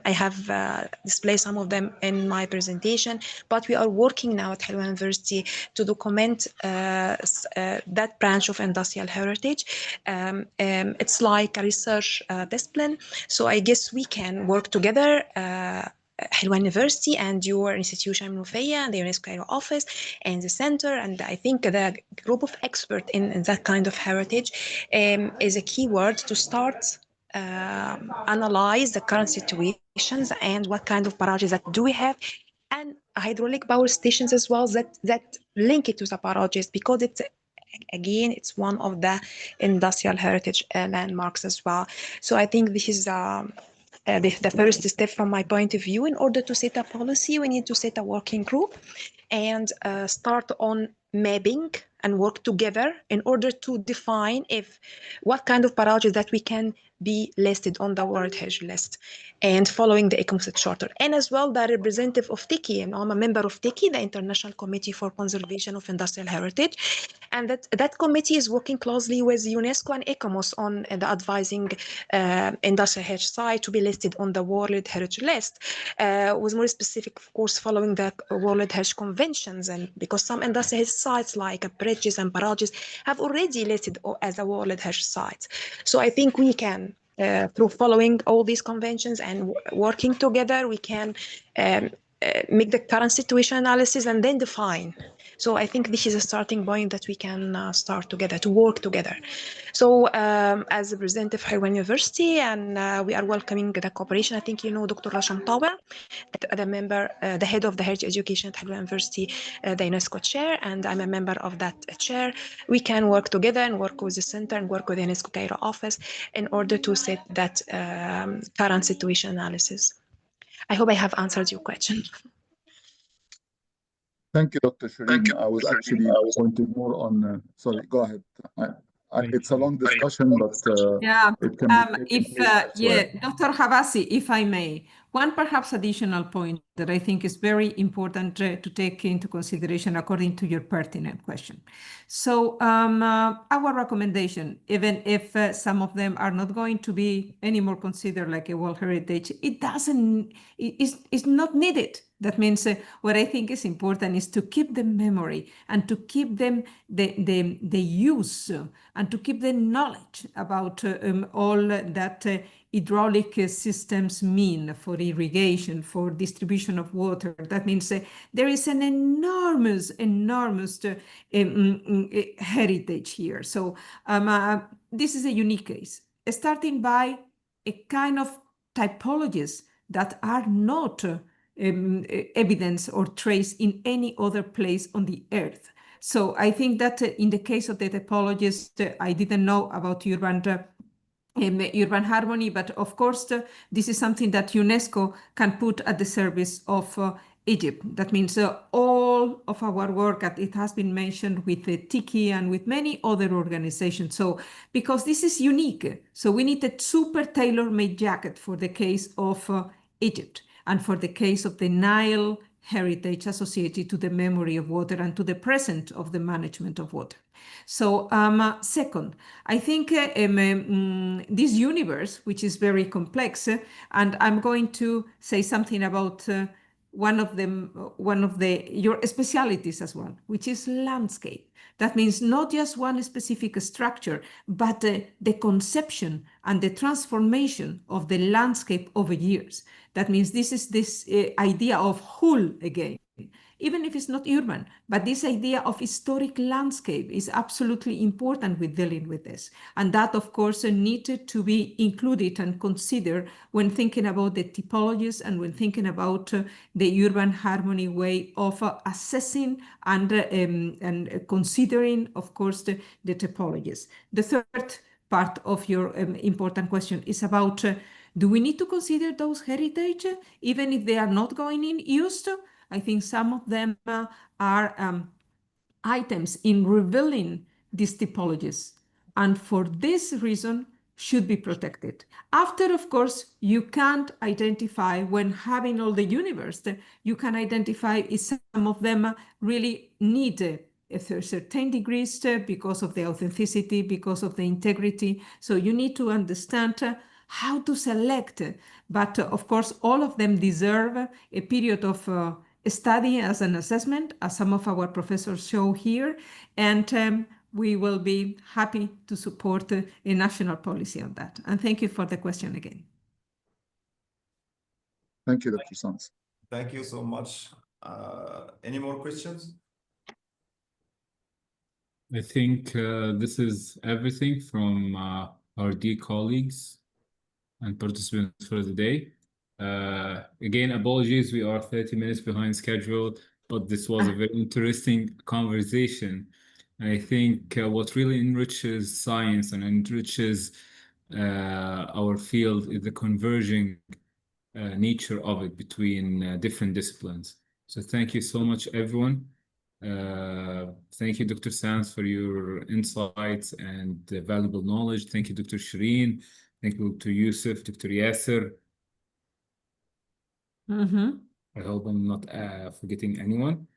I have displayed some of them in my presentation. But we are working now at Helwan University to document that branch of industrial heritage. It's like a research discipline, so I guess we can work together, Helwan University and your institution Monofia and the UNESCO Cairo office and the center, and I think the group of experts in that kind of heritage is a key word to start analyze the current situations and what kind of parages that do we have, and hydraulic power stations as well that link it to the parages, because it's one of the industrial heritage landmarks as well. So I think this is the first step from my point of view. In order to set a policy, we need to set a working group and start on mapping and work together in order to define what kind of parages that we can be listed on the World Heritage List, and following the ICMOS Charter. And as well, the representative of TICI, and I'm a member of TICI, the International Committee for Conservation of Industrial Heritage, and that committee is working closely with UNESCO and ICMOS on the advising industrial heritage site to be listed on the World Heritage List, with more specific, of course, following the World Heritage Conventions, and because some industrial heritage sites like bridges and parages have already listed as a World Heritage Site. So I think we can, through following all these conventions and working together, we can make the current situation analysis and then define. So I think this is a starting point that we can start together to work together. So as a representative of Helwan University, and we are welcoming the cooperation. I think you know Dr. Rasham Tawer, the member, the head of the Heritage Education at Helwan University, the UNESCO chair, and I'm a member of that chair. We can work together and work with the center and work with the UNESCO Cairo office in order to set that current situation analysis. I hope I have answered your question. Thank you, Dr. Shireen. I was actually pointing more on, sorry, go ahead. It's a long discussion, but Yeah, it can be taken if elsewhere. Dr. Havasi, if I may, one perhaps additional point that I think is very important to take into consideration according to your pertinent question. So our recommendation, even if some of them are not going to be anymore considered like a World Heritage, it's not needed. That means what I think is important is to keep the memory and to keep them the use and to keep the knowledge about all that hydraulic systems mean for irrigation, for distribution of water. That means there is an enormous heritage here. So this is a unique case, starting by a kind of typologies that are not evidence or trace in any other place on the earth. So I think that in the case of the typologist, I didn't know about urban harmony, but of course, this is something that UNESCO can put at the service of Egypt. That means all of our work, it has been mentioned with the Tiki and with many other organizations. So because this is unique, so we need a super tailor-made jacket for the case of Egypt. And for the case of the Nile heritage associated to the memory of water and to the present of the management of water. So second, I think this universe, which is very complex, and I'm going to say something about one of your specialities as well, which is landscape. That means not just one specific structure, but the conception and the transformation of the landscape over years. That means this is this idea of whole again, even if it's not urban, but this idea of historic landscape is absolutely important with dealing with this. And that, of course, needed to be included and considered when thinking about the typologies and when thinking about the urban harmony way of assessing and considering, of course, the typologies. The third part of your important question is about do we need to consider those heritage even if they are not going in used? I think some of them are items in revealing these typologies, and for this reason should be protected. After, of course, you can't identify when having all the universe, you can identify if some of them really need a certain degrees because of the authenticity, because of the integrity. So you need to understand how to select. But of course, all of them deserve a period of study as an assessment, as some of our professors show here. And we will be happy to support a national policy on that. And thank you for the question again. Thank you, Dr. Sanz. Thank you so much. Any more questions? I think this is everything from our dear colleagues and participants for the day. Again, apologies, we are 30 minutes behind schedule, but this was a very interesting conversation. I think what really enriches science and enriches our field is the converging nature of it between different disciplines. So thank you so much, everyone. Thank you, Dr. Sanz, for your insights and valuable knowledge. Thank you, Dr. Shireen. Thank you, Dr. Yusuf, Dr. Yasser. I hope I'm not forgetting anyone.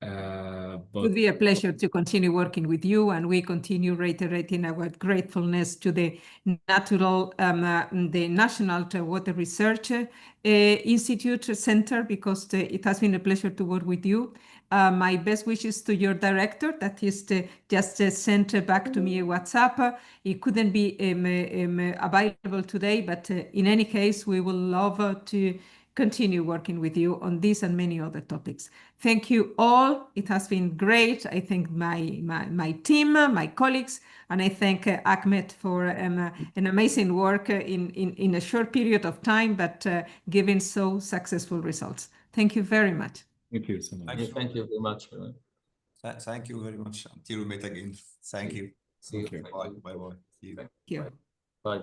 It would be a pleasure to continue working with you, and we continue reiterating our gratefulness to the the National Water Research Institute Center, because it has been a pleasure to work with you. My best wishes to your director that is just sent back to me a WhatsApp. He couldn't be available today, but in any case, we will love to continue working with you on this and many other topics. Thank you all. It has been great. I thank my team, my colleagues, and I thank Ahmed for an amazing work in a short period of time, but giving so successful results. Thank you very much. Thank you so much. Thank you very much. Thank you very much. Until we meet again. Thank you. See you. Bye. Bye. See you. Thank you. Bye.